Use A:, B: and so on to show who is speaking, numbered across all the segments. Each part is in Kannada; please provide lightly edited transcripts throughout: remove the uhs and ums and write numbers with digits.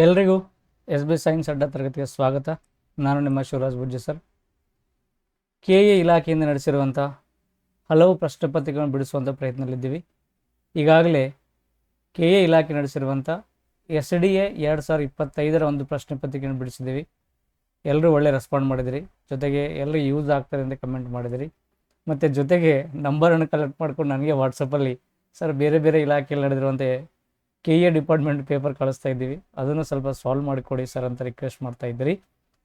A: ಎಲ್ರಿಗೂ ಎಸ್ ಬಿ ಸೈನ್ಸ್ ಅಡ್ಡ ತರಗತಿಗೆ ಸ್ವಾಗತ. ನಾನು ನಿಮ್ಮ ಶಿವರಾಜ್ ಬುಜ್ಜಿ ಸರ್. KA ಇಲಾಖೆಯಿಂದ ನಡೆಸಿರುವಂಥ ಹಲವು ಪ್ರಶ್ನೆ ಪತ್ರಿಕೆಗಳನ್ನು ಬಿಡಿಸುವಂಥ ಪ್ರಯತ್ನದಲ್ಲಿದ್ದೀವಿ. ಈಗಾಗಲೇ KA ಇಲಾಖೆ ನಡೆಸಿರುವಂಥ SDA 2025 ಒಂದು ಪ್ರಶ್ನೆ ಪತ್ರಿಕೆಯನ್ನು ಬಿಡಿಸಿದ್ದೀವಿ. ಎಲ್ಲರೂ ಒಳ್ಳೆ ರೆಸ್ಪಾಂಡ್ ಮಾಡಿದಿರಿ, ಜೊತೆಗೆ ಎಲ್ಲರೂ ಯೂಸ್ ಆಗ್ತದೆ ಅಂತ ಕಮೆಂಟ್ ಮಾಡಿದಿರಿ. ಮತ್ತು ಜೊತೆಗೆ ನಂಬರನ್ನು ಕಲೆಕ್ಟ್ ಮಾಡ್ಕೊಂಡು ನನಗೆ ವಾಟ್ಸಪ್ಪಲ್ಲಿ ಸರ್ ಬೇರೆ ಬೇರೆ ಇಲಾಖೆಯಲ್ಲಿ ನಡೆದಿರುವಂಥ KA ಡಿಪಾರ್ಟ್ಮೆಂಟ್ ಪೇಪರ್ ಕಳಿಸ್ತಾ ಇದ್ದೀವಿ, ಅದನ್ನು ಸ್ವಲ್ಪ ಸಾಲ್ವ್ ಮಾಡಿಕೊಡಿ ಸರ್ ಅಂತ ರಿಕ್ವೆಸ್ಟ್ ಮಾಡ್ತಾ ಇದ್ದೀರಿ.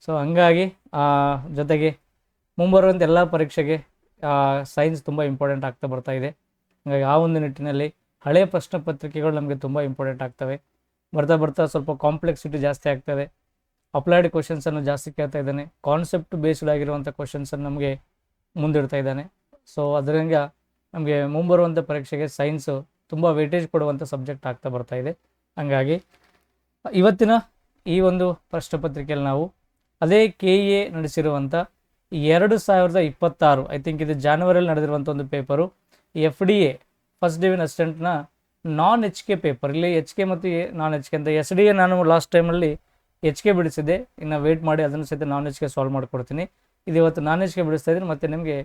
A: ಸೊ ಹಂಗಾಗಿ ಜೊತೆಗೆ ಮುಂಬರುವಂಥ ಎಲ್ಲ ಪರೀಕ್ಷೆಗೆ ಸೈನ್ಸ್ ತುಂಬ ಇಂಪಾರ್ಟೆಂಟ್ ಆಗ್ತಾ ಬರ್ತಾ ಇದೆ. ಹಾಗಾಗಿ ಆ ಒಂದು ನಿಟ್ಟಿನಲ್ಲಿ ಹಳೆಯ ಪ್ರಶ್ನೆ ಪತ್ರಿಕೆಗಳು ನಮಗೆ ತುಂಬ ಇಂಪಾರ್ಟೆಂಟ್ ಆಗ್ತವೆ. ಬರ್ತಾ ಬರ್ತಾ ಸ್ವಲ್ಪ ಕಾಂಪ್ಲೆಕ್ಸಿಟಿ ಜಾಸ್ತಿ ಆಗ್ತದೆ. ಅಪ್ಲೈಡ್ ಕ್ವಶನ್ಸನ್ನು ಜಾಸ್ತಿ ಕೇಳ್ತಾ ಇದ್ದಾನೆ, ಕಾನ್ಸೆಪ್ಟ್ ಬೇಸ್ಡ್ ಆಗಿರುವಂಥ ಕ್ವಶನ್ಸನ್ನು ನಮಗೆ ಮುಂದಿಡ್ತಾ ಇದ್ದಾನೆ. ಸೊ ಅದರಿಂದ ನಮಗೆ ಮುಂಬರುವಂಥ ಪರೀಕ್ಷೆಗೆ ಸೈನ್ಸು ತುಂಬ ವೇಟೇಜ್ ಕೊಡುವಂಥ ಸಬ್ಜೆಕ್ಟ್ ಆಗ್ತಾ ಬರ್ತಾ ಇದೆ. ಹಾಗಾಗಿ ಇವತ್ತಿನ ಈ ಒಂದು ಪ್ರಶ್ನೆ ಪತ್ರಿಕೆಯಲ್ಲಿ ನಾವು ಅದೇ KA ನಡೆಸಿರುವಂಥ 2026 ಐ ಥಿಂಕ್ ಇದು ಜಾನ್ವರಿಯಲ್ಲಿ ನಡೆದಿರುವಂಥ ಒಂದು ಪೇಪರು, FDA ಫಸ್ಟ್ ಡಿವಿಷನ್ ಅಸಿಸ್ಟೆಂಟ್ನ ನಾನ್ HK ಪೇಪರ್. ಇಲ್ಲಿ HK ಮತ್ತು ನಾನ್ HK ಅಂತ SDA ನಾನು ಲಾಸ್ಟ್ ಟೈಮಲ್ಲಿ HK ಬಿಡಿಸಿದ್ದೆ, ಇನ್ನು ವೆಯ್ಟ್ ಮಾಡಿ ಅದನ್ನು ಸಹಿತ ನಾನ್ HK ಸಾಲ್ವ್ ಮಾಡಿಕೊಡ್ತೀನಿ. ಇದು ಇವತ್ತು ನಾನ್ HK ಬಿಡಿಸ್ತಾ ಇದ್ದೀನಿ, ಮತ್ತು ನಿಮಗೆ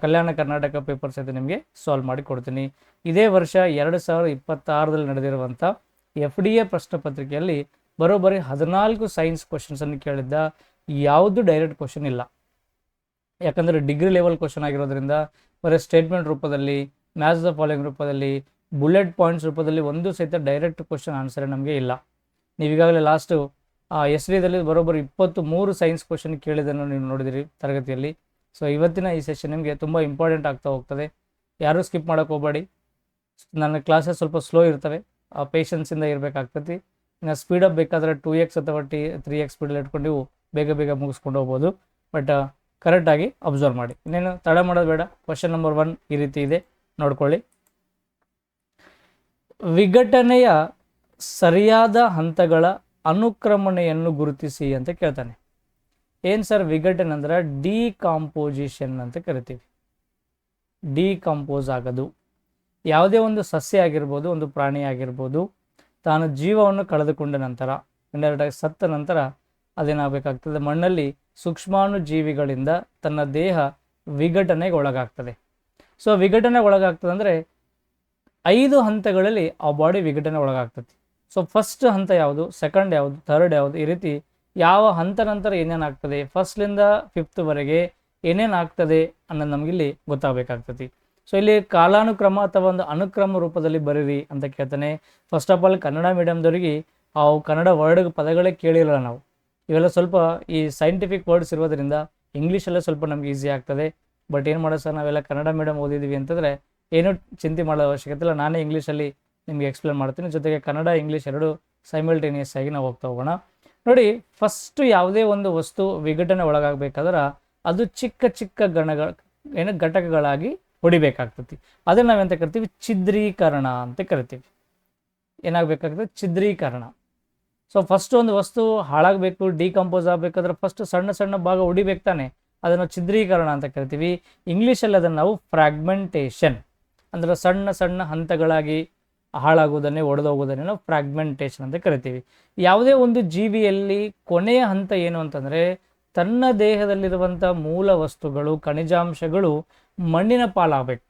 A: ಕಲ್ಯಾಣ ಕರ್ನಾಟಕ ಪೇಪರ್ ಸಹಿತ ನಿಮಗೆ ಸಾಲ್ವ್ ಮಾಡಿ ಕೊಡ್ತೀನಿ. ಇದೇ ವರ್ಷ 2026 ನಡೆದಿರುವಂಥ FDA ಪ್ರಶ್ನೆ ಪತ್ರಿಕೆಯಲ್ಲಿ ಬರೋಬ್ಬರಿ 14 ಸೈನ್ಸ್ ಕ್ವಶನ್ಸನ್ನು ಕೇಳಿದ್ದ. ಯಾವುದು ಡೈರೆಕ್ಟ್ ಕ್ವಶನ್ ಇಲ್ಲ, ಯಾಕಂದರೆ ಡಿಗ್ರಿ ಲೆವೆಲ್ ಕ್ವಶನ್ ಆಗಿರೋದ್ರಿಂದ ಬರೀ ಸ್ಟೇಟ್ಮೆಂಟ್ ರೂಪದಲ್ಲಿ, ಮ್ಯಾಚ್ ದ ಫಾಲೋಯಿಂಗ್ ರೂಪದಲ್ಲಿ, ಬುಲೆಟ್ ಪಾಯಿಂಟ್ಸ್ ರೂಪದಲ್ಲಿ ಒಂದು ಸಹಿತ ಡೈರೆಕ್ಟ್ ಕ್ವಶನ್ ಆನ್ಸರ್ ನಮಗೆ ಇಲ್ಲ. ನೀವೀಗಾಗಲೇ ಲಾಸ್ಟು SDದಲ್ಲಿ ಬರೋಬ್ಬರಿ 23 ಸೈನ್ಸ್ ಕ್ವಶನ್ ಕೇಳಿದ್ದನ್ನು ನೀವು ನೋಡಿದಿರಿ ತರಗತಿಯಲ್ಲಿ. ಸೊ ಇವತ್ತಿನ ಈ ಸೆಷನ್ ನಿಮಗೆ ತುಂಬ ಇಂಪಾರ್ಟೆಂಟ್ ಆಗ್ತಾ ಹೋಗ್ತದೆ, ಯಾರೂ ಸ್ಕಿಪ್ ಮಾಡೋಕ್ಕೆ ಹೋಗಬೇಡಿ. ನನ್ನ ಕ್ಲಾಸಸ್ ಸ್ವಲ್ಪ ಸ್ಲೋ ಇರ್ತವೆ, ಪೇಷನ್ಸಿಂದ ಇರಬೇಕಾಗ್ತದೆ. ಇನ್ನು ಸ್ಪೀಡಪ್ ಬೇಕಾದರೆ 2x ಅಥವಾ 3x ಸ್ಪೀಡಲ್ಲಿ ಇಟ್ಕೊಂಡು ನೀವು ಬೇಗ ಬೇಗ ಮುಗಿಸ್ಕೊಂಡು ಹೋಗ್ಬೋದು. ಬಟ್ ಕರೆಕ್ಟಾಗಿ ಅಬ್ಸರ್ವ್ ಮಾಡಿ, ಇನ್ನೇನು ತಡ ಮಾಡೋದು ಬೇಡ. ಕ್ವಶನ್ ನಂಬರ್ 1 ಈ ರೀತಿ ಇದೆ, ನೋಡ್ಕೊಳ್ಳಿ. ವಿಘಟನೆಯ ಸರಿಯಾದ ಹಂತಗಳ ಅನುಕ್ರಮಣೆಯನ್ನು ಗುರುತಿಸಿ ಅಂತ ಕೇಳ್ತಾನೆ. ಏನು ಸರ್ ವಿಘಟನೆ ಅಂದ್ರೆ ಡಿಕಾಂಪೋಸಿಷನ್ ಅಂತ ಕರಿತೀವಿ. ಡಿಕಂಪೋಸ್ ಆಗೋದು, ಯಾವುದೇ ಒಂದು ಸಸ್ಯ ಆಗಿರ್ಬೋದು, ಒಂದು ಪ್ರಾಣಿ ಆಗಿರ್ಬೋದು, ತಾನು ಜೀವವನ್ನು ಕಳೆದುಕೊಂಡ ನಂತರ, ಇಂಡೈರೆಕ್ಟಾಗಿ ಸತ್ತ ನಂತರ ಅದೇನಾಗಬೇಕಾಗ್ತದೆ, ಮಣ್ಣಲ್ಲಿ ಸೂಕ್ಷ್ಮಾಣು ಜೀವಿಗಳಿಂದ ತನ್ನ ದೇಹ ವಿಘಟನೆಗೆ ಒಳಗಾಗ್ತದೆ. ಸೊ ವಿಘಟನೆಗೆ ಒಳಗಾಗ್ತದೆ ಅಂದರೆ 5 ಹಂತಗಳಲ್ಲಿ ಆ ಬಾಡಿ ವಿಘಟನೆ ಒಳಗಾಗ್ತದೆ. ಸೊ ಫಸ್ಟ್ ಹಂತ ಯಾವುದು, ಸೆಕೆಂಡ್ ಯಾವುದು, ಥರ್ಡ್ ಯಾವುದು, ಈ ರೀತಿ ಯಾವ ಹಂತ ನಂತರ ಏನೇನಾಗ್ತದೆ, ಫಸ್ಟ್ಲಿಂದ 5th ಏನೇನು ಆಗ್ತದೆ ಅನ್ನೋದು ನಮಗಿಲ್ಲಿ ಗೊತ್ತಾಗಬೇಕಾಗ್ತದೆ. ಸೊ ಇಲ್ಲಿ ಕಾಲಾನುಕ್ರಮ ಅಥವಾ ಒಂದು ಅನುಕ್ರಮ ರೂಪದಲ್ಲಿ ಬರೀರಿ ಅಂತ ಕೇಳ್ತಾನೆ. ಫಸ್ಟ್ ಆಫ್ ಆಲ್ ಕನ್ನಡ ಮೀಡಿಯಮ್ದವ್ರಿಗೆ ಅವು ಕನ್ನಡ ವರ್ಡ್ ಪದಗಳೇ ಕೇಳಿರಲ್ಲ ನಾವು. ಇವೆಲ್ಲ ಸ್ವಲ್ಪ ಈ ಸೈಂಟಿಫಿಕ್ ವರ್ಡ್ಸ್ ಇರೋದ್ರಿಂದ ಇಂಗ್ಲೀಷಲ್ಲೇ ಸ್ವಲ್ಪ ನಮ್ಗೆ ಈಸಿ ಆಗ್ತದೆ. ಬಟ್ ಏನು ಮಾಡೋದು ಸರ್, ನಾವೆಲ್ಲ ಕನ್ನಡ ಮೀಡಿಯಮ್ ಓದಿದ್ದೀವಿ ಅಂತಂದರೆ ಏನೂ ಚಿಂತೆ ಮಾಡೋ ಅವಶ್ಯಕತೆ ಇಲ್ಲ. ನಾನೇ ಇಂಗ್ಲೀಷಲ್ಲಿ ನಿಮಗೆ ಎಕ್ಸ್ಪ್ಲೇನ್ ಮಾಡ್ತೀನಿ, ಜೊತೆಗೆ ಕನ್ನಡ ಇಂಗ್ಲೀಷ್ ಎರಡು ಸೈಮಲ್ಟೇನಿಯಸ್ ಆಗಿ ನಾವು ಹೋಗ್ತಾ ಹೋಗೋಣ. ನೋಡಿ, ಫಸ್ಟು ಯಾವುದೇ ಒಂದು ವಸ್ತು ವಿಘಟನೆ ಒಳಗಾಗಬೇಕಾದ್ರೆ ಅದು ಚಿಕ್ಕ ಚಿಕ್ಕ ಘಟಕಗಳಾಗಿ ಹೊಡಿಬೇಕಾಗ್ತದೆ. ಅದನ್ನು ನಾವೆಂತ ಕರಿತೀವಿ, ಛಿದ್ರೀಕರಣ ಅಂತ ಕರಿತೀವಿ. ಏನಾಗಬೇಕಾಗ್ತದೆ, ಛಿದ್ರೀಕರಣ. ಸೊ ಫಸ್ಟ್ ಒಂದು ವಸ್ತು ಹಾಳಾಗಬೇಕು, ಡಿಕಂಪೋಸ್ ಆಗಬೇಕಾದ್ರೆ ಫಸ್ಟ್ ಸಣ್ಣ ಸಣ್ಣ ಭಾಗ ಹೊಡಿಬೇಕು ತಾನೆ, ಅದನ್ನು ಛಿದ್ರೀಕರಣ ಅಂತ ಕರಿತೀವಿ. ಇಂಗ್ಲೀಷಲ್ಲಿ ಅದನ್ನು ನಾವು ಫ್ರಾಗ್ಮೆಂಟೇಷನ್ ಅಂದ್ರೆ ಸಣ್ಣ ಸಣ್ಣ ಹಂತಗಳಾಗಿ ಹಾಳಾಗುವುದನ್ನೇ, ಒಡೆದೋಗುವುದನ್ನೇ ನಾವು ಫ್ರಾಗ್ಮೆಂಟೇಷನ್ ಅಂತ ಕರಿತೀವಿ. ಯಾವುದೇ ಒಂದು ಜೀವಿಯಲ್ಲಿ ಕೊನೆಯ ಹಂತ ಏನು ಅಂತಂದರೆ, ತನ್ನ ದೇಹದಲ್ಲಿರುವಂಥ ಮೂಲ ವಸ್ತುಗಳು, ಖನಿಜಾಂಶಗಳು ಮಣ್ಣಿನ ಪಾಲಾಗಬೇಕು.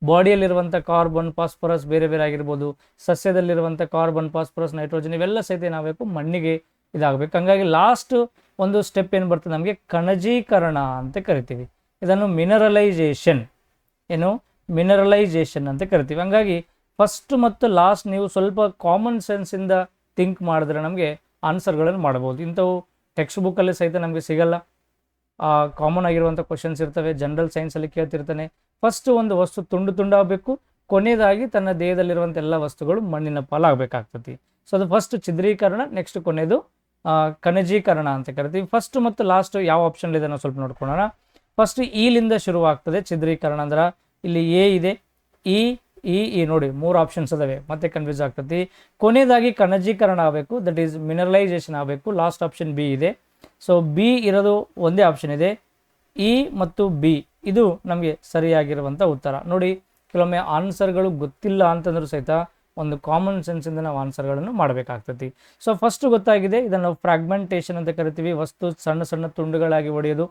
A: ಬಾಡಿಯಲ್ಲಿರುವಂಥ ಕಾರ್ಬನ್, ಫಾಸ್ಫರಸ್ ಬೇರೆ ಬೇರೆ ಆಗಿರ್ಬೋದು, ಸಸ್ಯದಲ್ಲಿರುವಂಥ ಕಾರ್ಬನ್, ಫಾಸ್ಫರಸ್, ನೈಟ್ರೋಜನ್ ಇವೆಲ್ಲ ಸಹಿತ ಏನಾಗಬೇಕು, ಮಣ್ಣಿಗೆ ಇದಾಗಬೇಕು. ಹಂಗಾಗಿ ಲಾಸ್ಟ್ ಒಂದು ಸ್ಟೆಪ್ ಏನು ಬರ್ತದೆ ನಮಗೆ, ಕಣಜೀಕರಣ ಅಂತ ಕರಿತೀವಿ. ಇದನ್ನು ಮಿನರಲೈಜೇಷನ್ ಅಂತ ಕರಿತೀವಿ. ಹಂಗಾಗಿ ಫಸ್ಟ್ ಮತ್ತು ಲಾಸ್ಟ್ ನೀವು ಸ್ವಲ್ಪ ಕಾಮನ್ ಸೆನ್ಸಿಂದ ಥಿಂಕ್ ಮಾಡಿದ್ರೆ ನಮಗೆ ಆನ್ಸರ್ಗಳನ್ನು ಮಾಡ್ಬೋದು. ಇಂಥವು ಟೆಕ್ಸ್ಟ್ ಬುಕ್ಕಲ್ಲಿ ಸಹಿತ ನಮಗೆ ಸಿಗಲ್ಲ. ಕಾಮನ್ ಆಗಿರುವಂಥ ಕ್ವಶನ್ಸ್ ಇರ್ತವೆ, ಜನರಲ್ ಸೈನ್ಸಲ್ಲಿ ಕೇಳ್ತಿರ್ತಾನೆ. ಫಸ್ಟ್ ಒಂದು ವಸ್ತು ತುಂಡು ತುಂಡಾಗಬೇಕು, ಕೊನೆಯದಾಗಿ ತನ್ನ ದೇಹದಲ್ಲಿರುವಂಥ ಎಲ್ಲ ವಸ್ತುಗಳು ಮಣ್ಣಿನ ಪಾಲಾಗಬೇಕಾಗ್ತದೆ. ಸೊ ಅದು ಫಸ್ಟ್ ಛಿದ್ರೀಕರಣ, ನೆಕ್ಸ್ಟ್ ಕೊನೆಯದು ಕಣಜೀಕರಣ ಅಂತ ಕರಿತೀವಿ. ಫಸ್ಟ್ ಮತ್ತು ಲಾಸ್ಟ್ ಯಾವ ಆಪ್ಷನ್ಲಿದೆ ನಾವು ಸ್ವಲ್ಪ ನೋಡ್ಕೊಳ್ಳೋಣ. ಫಸ್ಟ್ ಇಲಿಂದ ಶುರುವಾಗ್ತದೆ ಛಿದ್ರೀಕರಣ. ಅಂದ್ರೆ ಇಲ್ಲಿ ಎ ಇದೆ, ಈ ನೋಡಿ 3 ಆಪ್ಷನ್ಸ್ ಅದಾವೆ, ಮತ್ತೆ ಕನ್ಫ್ಯೂಸ್ ಆಗ್ತದೆ. ಕೊನೆಯದಾಗಿ ಕಣಜೀಕರಣ ಆಗಬೇಕು, ದಟ್ ಈಸ್ ಮಿನರಲೈಸೇಷನ್ ಆಗಬೇಕು. ಲಾಸ್ಟ್ ಆಪ್ಷನ್ ಬಿ ಇದೆ. ಸೊ ಬಿ ಇರೋದು ಒಂದೇ ಆಪ್ಷನ್ ಇದೆ, ಇ ಮತ್ತು ಬಿ, ಇದು ನಮಗೆ ಸರಿಯಾಗಿರುವಂಥ ಉತ್ತರ. ನೋಡಿ, ಕೆಲವೊಮ್ಮೆ ಆನ್ಸರ್ಗಳು ಗೊತ್ತಿಲ್ಲ ಅಂತಂದ್ರೂ ಸಹಿತ ಒಂದು ಕಾಮನ್ ಸೆನ್ಸಿಂದ ನಾವು ಆನ್ಸರ್ಗಳನ್ನು ಮಾಡಬೇಕಾಗ್ತೈತಿ. ಸೊ ಫಸ್ಟ್ ಗೊತ್ತಾಗಿದೆ, ಇದನ್ನು ನಾವು ಫ್ರಾಗ್ಮೆಂಟೇಷನ್ ಅಂತ ಕರಿತೀವಿ, ವಸ್ತು ಸಣ್ಣ ಸಣ್ಣ ತುಂಡುಗಳಾಗಿ ಒಡೆಯೋದು.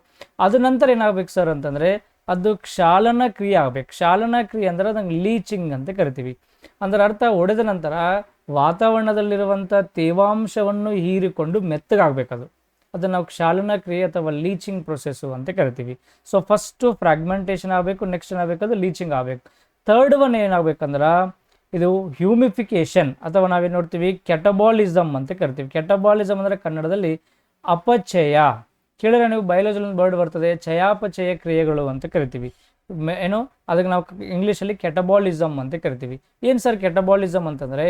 A: ಅದ ನಂತರ ಏನಾಗಬೇಕು ಸರ್ ಅಂತಂದರೆ ಅದು ಕ್ಷಾಲನ ಕ್ರಿಯೆ ಆಗಬೇಕು. ಕ್ಷಾಲನ ಕ್ರಿಯೆ ಅಂದರೆ ಅದನ್ನು ಲೀಚಿಂಗ್ ಅಂತ ಕರಿತೀವಿ. ಅದರ ಅರ್ಥ ಒಡೆದ ನಂತರ ವಾತಾವರಣದಲ್ಲಿರುವಂಥ ತೇವಾಂಶವನ್ನು ಹೀರಿಕೊಂಡು ಮೆತ್ತಗಾಗಬೇಕದು. ಅದನ್ನು ನಾವು ಕ್ಷಾಲನ ಕ್ರಿಯೆ ಅಥವಾ ಲೀಚಿಂಗ್ ಪ್ರೊಸೆಸ್ಸು ಅಂತ ಕರಿತೀವಿ. ಸೊ ಫಸ್ಟು ಫ್ರಾಗ್ಮೆಂಟೇಷನ್ ಆಗಬೇಕು, ನೆಕ್ಸ್ಟ್ ಏನಾಗಬೇಕು, ಅದು ಲೀಚಿಂಗ್ ಆಗಬೇಕು. ಥರ್ಡ್ ಒನ್ ಏನಾಗಬೇಕಂದ್ರೆ ಇದು ಹ್ಯೂಮಿಫಿಕೇಷನ್ ಅಥವಾ ನಾವೇನು ನೋಡ್ತೀವಿ ಕೆಟಬಾಲಿಸಮ್ ಅಂತ ಕರಿತೀವಿ. ಕೆಟಬಾಲಿಸಮ್ ಅಂದರೆ ಕನ್ನಡದಲ್ಲಿ ಅಪಚಯ. ಕೇಳಿದ್ರೆ ನೀವು ಬಯಾಲಜಿಲಿ ಒಂದು ವರ್ಡ್ ಬರ್ತದೆ, ಚಯಾಪಚಯ ಕ್ರಿಯೆಗಳು ಅಂತ ಕರಿತೀವಿ. ಏನು ಅದಕ್ಕೆ ನಾವು ಇಂಗ್ಲೀಷಲ್ಲಿ ಕೆಟಬಾಲಿಸಮ್ ಅಂತ ಕರಿತೀವಿ. ಏನು ಸರ್ ಕೆಟಬಾಲಿಸಮ್ ಅಂತಂದರೆ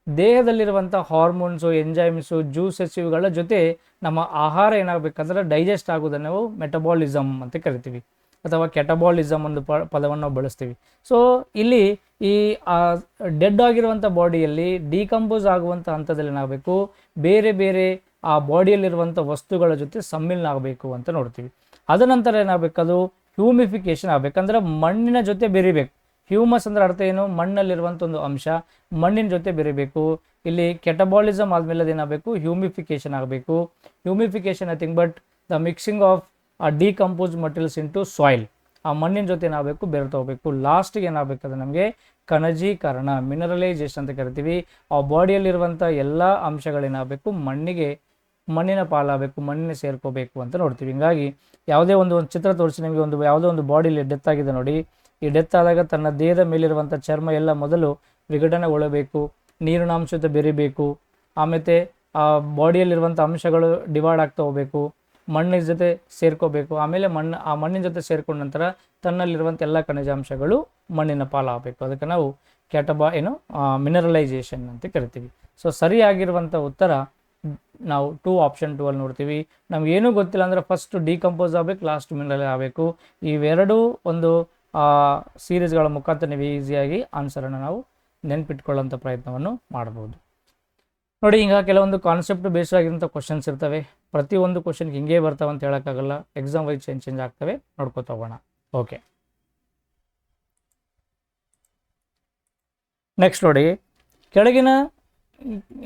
A: ದೇಹದಲ್ಲಿರುವಂಥ ಹಾರ್ಮೋನ್ಸು, ಎಂಜೈಮ್ಸು, ಜ್ಯೂಸಸ್ ಇವುಗಳ ಜೊತೆ ನಮ್ಮ ಆಹಾರ ಏನಾಗಬೇಕಂದ್ರೆ ಡೈಜೆಸ್ಟ್ ಆಗೋದನ್ನು ನಾವು ಮೆಟಬಾಲಿಸಮ್ ಅಂತ ಕರಿತೀವಿ ಅಥವಾ ಕೆಟಬಾಲಿಸಮ್ ಒಂದು ಪದವನ್ನು ನಾವು ಬಳಸ್ತೀವಿ. ಸೊ ಇಲ್ಲಿ ಈ ಡೆಡ್ ಆಗಿರುವಂಥ ಬಾಡಿಯಲ್ಲಿ ಡಿಕಂಪೋಸ್ ಆಗುವಂಥ ಹಂತದಲ್ಲಿ ಏನಾಗಬೇಕು, ಬೇರೆ ಬೇರೆ ಆ ಬಾಡಿಯಲ್ಲಿರುವಂಥ ವಸ್ತುಗಳ ಜೊತೆ ಸಮ್ಮಿಲನ ಆಗಬೇಕು ಅಂತ ನೋಡ್ತೀವಿ. ಅದ ನಂತರ ಏನಾಗಬೇಕು, ಅದು ಹ್ಯೂಮಿಫಿಕೇಷನ್ ಆಗಬೇಕಂದ್ರೆ ಮಣ್ಣಿನ ಜೊತೆ ಬೆರಿಬೇಕು. ಹ್ಯೂಮಸ್ ಅಂದ್ರೆ ಅರ್ಥ ಏನು, ಮಣ್ಣಲ್ಲಿರುವಂಥ ಒಂದು ಅಂಶ ಮಣ್ಣಿನ ಜೊತೆ ಬೆರಿಬೇಕು. ಇಲ್ಲಿ ಕೆಟಬಾಲಿಸಮ್ ಆದಮೇಲೆ ಅದೇನಾಗಬೇಕು, ಹ್ಯೂಮಿಫಿಕೇಷನ್ ಆಗಬೇಕು. ಹ್ಯೂಮಿಫಿಕೇಷನ್ nothing but the mixing of decompose materials into soil. ಆ ಮಣ್ಣಿನ ಜೊತೆ ಏನಾಗಬೇಕು, ಬೆರೆತು ಹೋಗಬೇಕು. ಲಾಸ್ಟಿಗೆ ಏನಾಗಬೇಕು, ಅದು ನಮಗೆ ಕಣಜೀಕರಣ, ಮಿನರಲೈಸೇಷನ್ ಅಂತ ಕರಿತೀವಿ. ಆ ಬಾಡಿಯಲ್ಲಿರುವಂಥ ಎಲ್ಲ ಅಂಶಗಳೇನಾಗಬೇಕು, ಮಣ್ಣಿನ ಪಾಲಾಗಬೇಕು, ಮಣ್ಣಿನ ಸೇರ್ಕೋಬೇಕು ಅಂತ ನೋಡ್ತೀವಿ. ಹಿಂಗಾಗಿ ಯಾವುದೇ ಒಂದು ಚಿತ್ರ ತೋರಿಸಿ ನಿಮಗೆ ಯಾವುದೋ ಒಂದು ಬಾಡಿಯಲ್ಲಿ ಡೆತ್ ಆಗಿದೆ ನೋಡಿ, ಈ ಡೆತ್ ಆದಾಗ ತನ್ನ ದೇಹದ ಮೇಲಿರುವಂಥ ಚರ್ಮ ಎಲ್ಲ ಮೊದಲು ವಿಘಟನೆಗೊಳ್ಳಬೇಕು, ನೀರಿನ ಅಂಶ ಜೊತೆ ಬೆರಿಬೇಕು, ಆಮೇಲೆ ಆ ಬಾಡಿಯಲ್ಲಿರುವಂಥ ಅಂಶಗಳು ಡಿವೈಡ್ ಆಗ್ತಾ ಹೋಗಬೇಕು, ಮಣ್ಣಿನ ಜೊತೆ ಸೇರ್ಕೋಬೇಕು. ಆಮೇಲೆ ಮಣ್ಣಿನ ಜೊತೆ ಸೇರ್ಕೊಂಡ ನಂತರ ತನ್ನಲ್ಲಿರುವಂಥ ಎಲ್ಲ ಖನಿಜಾಂಶಗಳು ಮಣ್ಣಿನ ಪಾಲಾಗಬೇಕು. ಅದಕ್ಕೆ ನಾವು ಮಿನರಲೈಸೇಷನ್ ಅಂತ ಕರಿತೀವಿ. ಸೊ ಸರಿಯಾಗಿರುವಂಥ ಉತ್ತರ ನಾವು 2 ಆಪ್ಷನ್ 2 ಅಲ್ಲಿ ನೋಡ್ತೀವಿ. ನಮಗೇನೂ ಗೊತ್ತಿಲ್ಲ ಅಂದರೆ ಫಸ್ಟ್ ಡಿಕಂಪೋಸ್ ಆಗಬೇಕು, ಲಾಸ್ಟ್ ಮಿನರಲ್ ಆಗಬೇಕು. ಇವೆರಡೂ ಒಂದು ಸೀರೀಸ್ಗಳ ಮುಖಾಂತರ ನೀವು ಈಸಿಯಾಗಿ ಆನ್ಸರನ್ನು ನಾವು ನೆನ್ಪಿಟ್ಕೊಳ್ಳೋಂಥ ಪ್ರಯತ್ನವನ್ನು ಮಾಡ್ಬೋದು. ನೋಡಿ, ಈಗ ಕೆಲವೊಂದು ಕಾನ್ಸೆಪ್ಟ್ ಬೇಸ್ ಆಗಿರೋಂಥ ಕ್ವಶನ್ಸ್ ಇರ್ತವೆ. ಪ್ರತಿಯೊಂದು ಕ್ವಶನ್ಗೆ ಹಿಂಗೆ ಬರ್ತಾವೆ ಅಂತ ಹೇಳೋಕ್ಕಾಗಲ್ಲ, ಎಕ್ಸಾಮ್ ವೈಸ್ ಚೇಂಜ್ ಆಗ್ತವೆ. ನೋಡ್ಕೊತ ಹೋಗೋಣ. ಓಕೆ, ನೆಕ್ಸ್ಟ್ ನೋಡಿ, ಕೆಳಗಿನ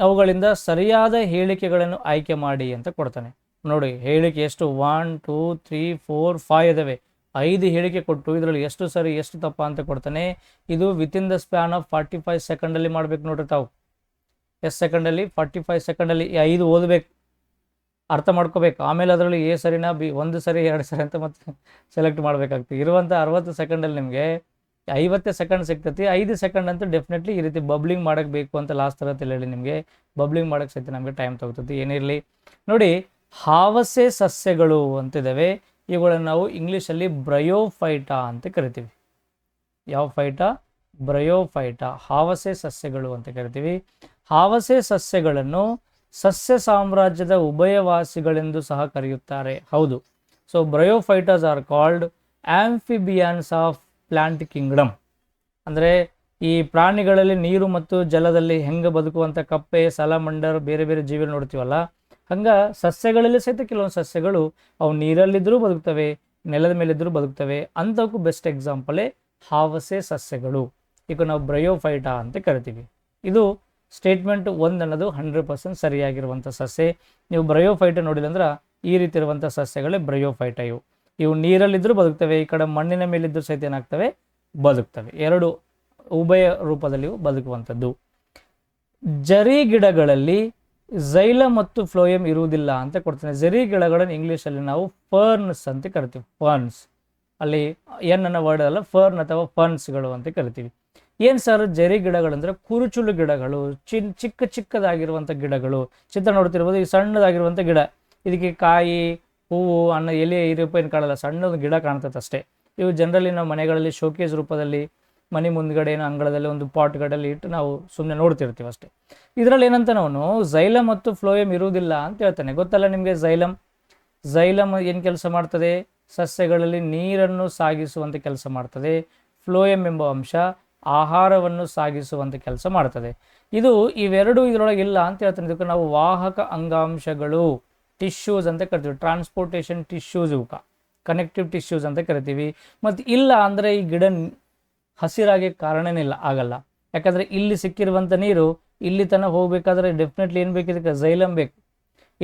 A: ಅವುಗಳಿಂದ ಸರಿಯಾದ ಹೇಳಿಕೆಗಳನ್ನು ಆಯ್ಕೆ ಮಾಡಿ ಅಂತ ಕೊಡ್ತಾನೆ. ನೋಡಿ, ಹೇಳಿಕೆ ಎಷ್ಟು 1 2 3 4 5 ಇದಾವೆ. 5 ಹೇಳಿಕೆ ಕೊಟ್ಟು ಇದರಲ್ಲಿ ಎಷ್ಟು ಸರಿ ಎಷ್ಟು ತಪ್ಪ ಅಂತ ಕೊಡ್ತಾನೆ. ಇದು ವಿತಿನ್ ದ ಸ್ಪ್ಯಾನ್ ಆಫ್ 45 ಸೆಕೆಂಡಲ್ಲಿ ಮಾಡ್ಬೇಕು ನೋಡ್ರಿ ತಾವು. ಎಷ್ಟು ಸೆಕೆಂಡಲ್ಲಿ? 45 ಸೆಕೆಂಡಲ್ಲಿ 5 ಓದಬೇಕು, ಅರ್ಥ ಮಾಡ್ಕೋಬೇಕು. ಆಮೇಲೆ ಅದರಲ್ಲಿ ಎ ಸರಿನಾ ಬಿ, 1 ಸರಿ 2 ಸರಿ ಅಂತ ಮತ್ತೆ ಸೆಲೆಕ್ಟ್ ಮಾಡಬೇಕಾಗ್ತದೆ. ಇರುವಂಥ 60 ಸೆಕೆಂಡಲ್ಲಿ ನಿಮಗೆ 50 ಸೆಕೆಂಡ್ ಸಿಗ್ತೈತಿ. 5 ಸೆಕೆಂಡ್ ಅಂತೂ ಡೆಫಿನೆಟ್ಲಿ ಈ ರೀತಿ ಬಬ್ಲಿಂಗ್ ಮಾಡೋಕ್ಕೆ ಬೇಕು ಅಂತ ಲಾಸ್ಟ್ ಥರ ಹೇಳಿ ನಿಮಗೆ ಬಬ್ಲಿಂಗ್ ಮಾಡೋಕ್ಕೆ ಸಹಿತ ನಮಗೆ ಟೈಮ್ ತಗೋತೈತಿ. ಏನಿರಲಿ ನೋಡಿ, ಹಾವಸೆ ಸಸ್ಯಗಳು ಅಂತಿದ್ದಾವೆ. ಇವುಗಳನ್ನು ನಾವು ಇಂಗ್ಲೀಷಲ್ಲಿ ಬ್ರಯೋಫೈಟಾ ಅಂತ ಕರಿತೀವಿ. ಯಾವ ಫೈಟಾ? ಬ್ರಯೋಫೈಟಾ, ಹಾವಸೆ ಸಸ್ಯಗಳು ಅಂತ ಕರಿತೀವಿ. ಹಾವಸೆ ಸಸ್ಯಗಳನ್ನು ಸಸ್ಯ ಸಾಮ್ರಾಜ್ಯದ ಉಭಯವಾಸಿಗಳೆಂದು ಸಹ ಕರೆಯುತ್ತಾರೆ. ಹೌದು. So bryophytes are called amphibians of plant kingdom. ಅಂದರೆ ಈ ಪ್ರಾಣಿಗಳಲ್ಲಿ ನೀರು ಮತ್ತು ಜಲದಲ್ಲಿ ಹೆಂಗೆ ಬದುಕುವಂಥ ಕಪ್ಪೆ, ಸಲಮಂಡರ್, ಬೇರೆ ಬೇರೆ ಜೀವಿಗಳು ನೋಡ್ತೀವಲ್ಲ, ಹಂಗೆ ಸಸ್ಯಗಳಲ್ಲಿ ಸಹಿತ ಕೆಲವೊಂದು ಸಸ್ಯಗಳು ಅವು ನೀರಲ್ಲಿದ್ದರೂ ಬದುಕ್ತವೆ, ನೆಲದ ಮೇಲಿದ್ದರೂ ಬದುಕ್ತವೆ. ಅಂಥವಕ್ಕೂ ಬೆಸ್ಟ್ ಎಕ್ಸಾಂಪಲೇ ಹಾವಸೆ ಸಸ್ಯಗಳು. ಈಗ ನಾವು ಬ್ರಯೋಫೈಟಾ ಅಂತ ಕರಿತೀವಿ. ಇದು ಸ್ಟೇಟ್ಮೆಂಟ್ 1 ಅನ್ನೋದು 100% ಸರಿಯಾಗಿರುವಂಥ ಸಸ್ಯ. ನೀವು ಬ್ರಯೋಫೈಟಾ ನೋಡಿಲ್ಲ ಅಂದ್ರೆ ಈ ರೀತಿ ಇರುವಂಥ ಸಸ್ಯಗಳೇ ಬ್ರಯೋಫೈಟಾ. ಇವು ನೀರಲ್ಲಿದ್ದರೂ ಬದುಕ್ತವೆ, ಈ ಕಡೆ ಮಣ್ಣಿನ ಮೇಲಿದ್ದರೂ ಸಹಿತ ಏನಾಗ್ತವೆ, ಬದುಕ್ತವೆ. 2 ಉಭಯ ರೂಪದಲ್ಲಿ ಬದುಕುವಂಥದ್ದು. ಜರಿ ಗಿಡಗಳಲ್ಲಿ ಝೈಲ ಮತ್ತು ಫ್ಲೋಯಮ್ ಇರುವುದಿಲ್ಲ ಅಂತ ಕೊಡ್ತಾನೆ. ಜರಿ ಗಿಡಗಳನ್ನು ಇಂಗ್ಲೀಷಲ್ಲಿ ನಾವು ಫರ್ನ್ಸ್ ಅಂತ ಕರಿತೀವಿ. ಫರ್ನ್ಸ್ ಅಲ್ಲಿ ಎನ್ ಅನ್ನೋ ವರ್ಡ್ ಅಲ್ಲ, ಫರ್ನ್ ಅಥವಾ ಫರ್ನ್ಸ್ಗಳು ಅಂತ ಕರಿತೀವಿ. ಏನು ಸರ್ ಜರಿ ಗಿಡಗಳಂದರೆ ಕುರುಚುಲು ಗಿಡಗಳು, ಚಿಕ್ಕದಾಗಿರುವಂಥ ಗಿಡಗಳು. ಚಿತ್ರ ನೋಡ್ತಿರ್ಬೋದು, ಈ ಸಣ್ಣದಾಗಿರುವಂಥ ಗಿಡ. ಇದಕ್ಕೆ ಕಾಯಿ, ಹೂವು, ಎಲೆ ಈ ರೂಪ ಏನು ಕಾಣಲ್ಲ, ಸಣ್ಣದು ಗಿಡ ಕಾಣ್ತದೆ ಅಷ್ಟೇ. ಇವು ಜನರಲಿ ನಾವು ಮನೆಗಳಲ್ಲಿ ಶೋಕೇಸ್ ರೂಪದಲ್ಲಿ ಮನೆ ಮುಂದ್ಗಡೆ ಅಂಗಳದಲ್ಲಿ ಒಂದು ಪಾಟ್ಗಳಲ್ಲಿ ಇಟ್ಟು ನಾವು ಸುಮ್ಮನೆ ನೋಡ್ತಿರ್ತೀವಿ ಅಷ್ಟೇ. ಇದರಲ್ಲಿ ಏನಂತ ನಾವು ಝೈಲಮ್ ಮತ್ತು ಫ್ಲೋಯಮ್ ಇರುವುದಿಲ್ಲ ಅಂತ ಹೇಳ್ತಾನೆ. ಗೊತ್ತಲ್ಲ ನಿಮಗೆ ಝೈಲಮ್ ಏನು ಕೆಲಸ ಮಾಡ್ತದೆ? ಸಸ್ಯಗಳಲ್ಲಿ ನೀರನ್ನು ಸಾಗಿಸುವಂಥ ಕೆಲಸ ಮಾಡ್ತದೆ. ಫ್ಲೋಯಮ್ ಎಂಬ ಅಂಶ ಆಹಾರವನ್ನು ಸಾಗಿಸುವಂಥ ಕೆಲಸ ಮಾಡ್ತದೆ. ಇವೆರಡೂ ಇದರೊಳಗೆ ಇಲ್ಲ ಅಂತ ಹೇಳ್ತಾನೆ. ಇದಕ್ಕೆ ನಾವು ವಾಹಕ ಅಂಗಾಂಶಗಳು, ಟಿಶ್ಯೂಸ್ ಅಂತ ಕರಿತೀವಿ. ಟ್ರಾನ್ಸ್ಪೋರ್ಟೇಷನ್ ಟಿಶ್ಯೂಸ್, ಇವಕ್ಕೆ ಕನೆಕ್ಟಿವ್ ಟಿಶ್ಯೂಸ್ ಅಂತ ಕರಿತೀವಿ. ಮತ್ತು ಇಲ್ಲ ಅಂದರೆ ಈ ಗಿಡ ಹಸಿರಾಗಿ ಕಾರಣನೇ ಆಗಲ್ಲ. ಯಾಕಂದರೆ ಇಲ್ಲಿ ಸಿಕ್ಕಿರುವಂಥ ನೀರು ಇಲ್ಲಿ ತನಕ ಹೋಗಬೇಕಾದ್ರೆ ಡೆಫಿನೆಟ್ಲಿ ಏನು ಬೇಕು, ಇದಕ್ಕೆ ಝೈಲಮ್ ಬೇಕು.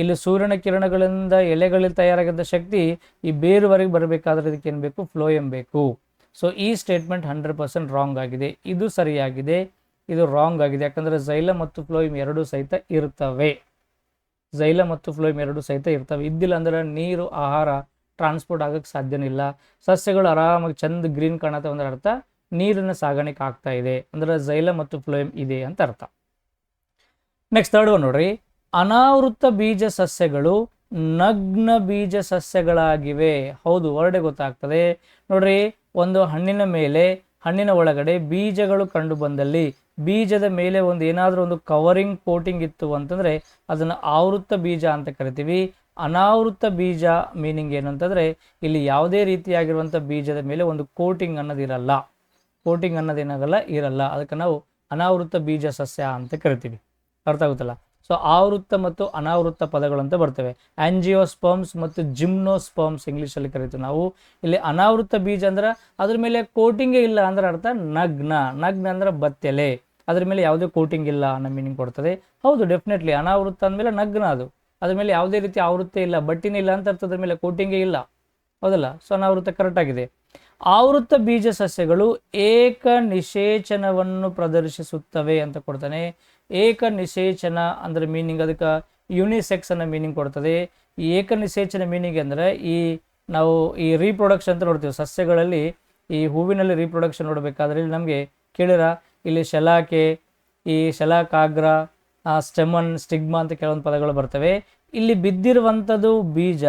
A: ಇಲ್ಲಿ ಸೂರ್ಯನ ಕಿರಣಗಳಿಂದ ಎಲೆಗಳಲ್ಲಿ ತಯಾರಾಗಿದ್ದ ಶಕ್ತಿ ಈ ಬೇರುವರೆಗೆ ಬರಬೇಕಾದ್ರೆ ಇದಕ್ಕೆ ಏನು ಬೇಕು, ಫ್ಲೋಯಮ್ ಬೇಕು. ಸೊ ಈ ಸ್ಟೇಟ್ಮೆಂಟ್ 100% ರಾಂಗ್ ಆಗಿದೆ. ಇದು ಸರಿಯಾಗಿದೆ, ಇದು ರಾಂಗ್ ಆಗಿದೆ. ಯಾಕಂದರೆ ಝೈಲಮ್ ಮತ್ತು ಫ್ಲೋಯಮ್ ಎರಡೂ ಸಹಿತ ಇರ್ತವೆ. ಝೈಲಮ್ ಮತ್ತು ಫ್ಲೋಯಮ್ ಎರಡೂ ಸಹಿತ ಇರ್ತವೆ. ಇದ್ದಿಲ್ಲ ಅಂದ್ರೆ ನೀರು, ಆಹಾರ ಟ್ರಾನ್ಸ್ಪೋರ್ಟ್ ಆಗೋಕ್ಕೆ ಸಾಧ್ಯನೇ ಇಲ್ಲ. ಸಸ್ಯಗಳು ಆರಾಮಾಗಿ ಚಂದ ಗ್ರೀನ್ ಕಾಣತ್ತೆ ಅಂದ್ರೆ ಅರ್ಥ ನೀರಿನ ಸಾಗಾಣಿಕೆ ಆಗ್ತಾ ಇದೆ, ಅಂದ್ರೆ ಝೈಲಮ್ ಮತ್ತು ಫ್ಲೋಯಮ್ ಇದೆ ಅಂತ ಅರ್ಥ. ನೆಕ್ಸ್ಟ್ ಥರ್ಡ್ ಒನ್ ನೋಡ್ರಿ, ಅನಾವೃತ ಬೀಜ ಸಸ್ಯಗಳು ನಗ್ನ ಬೀಜ ಸಸ್ಯಗಳಾಗಿವೆ. ಹೌದು, ವರ್ಡೆ ಗೊತ್ತಾಗ್ತದೆ ನೋಡ್ರಿ. ಒಂದು ಹಣ್ಣಿನ ಮೇಲೆ, ಹಣ್ಣಿನ ಒಳಗಡೆ ಬೀಜಗಳು ಕಂಡು ಬಂದಲ್ಲಿ, ಬೀಜದ ಮೇಲೆ ಒಂದು ಏನಾದರೂ ಒಂದು ಕವರಿಂಗ್ ಕೋಟಿಂಗ್ ಇತ್ತು ಅಂತಂದರೆ ಅದನ್ನು ಆವೃತ ಬೀಜ ಅಂತ ಕರಿತೀವಿ. ಅನಾವೃತ ಬೀಜ ಮೀನಿಂಗ್ ಏನು ಅಂತಂದರೆ ಇಲ್ಲಿ ಯಾವುದೇ ರೀತಿಯಾಗಿರುವಂಥ ಬೀಜದ ಮೇಲೆ ಒಂದು ಕೋಟಿಂಗ್ ಅನ್ನೋದಿರಲ್ಲ. ಕೋಟಿಂಗ್ ಅನ್ನೋದೇನಾಗಲ್ಲ, ಇರಲ್ಲ. ಅದಕ್ಕೆ ನಾವು ಅನಾವೃತ ಬೀಜ ಸಸ್ಯ ಅಂತ ಕರಿತೀವಿ. ಅರ್ಥ ಆಗುತ್ತಲ್ಲ. ಸೊ ಆವೃತ್ತ ಮತ್ತು ಅನಾವೃತ್ತ ಪದಗಳು ಅಂತ ಬರ್ತವೆ. ಆಂಜಿಯೋಸ್ಪರ್ಮ್ಸ್ ಮತ್ತು ಜಿಮ್ನೋಸ್ಪರ್ಮ್ಸ್ ಇಂಗ್ಲೀಷಲ್ಲಿ ಕರಿತೀವಿ ನಾವು. ಇಲ್ಲಿ ಅನಾವೃತ್ತ ಬೀಜ ಅಂದ್ರೆ ಅದ್ರ ಮೇಲೆ ಕೋಟಿಂಗೇ ಇಲ್ಲ ಅಂದ್ರೆ ಅರ್ಥ ನಗ್ನ. ನಗ್ನ ಅಂದ್ರೆ ಬತ್ತೆಲೆ, ಅದ್ರ ಮೇಲೆ ಯಾವುದೇ ಕೋಟಿಂಗ್ ಇಲ್ಲ ಅನ್ನೋ ಮೀನಿಂಗ್ ಕೊಡ್ತದೆ. ಹೌದು, ಡೆಫಿನೆಟ್ಲಿ ಅನಾವೃತ್ತ ಅಂದಮೇಲೆ ನಗ್ನ, ಅದ್ರ ಮೇಲೆ ಯಾವುದೇ ರೀತಿ ಆವೃತ್ತ ಇಲ್ಲ, ಬಟ್ಟಿನೇ ಇಲ್ಲ ಅಂತ ಅರ್ಥ, ಅದ್ರ ಮೇಲೆ ಕೋಟಿಂಗೇ ಇಲ್ಲ. ಹೌದಲ್ಲ. ಸೊ ಅನಾವೃತ್ತ ಕರೆಕ್ಟ್ ಆಗಿದೆ. ಆವೃತ್ತ ಬೀಜ ಸಸ್ಯಗಳು ಏಕ ನಿಷೇಚನವನ್ನು ಪ್ರದರ್ಶಿಸುತ್ತವೆ ಅಂತ ಕೊಡ್ತಾನೆ. ಏಕ ನಿಷೇಚನ ಅಂದ್ರೆ ಮೀನಿಂಗ್ ಅದಕ್ಕೆ ಯುನಿಸೆಕ್ಸ್ ಅನ್ನೋ ಮೀನಿಂಗ್ ಕೊಡ್ತದೆ. ಈ ಏಕ ನಿಷೇಚನ ಮೀನಿಂಗ್ ಅಂದರೆ ನಾವು ಈ ರೀಪ್ರೊಡಕ್ಷನ್ ಅಂತ ನೋಡ್ತೀವಿ ಸಸ್ಯಗಳಲ್ಲಿ. ಈ ಹೂವಿನಲ್ಲಿ ರೀಪ್ರೊಡಕ್ಷನ್ ನೋಡಬೇಕಾದ್ರೆ ಇಲ್ಲಿ ನಮಗೆ ಕೇಳಿರ ಇಲ್ಲಿ ಶಲಾಕೆ, ಈ ಶಲಾಕಾಗ್ರ, ಸ್ಟೆಮನ್, ಸ್ಟಿಗ್ಮಾ ಅಂತ ಕೆಲವೊಂದು ಪದಗಳು ಬರ್ತವೆ. ಇಲ್ಲಿ ಬಿದ್ದಿರುವಂಥದ್ದು ಬೀಜ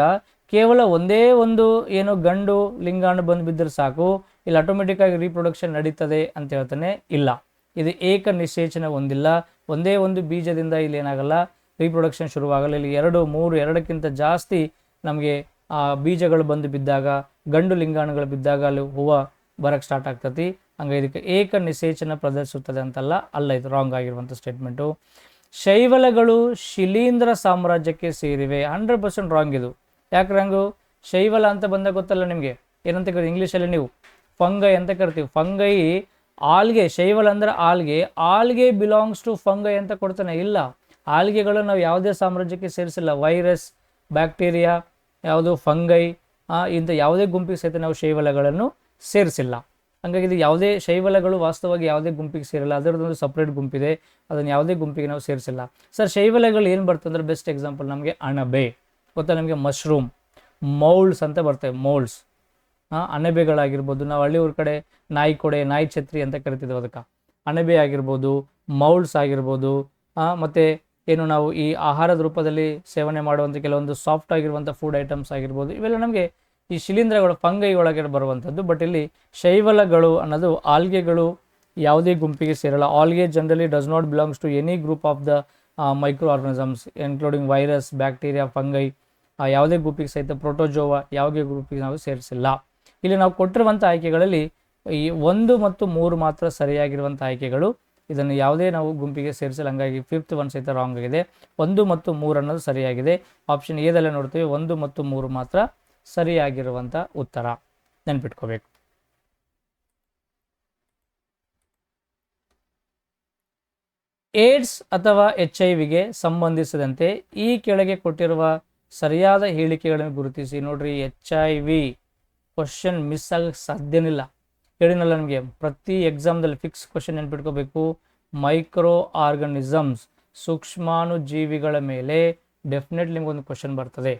A: ಕೇವಲ ಒಂದೇ ಒಂದು ಏನು ಗಂಡು ಲಿಂಗಾಣು ಬಂದು ಬಿದ್ದರೆ ಸಾಕು, ಇಲ್ಲಿ ಆಟೋಮೆಟಿಕ್ ಆಗಿ ರೀಪ್ರೊಡಕ್ಷನ್ ನಡೀತದೆ ಅಂತ ಹೇಳ್ತಾನೆ. ಇಲ್ಲ, ಇದು ಏಕ ನಿಷೇಚನ ಹೊಂದಿಲ್ಲ. ಒಂದೇ ಒಂದು ಬೀಜದಿಂದ ಇಲ್ಲಿ ಏನಾಗಲ್ಲ, ರೀಪ್ರೊಡಕ್ಷನ್ ಶುರುವಾಗಲ್ಲ. ಇಲ್ಲಿ 2, 3, 2ಕ್ಕಿಂತ ಜಾಸ್ತಿ ನಮಗೆ ಆ ಬೀಜಗಳು ಬಂದು ಬಿದ್ದಾಗ, ಗಂಡು ಲಿಂಗಾಣುಗಳು ಬಿದ್ದಾಗ ಅಲ್ಲಿ ಹೂವು ಬರಕ್ಕೆ ಸ್ಟಾರ್ಟ್ ಆಗ್ತತಿ. ಹಂಗೆ ಇದಕ್ಕೆ ಏಕ ನಿಷೇಚನ ಪ್ರದರ್ಶಿಸುತ್ತದೆ ಅಂತಲ್ಲ, ಅಲ್ಲ, ಇದು ರಾಂಗ್ ಆಗಿರುವಂಥ ಸ್ಟೇಟ್ಮೆಂಟು. ಶೈವಲಗಳು ಶಿಲೀಂಧ್ರ ಸಾಮ್ರಾಜ್ಯಕ್ಕೆ ಸೇರಿವೆ. 100% ರಾಂಗ್ ಇದು. ಯಾಕೆ ರಾಂಗು? ಶೈವಲ ಅಂತ ಬಂದಾಗ ಗೊತ್ತಲ್ಲ ನಿಮಗೆ, ಏನಂತ ಕರಿತೀವಿ ಇಂಗ್ಲೀಷಲ್ಲಿ ನೀವು ಫಂಗೈ ಅಂತ ಕರಿತೀವಿ. ಫಂಗೈ ಆಲ್ಗೆ, ಶೈವಲ ಅಂದ್ರೆ algae. Algae belongs to fungi ಅಂತ ಕೊಡ್ತಾನೆ. ಇಲ್ಲ, ಆಲ್ಗೆಗಳು ನಾವು ಯಾವುದೇ ಸಾಮ್ರಾಜ್ಯಕ್ಕೆ ಸೇರಿಸಿಲ್ಲ. ವೈರಸ್, ಬ್ಯಾಕ್ಟೀರಿಯಾ, ಯಾವುದು ಫಂಗೈ, ಇಂಥ ಯಾವುದೇ ಗುಂಪಿಗೆ ಸಹಿತ ನಾವು ಶೈವಲಗಳನ್ನು ಸೇರಿಸಿಲ್ಲ. ಹಾಗಾಗಿ ಇದು ಯಾವುದೇ ಶೈವಲಗಳು ವಾಸ್ತವವಾಗಿ ಯಾವುದೇ ಗುಂಪಿಗೆ ಸೇರಿಲ್ಲ. ಅದರದ್ದೊಂದು ಸಪ್ರೇಟ್ ಗುಂಪಿದೆ, ಅದನ್ನು ಯಾವುದೇ ಗುಂಪಿಗೆ ನಾವು ಸೇರಿಸಿಲ್ಲ. ಸರ್ ಶೈವಲಗಳು ಏನು ಬರ್ತಂದ್ರೆ ಬೆಸ್ಟ್ ಎಕ್ಸಾಂಪಲ್ ನಮಗೆ ಅಣಬೆ ಗೊತ್ತಾ ನಿಮಗೆ, ಮಶ್ರೂಮ್, ಮೌಲ್ಡ್ಸ್ ಅಂತ ಬರ್ತವೆ. ಮೌಲ್ಡ್ಸ್ ಅಣಬೆಗಳಾಗಿರ್ಬೋದು. ನಾವು ಹಳ್ಳಿಯವ್ರ ಕಡೆ ನಾಯಿ ಕೊಡೆ, ನಾಯಿ ಛತ್ರಿ ಅಂತ ಕರಿತಿದ್ವಿ ಅದಕ್ಕೆ. ಅಣಬೆ ಆಗಿರ್ಬೋದು, ಮೌಲ್ಡ್ಸ್ ಆಗಿರ್ಬೋದು. ಮತ್ತು ಏನು ನಾವು ಈ ಆಹಾರದ ರೂಪದಲ್ಲಿ ಸೇವನೆ ಮಾಡುವಂಥ ಕೆಲವೊಂದು ಸಾಫ್ಟ್ ಆಗಿರುವಂಥ ಫುಡ್ ಐಟಮ್ಸ್ ಆಗಿರ್ಬೋದು. ಇವೆಲ್ಲ ನಮಗೆ ಈ ಶಿಲೀಂಧ್ರಗಳು, ಫಂಗೈ ಒಳಗಡೆ ಬರುವಂಥದ್ದು. ಬಟ್ ಇಲ್ಲಿ ಶೈವಲಗಳು ಅನ್ನೋದು ಆಲ್ಗೆಗಳು ಯಾವುದೇ ಗುಂಪಿಗೆ ಸೇರಲ್ಲ. Algae generally does not belongs to any group of the micro organisms including virus, bacteria, fungi. ಯಾವುದೇ ಗುಂಪಿಗೆ ಸಹಿತ ಪ್ರೋಟೋಜೋವಾ ಯಾವುದೇ ಗ್ರೂಪಿಗೆ ನಾವು ಸೇರಿಸಿಲ್ಲ. ಇಲ್ಲಿ ನಾವು ಕೊಟ್ಟಿರುವಂಥ ಆಯ್ಕೆಗಳಲ್ಲಿ ಈ 1 ಮತ್ತು 3 ಮಾತ್ರ ಸರಿಯಾಗಿರುವಂಥ ಆಯ್ಕೆಗಳು. ಇದನ್ನು ಯಾವುದೇ ನಾವು ಗುಂಪಿಗೆ ಸೇರಿಸಿಲ್ಲ. ಹಂಗಾಗಿ 5th ಒನ್ ಸಹಿತ ರಾಂಗ್ ಆಗಿದೆ. 1 ಮತ್ತು 3 ಅನ್ನೋದು ಸರಿಯಾಗಿದೆ. ಆಪ್ಷನ್ ಎದಲ್ಲೇ ನೋಡ್ತೀವಿ 1 ಮತ್ತು 3 ಮಾತ್ರ ಸರಿಯಾಗಿರುವಂಥ ಉತ್ತರ. ನೆನ್ಪಿಟ್ಕೋಬೇಕು. ಏಡ್ಸ್ ಅಥವಾ HIV ಸಂಬಂಧಿಸಿದಂತೆ ಈ ಕೆಳಗೆ ಕೊಟ್ಟಿರುವ ಸರಿಯಾದ ಹೇಳಿಕೆಗಳನ್ನು ಗುರುತಿಸಿ. ನೋಡ್ರಿ, HIV ಕ್ವಶನ್ ಮಿಸ್ ಆಗಕ್ಕೆ ಸಾಧ್ಯನಿಲ್ಲ. ಹೇಳಿನಲ್ಲ ನಿಮಗೆ, ಪ್ರತಿ ಎಕ್ಸಾಮ್ದಲ್ಲಿ ಫಿಕ್ಸ್ ಕ್ವಶನ್ ನೆನ್ಪಿಟ್ಕೋಬೇಕು. ಮೈಕ್ರೋ ಆರ್ಗನಿಸಮ್ಸ್, ಸೂಕ್ಷ್ಮಾಣುಜೀವಿಗಳ ಮೇಲೆ ಡೆಫಿನೆಟ್ಲಿ ನಿಮ್ಗೊಂದು ಕ್ವಶನ್ ಬರ್ತದೆ.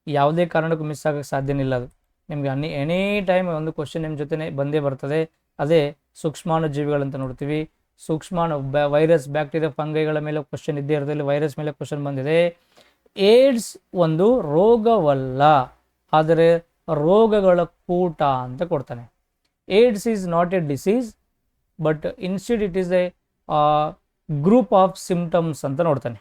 A: ಯಾವುದೇ ಕಾರಣಕ್ಕೂ ಮಿಸ್ ಆಗಕ್ಕೆ ಸಾಧ್ಯನಿಲ್ಲ. ಅದು ನಿಮಗೆ ಎನಿ ಟೈಮ್ ಒಂದು ಕ್ವಶನ್ ನಿಮ್ಮ ಜೊತೆ ಬಂದೇ ಬರ್ತದೆ. ಅದೇ ಸೂಕ್ಷ್ಮಾಣುಜೀವಿಗಳಂತ ನೋಡ್ತೀವಿ. ವೈರಸ್, ಬ್ಯಾಕ್ಟೀರಿಯಾ, ಫಂಗೈಗಳ ಮೇಲೆ ಕ್ವಶನ್ ಇದ್ದೇ ಇರ್ತದೆ. ವೈರಸ್ ಮೇಲೆ ಕ್ವಶನ್ ಬಂದಿದೆ. ಏಡ್ಸ್ ಒಂದು ರೋಗವಲ್ಲ, ಆದರೆ ರೋಗಗಳ ಕೂಟ ಅಂತ ಕೊಡ್ತಾನೆ. AIDS is not a disease but instead it is a group of symptoms ಅಂತ ನೋಡ್ತಾನೆ.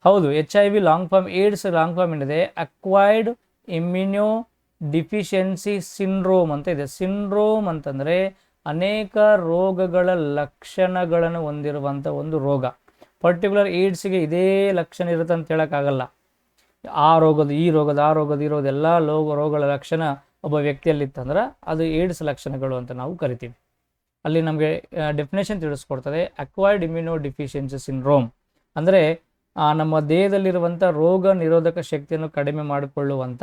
A: ಹೌದು, HIV long form, AIDS long form ಏನಿದೆ ಅಕ್ವೈರ್ಡ್ ಇಮ್ಯುನೋ ಡಿಫಿಷಿಯನ್ಸಿ ಸಿಂಡ್ರೋಮ್ ಅಂತ ಇದೆ. ಸಿಂಡ್ರೋಮ್ ಅಂತಂದರೆ ಅನೇಕ ರೋಗಗಳ ಲಕ್ಷಣಗಳನ್ನು ಹೊಂದಿರುವಂಥ ಒಂದು ರೋಗ. ಪರ್ಟಿಕ್ಯುಲರ್ ಏಡ್ಸ್ಗೆ ಇದೇ ಲಕ್ಷಣ ಇರುತ್ತೆ ಅಂತ ಹೇಳೋಕ್ಕಾಗಲ್ಲ. ಆ ರೋಗದ, ಈ ರೋಗದ, ಆ ರೋಗದ, ಇರೋದು ಎಲ್ಲ ರೋಗಗಳ ಲಕ್ಷಣ ಒಬ್ಬ ವ್ಯಕ್ತಿಯಲ್ಲಿತ್ತಂದ್ರೆ ಅದು ಏಡ್ಸ್ ಲಕ್ಷಣಗಳು ಅಂತ ನಾವು ಕರಿತೀವಿ. ಅಲ್ಲಿ ನಮಗೆ ಡೆಫಿನೇಷನ್ ತಿಳಿಸ್ಕೊಡ್ತದೆ. ಅಕ್ವೈರ್ಡ್ ಇಮ್ಯುನೋ ಡಿಫಿಷಿಯನ್ಸಿ ಸಿಂಡ್ರೋಮ್ ಅಂದರೆ ನಮ್ಮ ದೇಹದಲ್ಲಿರುವಂಥ ರೋಗ ನಿರೋಧಕ ಶಕ್ತಿಯನ್ನು ಕಡಿಮೆ ಮಾಡಿಕೊಳ್ಳುವಂಥ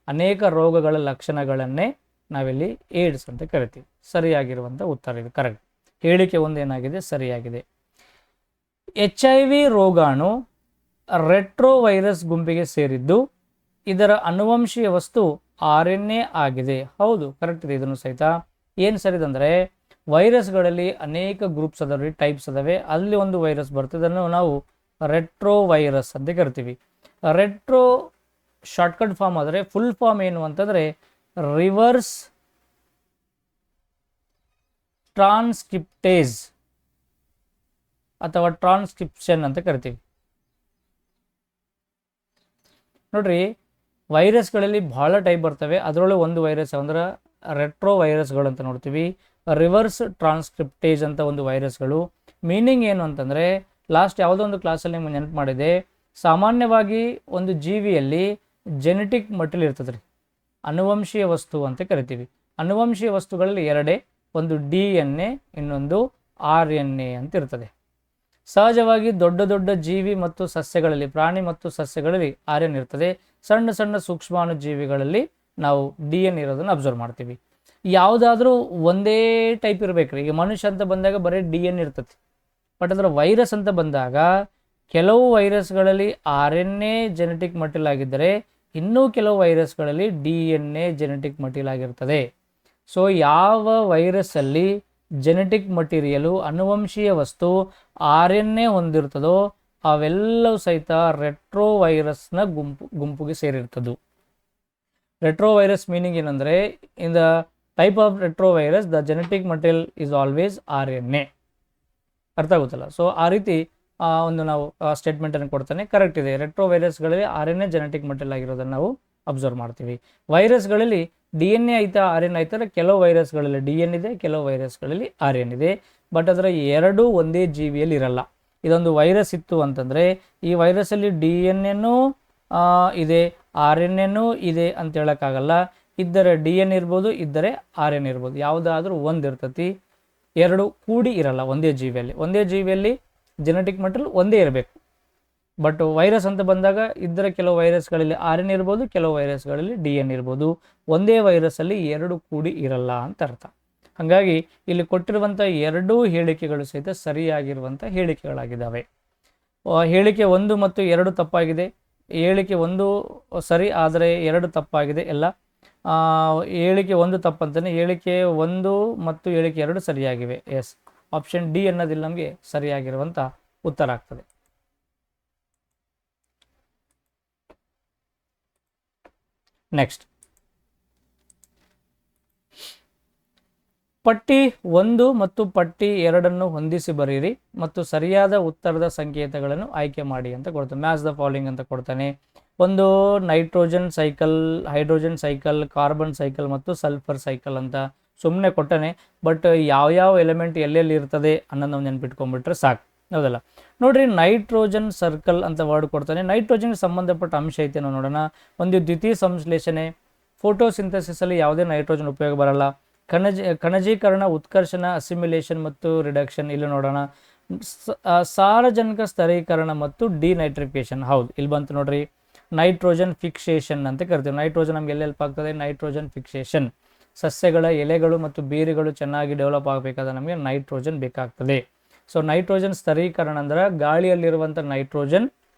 A: ಅನೇಕ ರೋಗಗಳ ಲಕ್ಷಣಗಳನ್ನೇ ನಾವಿಲ್ಲಿ ಏಡ್ಸ್ ಅಂತ ಕರಿತೀವಿ. ಸರಿಯಾಗಿರುವಂಥ ಉತ್ತರ ಇದು, ಕರೆಕ್ಟ್. ಹೇಳಿಕೆ ಒಂದು ಏನಾಗಿದೆ, ಸರಿಯಾಗಿದೆ. HIV ರೋಗಾಣು ರೆಟ್ರೋವೈರಸ್ ಗುಂಪಿಗೆ ಸೇರಿದ್ದು ಇದರ ಅನುವಂಶೀಯ ವಸ್ತು RNA ಆಗಿದೆ. ಹೌದು, ಕರೆಕ್ಟ್ ಇದೆ ಇದನ್ನು ಸಹಿತ. ಏನು ಸರಿದಂದರೆ ವೈರಸ್ಗಳಲ್ಲಿ ಅನೇಕ ಗ್ರೂಪ್ಸ್ ಅದಾವೆ, ಟೈಪ್ಸ್ ಅದಾವೆ. ಅಲ್ಲಿ ಒಂದು ವೈರಸ್ ಬರ್ತದೆ, ಅದನ್ನು ನಾವು ರೆಟ್ರೋವೈರಸ್ ಅಂತ ಕರಿತೀವಿ. ರೆಟ್ರೋ ಶಾರ್ಟ್ಕಟ್ ಫಾರ್ಮ್ ಆದರೆ ಫುಲ್ ಫಾರ್ಮ್ ಏನು ಅಂತಂದರೆ ರಿವರ್ಸ್ ಟ್ರಾನ್ಸ್ಕ್ರಿಪ್ಟೇಸ್ ಅಥವಾ ಟ್ರಾನ್ಸ್ಕ್ರಿಪ್ಷನ್ ಅಂತ ಕರಿತೀವಿ. ನೋಡ್ರಿ, ವೈರಸ್ಗಳಲ್ಲಿ ಬಹಳ ಟೈಪ್ ಬರ್ತವೆ. ಅದರೊಳಗೆ ಒಂದು ವೈರಸ್ ಅಂದ್ರೆ ರೆಟ್ರೋ ವೈರಸ್ಗಳು ಅಂತ ನೋಡ್ತೀವಿ. ರಿವರ್ಸ್ ಟ್ರಾನ್ಸ್ಕ್ರಿಪ್ಟೇಜ್ ಅಂತ ಒಂದು ವೈರಸ್ಗಳು. ಮೀನಿಂಗ್ ಏನು ಅಂತಂದರೆ, ಲಾಸ್ಟ್ ಯಾವುದೋ ಒಂದು ಕ್ಲಾಸಲ್ಲಿ ನಿಮ್ಗೆ ನೆನಪು ಮಾಡಿದೆ, ಸಾಮಾನ್ಯವಾಗಿ ಒಂದು ಜೀವಿಯಲ್ಲಿ ಜೆನೆಟಿಕ್ ಮಟೀರಿಯಲ್ ಇರ್ತದೆ ರೀ, ಅನುವಂಶೀಯ ವಸ್ತು ಅಂತ ಕರಿತೀವಿ. ಅನುವಂಶೀಯ ವಸ್ತುಗಳಲ್ಲಿ ಎರಡೇ, ಒಂದು DNA, ಇನ್ನೊಂದು RNA ಅಂತ ಇರ್ತದೆ. ಸಹಜವಾಗಿ ದೊಡ್ಡ ದೊಡ್ಡ ಜೀವಿ ಮತ್ತು ಸಸ್ಯಗಳಲ್ಲಿ, ಪ್ರಾಣಿ ಮತ್ತು ಸಸ್ಯಗಳಲ್ಲಿ RNA ಇರ್ತದೆ. ಸಣ್ಣ ಸಣ್ಣ ಸೂಕ್ಷ್ಮಾಣು ಜೀವಿಗಳಲ್ಲಿ ನಾವು DNA ಇರೋದನ್ನು ಅಬ್ಸರ್ವ್ ಮಾಡ್ತೀವಿ. ಯಾವುದಾದ್ರೂ ಒಂದೇ ಟೈಪ್ ಇರಬೇಕ್ರಿ. ಈಗ ಮನುಷ್ಯ ಅಂತ ಬಂದಾಗ ಬರೀ DNA ಇರ್ತದೆ. ಬಟ್ ಅದರ ವೈರಸ್ ಅಂತ ಬಂದಾಗ ಕೆಲವು ವೈರಸ್ಗಳಲ್ಲಿ RNA ಜೆನೆಟಿಕ್ ಮಟೀರಿಯಲ್ ಆಗಿದ್ದರೆ, ಇನ್ನೂ ಕೆಲವು ವೈರಸ್ಗಳಲ್ಲಿ DNA ಜೆನೆಟಿಕ್ ಮಟೀರಿಯಲ್ ಆಗಿರ್ತದೆ. ಸೊ ಯಾವ ವೈರಸ್ಸಲ್ಲಿ ಜೆನೆಟಿಕ್ ಮಟೀರಿಯಲು, ಅನುವಂಶೀಯ ವಸ್ತು RNA ಹೊಂದಿರ್ತದೋ ಅವೆಲ್ಲವೂ ಸಹಿತ ರೆಟ್ರೋ ವೈರಸ್ನ ಗುಂಪಿಗೆ ಸೇರಿರ್ತದೆ. ರೆಟ್ರೋ ವೈರಸ್ ಮೀನಿಂಗ್ ಏನಂದರೆ, in the type of retro virus the genetic material is always RNA. ಅರ್ಥ ಆಗುತ್ತಲ್ಲ. ಸೊ ಆ ರೀತಿ ಒಂದು ನಾವು ಸ್ಟೇಟ್ಮೆಂಟನ್ನು ಕೊಡ್ತಾನೆ. ಕರೆಕ್ಟ್ ಇದೆ. ರೆಟ್ರೋ ವೈರಸ್ಗಳಲ್ಲಿ RNA ಜೆನೆಟಿಕ್ ಮಟೀರಿಯಲ್ ಆಗಿರೋದನ್ನು ನಾವು ಅಬ್ಸರ್ವ್ ಮಾಡ್ತೀವಿ. ವೈರಸ್ಗಳಲ್ಲಿ DNA ಐತಾ RNA ಐತಾರೆ. ಕೆಲವು ವೈರಸ್ಗಳಲ್ಲಿ DNA ಇದೆ, ಕೆಲವು ವೈರಸ್ಗಳಲ್ಲಿ RNA ಇದೆ. ಬಟ್ ಅದರ ಎರಡೂ ಒಂದೇ ಜೀವಿಯಲ್ಲಿ ಇರಲ್ಲ. ಇದೊಂದು ವೈರಸ್ ಇತ್ತು ಅಂತಂದರೆ ಈ ವೈರಸ್ಸಲ್ಲಿ DNA ಇದೆ, RNA ಇದೆ ಅಂತ ಹೇಳೋಕ್ಕಾಗಲ್ಲ. ಇದ್ದರೆ DNA ಇರ್ಬೋದು, ಇದ್ದರೆ RNA ಇರ್ಬೋದು. ಯಾವುದಾದ್ರೂ ಒಂದು ಇರ್ತತಿ, ಎರಡು ಕೂಡಿ ಇರಲ್ಲ ಒಂದೇ ಜೀವಿಯಲ್ಲಿ. ಒಂದೇ ಜೀವಿಯಲ್ಲಿ ಜೆನೆಟಿಕ್ ಮಟೀರಿಯಲ್ ಒಂದೇ ಇರಬೇಕು. ಬಟ್ ವೈರಸ್ ಅಂತ ಬಂದಾಗ ಇದ್ದರೆ ಕೆಲವು ವೈರಸ್ಗಳಲ್ಲಿ RNA ಇರ್ಬೋದು, ಕೆಲವು ವೈರಸ್ಗಳಲ್ಲಿ DNA ಇರ್ಬೋದು. ಒಂದೇ ವೈರಸ್ಸಲ್ಲಿ ಎರಡು ಕೂಡಿ ಇರಲ್ಲ ಅಂತ ಅರ್ಥ. ಹಾಗಾಗಿ ಇಲ್ಲಿ ಕೊಟ್ಟಿರುವಂಥ ಎರಡೂ ಹೇಳಿಕೆಗಳು ಸಹಿತ ಸರಿಯಾಗಿರುವಂಥ ಹೇಳಿಕೆಗಳಾಗಿದ್ದಾವೆ. ಹೇಳಿಕೆ 1 ಮತ್ತು 2 ತಪ್ಪಾಗಿದೆ. ಹೇಳಿಕೆ 1 ಸರಿ, ಆದರೆ 2 ತಪ್ಪಾಗಿದೆ ಎಲ್ಲ. ಹೇಳಿಕೆ 1 ತಪ್ಪಂತಾನೆ, ಹೇಳಿಕೆ 1 ಮತ್ತು ಹೇಳಿಕೆ 2 ಸರಿಯಾಗಿವೆ. ಎಸ್, ಆಪ್ಷನ್ ಡಿ ಅನ್ನೋದಿಲ್ಲ ನಮಗೆ ಸರಿಯಾಗಿರುವಂಥ ಉತ್ತರ ಆಗ್ತದೆ. ನೆಕ್ಸ್ಟ್, ಪಟ್ಟಿ 1 ಮತ್ತು ಪಟ್ಟಿ 2 ಹೊಂದಿಸಿ ಬರೀರಿ ಮತ್ತು ಸರಿಯಾದ ಉತ್ತರದ ಸಂಕೇತಗಳನ್ನು ಆಯ್ಕೆ ಮಾಡಿ ಅಂತ ಕೊಡ್ತಾನೆ. ಮ್ಯಾಚ್ ದ ಫಾಲೋಯಿಂಗ್ ಅಂತ ಕೊಡ್ತಾನೆ. ಒಂದು nitrogen cycle, hydrogen cycle, carbon cycle ಮತ್ತು ಸಲ್ಫರ್ ಸೈಕಲ್ ಅಂತ ಸುಮ್ಮನೆ ಕೊಟ್ಟಾನೆ. ಬಟ್ ಯಾವ್ಯಾವ ಎಲಿಮೆಂಟ್ ಎಲ್ಲೆಲ್ಲಿ ಇರ್ತದೆ ಅನ್ನೋದು ನಾವು ನೆನ್ಪಿಟ್ಕೊಂಡ್ಬಿಟ್ರೆ ಸಾಕು, ಹೌದಲ್ಲ. ನೋಡ್ರಿ, ನೈಟ್ರೋಜನ್ ಸರ್ಕಲ್ ಅಂತ ವರ್ಡ್ ಕೊಡ್ತಾನೆ. ನೈಟ್ರೋಜನ್ಗೆ ಸಂಬಂಧಪಟ್ಟ ಅಂಶ ಐತೆ ನಾವು ನೋಡೋಣ. ಒಂದು ದ್ವಿತೀಯ ಸಂಶ್ಲೇಷಣೆ, ಫೋಟೋಸಿಂಥಸಿಸಲ್ಲಿ ಯಾವುದೇ ನೈಟ್ರೋಜನ್ ಉಪಯೋಗ ಬರಲ್ಲ. ಖನಿಜೀಕರಣ, ಉತ್ಕರ್ಷಣ, ಅಸಿಮಿಲೇಷನ್ ಮತ್ತು ರಿಡಕ್ಷನ್ ಇಲ್ಲಿ ನೋಡೋಣ. ಸಾರಜನಕ ಸ್ತರೀಕರಣ ಮತ್ತು ಡಿನೈಟ್ರಿಫಿಕೇಶನ್. ಹೌದು, ಇಲ್ಲಿ ಬಂತು ನೋಡ್ರಿ, ನೈಟ್ರೋಜನ್ ಫಿಕ್ಸೇಷನ್ ಅಂತ ಕರಿತೀವಿ. ನೈಟ್ರೋಜನ್ ನಮ್ಗೆ ಎಲ್ಲಿ ಹೆಲ್ಪ್ ಆಗ್ತದೆ? Nitrogen fixation. ಸಸ್ಯಗಳ ಎಲೆಗಳು ಮತ್ತು ಬೇರುಗಳು ಚೆನ್ನಾಗಿ ಡೆವಲಪ್ ಆಗಬೇಕಾದ್ರೆ ನಮಗೆ ನೈಟ್ರೋಜನ್ ಬೇಕಾಗ್ತದೆ. ಸೊ ನೈಟ್ರೋಜನ್ ಸ್ತರೀಕರಣ ಅಂದ್ರೆ ಗಾಳಿಯಲ್ಲಿರುವಂಥ ನೈಟ್ರೋಜನ್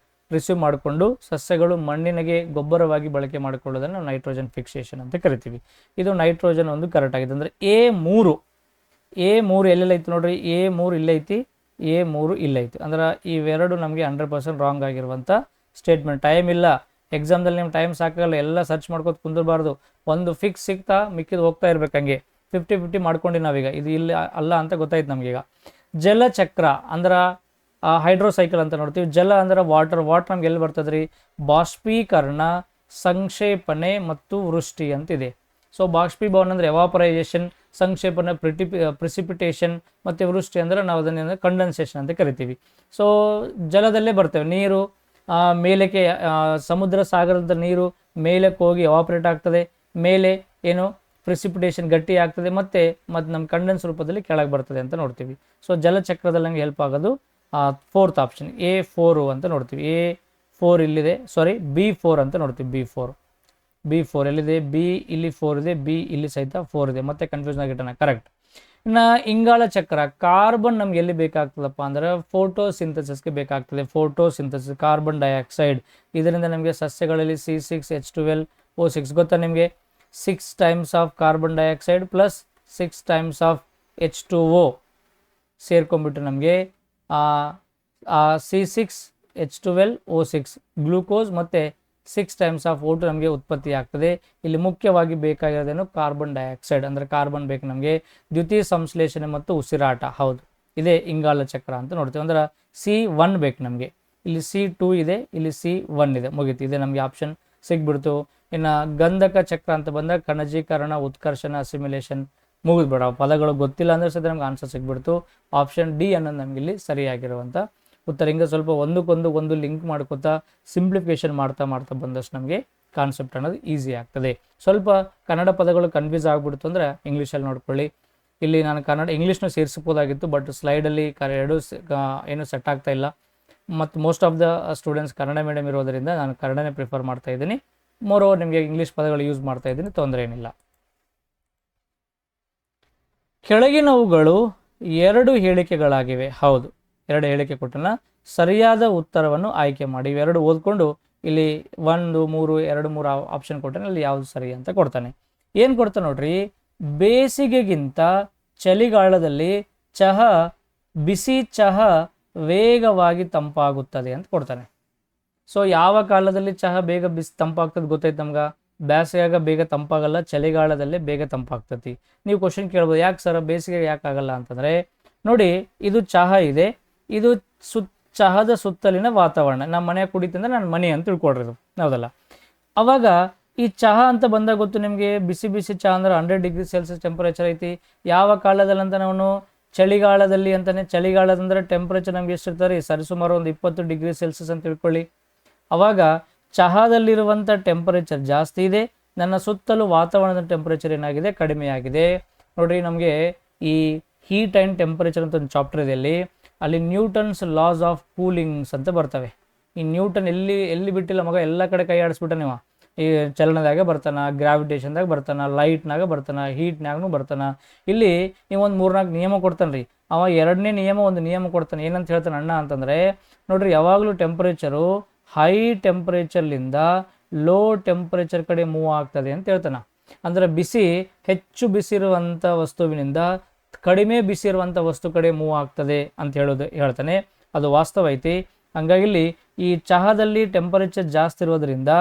A: ರಿಸೀವ್ ಮಾಡಿಕೊಂಡು ಸಸ್ಯಗಳು ಮಣ್ಣಿನಗೆ ಗೊಬ್ಬರವಾಗಿ ಬಳಕೆ ಮಾಡಿಕೊಳ್ಳೋದನ್ನು ನಾವು ನೈಟ್ರೋಜನ್ ಫಿಕ್ಸೇಷನ್ ಅಂತ ಕರಿತೀವಿ. ಇದು ನೈಟ್ರೋಜನ್ ಒಂದು ಕರೆಕ್ಟ್ ಆಗಿದೆ. ಅಂದರೆ A3 ಎಲ್ಲೆಲ್ಲ ಐತಿ ನೋಡ್ರಿ, A3 ಇಲ್ಲೈತಿ, A3 ಇಲ್ಲೈತಿ. ಅಂದ್ರೆ ಇವೆರಡು ನಮಗೆ 100% ರಾಂಗ್ ಆಗಿರುವಂಥ ಸ್ಟೇಟ್ಮೆಂಟ್. ಟೈಮ್ ಇಲ್ಲ, ಎಕ್ಸಾಮ್ದಲ್ಲಿ ನಿಮ್ಗೆ ಟೈಮ್ ಸಾಕಾಗಲ್ಲ, ಎಲ್ಲ ಸರ್ಚ್ ಮಾಡ್ಕೋತ ಕುಂದಿರಬಾರ್ದು. ಒಂದು ಫಿಕ್ಸ್ ಸಿಗ್ತಾ ಮಿಕ್ಕಿದ್ದು ಹೋಗ್ತಾ ಇರ್ಬೇಕು. ಹಂಗೆ 50-50 ಮಾಡ್ಕೊಂಡು ನಾವೀಗ ಇದು ಇಲ್ಲಿ ಅಲ್ಲ ಅಂತ ಗೊತ್ತಾಯ್ತು ನಮಗೀಗ. ಜಲಚಕ್ರ ಅಂದ್ರೆ ಹೈಡ್ರೋಸೈಕಲ್ ಅಂತ ನೋಡ್ತೀವಿ. ಜಲ ಅಂದ್ರೆ ವಾಟರ್ ನಮ್ಗೆ ಎಲ್ಲಿ ಬರ್ತದೆ ರೀ? ಬಾಷ್ಪೀಕರಣ, ಸಂಕ್ಷೇಪಣೆ ಮತ್ತು ವೃಷ್ಟಿ ಅಂತಿದೆ. ಸೊ ಬಾಷ್ಪೀಭವನ ಅಂದರೆ ಎವಾಪರೈಸೇಷನ್, ಸಂಕ್ಷೇಪಣೆ ಪ್ರಿಸಿಪಿಟೇಷನ್, ಮತ್ತು ವೃಷ್ಟಿ ಅಂದರೆ ನಾವು ಅದನ್ನೇ ಕಂಡೆನ್ಸೇಷನ್ ಅಂತ ಕರಿತೀವಿ. ಸೊ ಜಲದಲ್ಲೇ ಬರ್ತೇವೆ. ನೀರು ಮೇಲಕ್ಕೆ, ಸಮುದ್ರ ಸಾಗರದ ನೀರು ಮೇಲಕ್ಕೆ ಹೋಗಿ ಎವಾಪರೇಟ್ ಆಗ್ತದೆ. ಮೇಲೆ ಏನು ಪ್ರೆಸಿಪಿಟೇಷನ್ ಗಟ್ಟಿ ಆಗ್ತದೆ ಮತ್ತು ನಮ್ಮ ಕಂಡೆನ್ಸ್ ರೂಪದಲ್ಲಿ ಕೆಳಗೆ ಬರ್ತದೆ ಅಂತ ನೋಡ್ತೀವಿ. ಸೊ ಜಲಚಕ್ರದಲ್ಲಿ ನಮಗೆ ಹೆಲ್ಪ್ ಆಗೋದು ಫೋರ್ತ್ ಆಪ್ಷನ್ A4 ಅಂತ ನೋಡ್ತೀವಿ. A4 ಇಲ್ಲಿದೆ, ಸಾರಿ B4 ಅಂತ ನೋಡ್ತೀವಿ. B4 ಎಲ್ಲಿದೆ? ಬಿ ಇಲ್ಲಿ 4 ಇದೆ, ಬಿ ಇಲ್ಲಿ ಸಹಿತ 4 ಇದೆ, ಮತ್ತೆ ಕನ್ಫ್ಯೂಷನ್ ಆಗಿಟ್ಟಣ. ಕರೆಕ್ಟ್. ಇನ್ನು ಇಂಗಾಲ ಚಕ್ರ, ಕಾರ್ಬನ್ ನಮ್ಗೆ ಎಲ್ಲಿ ಬೇಕಾಗ್ತದಪ್ಪ ಅಂದ್ರೆ ಫೋಟೋಸಿಂಥಸಿಸ್ಗೆ ಬೇಕಾಗ್ತದೆ. ಫೋಟೋಸಿಂಥಸಿಸ್, ಕಾರ್ಬನ್ ಡೈಆಕ್ಸೈಡ್, ಇದರಿಂದ ನಮಗೆ ಸಸ್ಯಗಳಲ್ಲಿ C6H12O6 ಗೊತ್ತಾ ನಿಮಗೆ? 6 times of carbon dioxide plus 6 times of H2O ಸೇರ್ಕೊಂಡ್ಬಿಟ್ಟು ನಮಗೆ C6H12O6 ಗ್ಲೂಕೋಸ್ ಮತ್ತು 6 ಟೈಮ್ಸ್ ಆಫ್ O2 ನಮಗೆ ಉತ್ಪತ್ತಿ ಆಗ್ತದೆ. ಇಲ್ಲಿ ಮುಖ್ಯವಾಗಿ ಬೇಕಾಗಿರೋದೇನು? ಕಾರ್ಬನ್ ಡೈಆಕ್ಸೈಡ್, ಅಂದರೆ ಕಾರ್ಬನ್ ಬೇಕು ನಮಗೆ ದ್ಯುತಿ ಸಂಶ್ಲೇಷಣೆ ಮತ್ತು ಉಸಿರಾಟ. ಹೌದು, ಇದೇ ಇಂಗಾಲ ಚಕ್ರ ಅಂತ ನೋಡ್ತೀವಿ. ಅಂದ್ರೆ C1 ಬೇಕು ನಮಗೆ. ಇಲ್ಲಿ C2 ಇದೆ, ಇಲ್ಲಿ C1 ಇದೆ, ಮುಗೀತು. ಇದೆ ನಮಗೆ ಆಪ್ಷನ್ ಸಿಗ್ಬಿಡ್ತು. ಇನ್ನು ಗಂಧಕ ಚಕ್ರ ಅಂತ ಬಂದಾಗ ಕಣಜೀಕರಣ, ಉತ್ಕರ್ಷಣ, ಅಸಿಮಿಲೇಷನ್, ಮುಗಿದ್ಬಿಡ. ಪದಗಳು ಗೊತ್ತಿಲ್ಲ ಅಂದ್ರೆ ಸಹ ನಮ್ಗೆ ಆನ್ಸರ್ ಸಿಗ್ಬಿಡ್ತು. ಆಪ್ಷನ್ ಡಿ ಅನ್ನೋದು ನಮ್ಗೆ ಇಲ್ಲಿ ಸರಿಯಾಗಿರುವಂಥ ಉತ್ತರ. ಹಿಂಗೆ ಸ್ವಲ್ಪ ಒಂದಕ್ಕೊಂದು ಲಿಂಕ್ ಮಾಡ್ಕೊತಾ ಸಿಂಪ್ಲಿಫಿಕೇಶನ್ ಮಾಡ್ತಾ ಬಂದಷ್ಟು ನಮಗೆ ಕಾನ್ಸೆಪ್ಟ್ ಅನ್ನೋದು ಈಸಿ ಆಗ್ತದೆ. ಸ್ವಲ್ಪ ಕನ್ನಡ ಪದಗಳು ಕನ್ಫ್ಯೂಸ್ ಆಗಿಬಿಡ್ತು ಅಂದರೆ ಇಂಗ್ಲೀಷಲ್ಲಿ ನೋಡ್ಕೊಳ್ಳಿ. ಇಲ್ಲಿ ನಾನು ಇಂಗ್ಲೀಷ್ನ ಸೇರಿಸ್ಬೋದಾಗಿತ್ತು, ಬಟ್ ಸ್ಲೈಡಲ್ಲಿ ಎರಡು ಏನು ಸೆಟ್ ಆಗ್ತಾ ಇಲ್ಲ. ಮತ್ತು most of the students Kannada medium ಇರೋದರಿಂದ ನಾನು ಕನ್ನಡನೇ ಪ್ರಿಫರ್ ಮಾಡ್ತಾ ಇದ್ದೀನಿ. ಮೋರೋವರ್ ನಿಮಗೆ ಇಂಗ್ಲೀಷ್ ಪದಗಳು ಯೂಸ್ ಮಾಡ್ತಾ ಇದ್ದೀನಿ, ತೊಂದರೆ ಏನಿಲ್ಲ. ಕೆಳಗಿನವುಗಳು 2 ಹೇಳಿಕೆಗಳಾಗಿವೆ. ಹೌದು, 2 ಹೇಳಿಕೆ ಕೊಟ್ಟನ, ಸರಿಯಾದ ಉತ್ತರವನ್ನು ಆಯ್ಕೆ ಮಾಡಿ. ಇವೆರಡು ಓದ್ಕೊಂಡು ಇಲ್ಲಿ 1, 3, 2, 3 ಆಪ್ಷನ್ ಕೊಟ್ಟಾನೆ. ಅಲ್ಲಿ ಯಾವುದು ಸರಿ ಅಂತ ಕೊಡ್ತಾನೆ. ಏನು ಕೊಡ್ತಾನೆ ನೋಡ್ರಿ, ಬೇಸಿಗೆಗಿಂತ ಚಳಿಗಾಲದಲ್ಲಿ ಬಿಸಿ ಚಹಾ ವೇಗವಾಗಿ ತಂಪಾಗುತ್ತದೆ ಅಂತ ಕೊಡ್ತಾನೆ. ಸೊ ಯಾವ ಕಾಲದಲ್ಲಿ ಚಹಾ ಬೇಗ ತಂಪಾಗ್ತದೆ ಗೊತ್ತೈತೆ ನಮ್ಗೆ? ಬೇಸಿಗೆಯಾಗ ಬೇಗ ತಂಪಾಗಲ್ಲ, ಚಳಿಗಾಲದಲ್ಲೇ ಬೇಗ ತಂಪಾಗ್ತತಿ. ನೀವು ಕ್ವಶನ್ ಕೇಳ್ಬೋದು, ಯಾಕೆ ಸರ್ ಬೇಸಿಗೆ ಯಾಕೆ ಆಗಲ್ಲ ಅಂತಂದರೆ, ನೋಡಿ ಇದು ಚಹಾ ಇದೆ, ಇದು ಚಹಾದ ಸುತ್ತಲಿನ ವಾತಾವರಣ. ನಮ್ಮ ಮನೆ ಕುಡಿತಂದ್ರೆ ನನ್ನ ಮನೆ ಅಂತ ತಿಳ್ಕೊಡ್ರಿ, ಇದು ಹೌದಲ್ಲ. ಅವಾಗ ಈ ಚಹಾ ಅಂತ ಬಂದಾಗ ಗೊತ್ತು ನಿಮಗೆ, ಬಿಸಿ ಚಹಾ ಅಂದ್ರೆ 100 ಡಿಗ್ರಿ ಸೆಲ್ಸಿಯಸ್ ಟೆಂಪರೇಚರ್ ಐತಿ. ಯಾವ ಕಾಲದಲ್ಲಿ ಅಂತ ನಾವು ಚಳಿಗಾಲದಲ್ಲಿ ಅಂತಾನೆ. ಚಳಿಗಾಲದಂದ್ರೆ ಟೆಂಪರೇಚರ್ ನಮ್ಗೆ ಎಷ್ಟಿರ್ತಾರೆ? ಸರಿಸುಮಾರು ಒಂದು 20 ಡಿಗ್ರಿ ಸೆಲ್ಸಿಯಸ್ ಅಂತ ತಿಳ್ಕೊಳ್ಳಿ. ಅವಾಗ ಚಹಾದಲ್ಲಿರುವಂಥ ಟೆಂಪರೇಚರ್ ಜಾಸ್ತಿ ಇದೆ, ನನ್ನ ಸುತ್ತಲೂ ವಾತಾವರಣದ ಟೆಂಪರೇಚರ್ ಏನಾಗಿದೆ? ಕಡಿಮೆಯಾಗಿದೆ. ನೋಡ್ರಿ, ನಮಗೆ ಈ ಹೀಟ್ ಆ್ಯಂಡ್ ಟೆಂಪರೇಚರ್ ಅಂತ ಒಂದು ಚಾಪ್ಟರ್ ಇದೆ. ಅಲ್ಲಿ ನ್ಯೂಟನ್ಸ್ ಲಾಸ್ ಆಫ್ ಕೂಲಿಂಗ್ಸ್ ಅಂತ ಬರ್ತವೆ. ಈ ನ್ಯೂಟನ್ ಎಲ್ಲಿ ಬಿಟ್ಟಿಲ್ಲ ಮಗ, ಎಲ್ಲ ಕಡೆ ಕೈ ಆಡಿಸ್ಬಿಟ್ಟ. ನೀವು ಈ ಚಲನದಾಗ ಬರ್ತಾನ, ಗ್ರಾವಿಟೇಷನ್ದಾಗ ಬರ್ತಾನ, ಲೈಟ್ನಾಗ ಬರ್ತಾನ, ಹೀಟ್ನಾಗೂ ಬರ್ತಾನ. ಇಲ್ಲಿ ನೀವು ಒಂದು 3-4 ನಿಯಮ ಕೊಡ್ತಾನೆ ರೀ. ಅವ 2ನೇ ನಿಯಮ ಒಂದು ನಿಯಮ ಕೊಡ್ತಾನೆ. ಏನಂತ ಹೇಳ್ತಾನೆ ಅಣ್ಣ ಅಂತಂದರೆ, ನೋಡ್ರಿ ಯಾವಾಗಲೂ ಟೆಂಪರೇಚರು ಹೈ ಟೆಂಪರೇಚರ್ಲಿಂದ ಲೋ ಟೆಂಪರೇಚರ್ ಕಡೆ ಮೂವ್ ಆಗ್ತದೆ ಅಂತ ಹೇಳ್ತಾನೆ. ಅಂದರೆ ಹೆಚ್ಚು ಬಿಸಿ ಇರುವಂಥ ವಸ್ತುವಿನಿಂದ ಕಡಿಮೆ ಬಿಸಿ ಇರುವಂಥ ವಸ್ತು ಕಡೆ ಮೂವ್ ಆಗ್ತದೆ ಅಂತ ಹೇಳ್ತಾನೆ. ಅದು ವಾಸ್ತವ ಐತಿ. ಹಂಗಾಗಿ ಇಲ್ಲಿ ಈ ಚಹಾದಲ್ಲಿ ಟೆಂಪರೇಚರ್ ಜಾಸ್ತಿ ಇರೋದ್ರಿಂದ,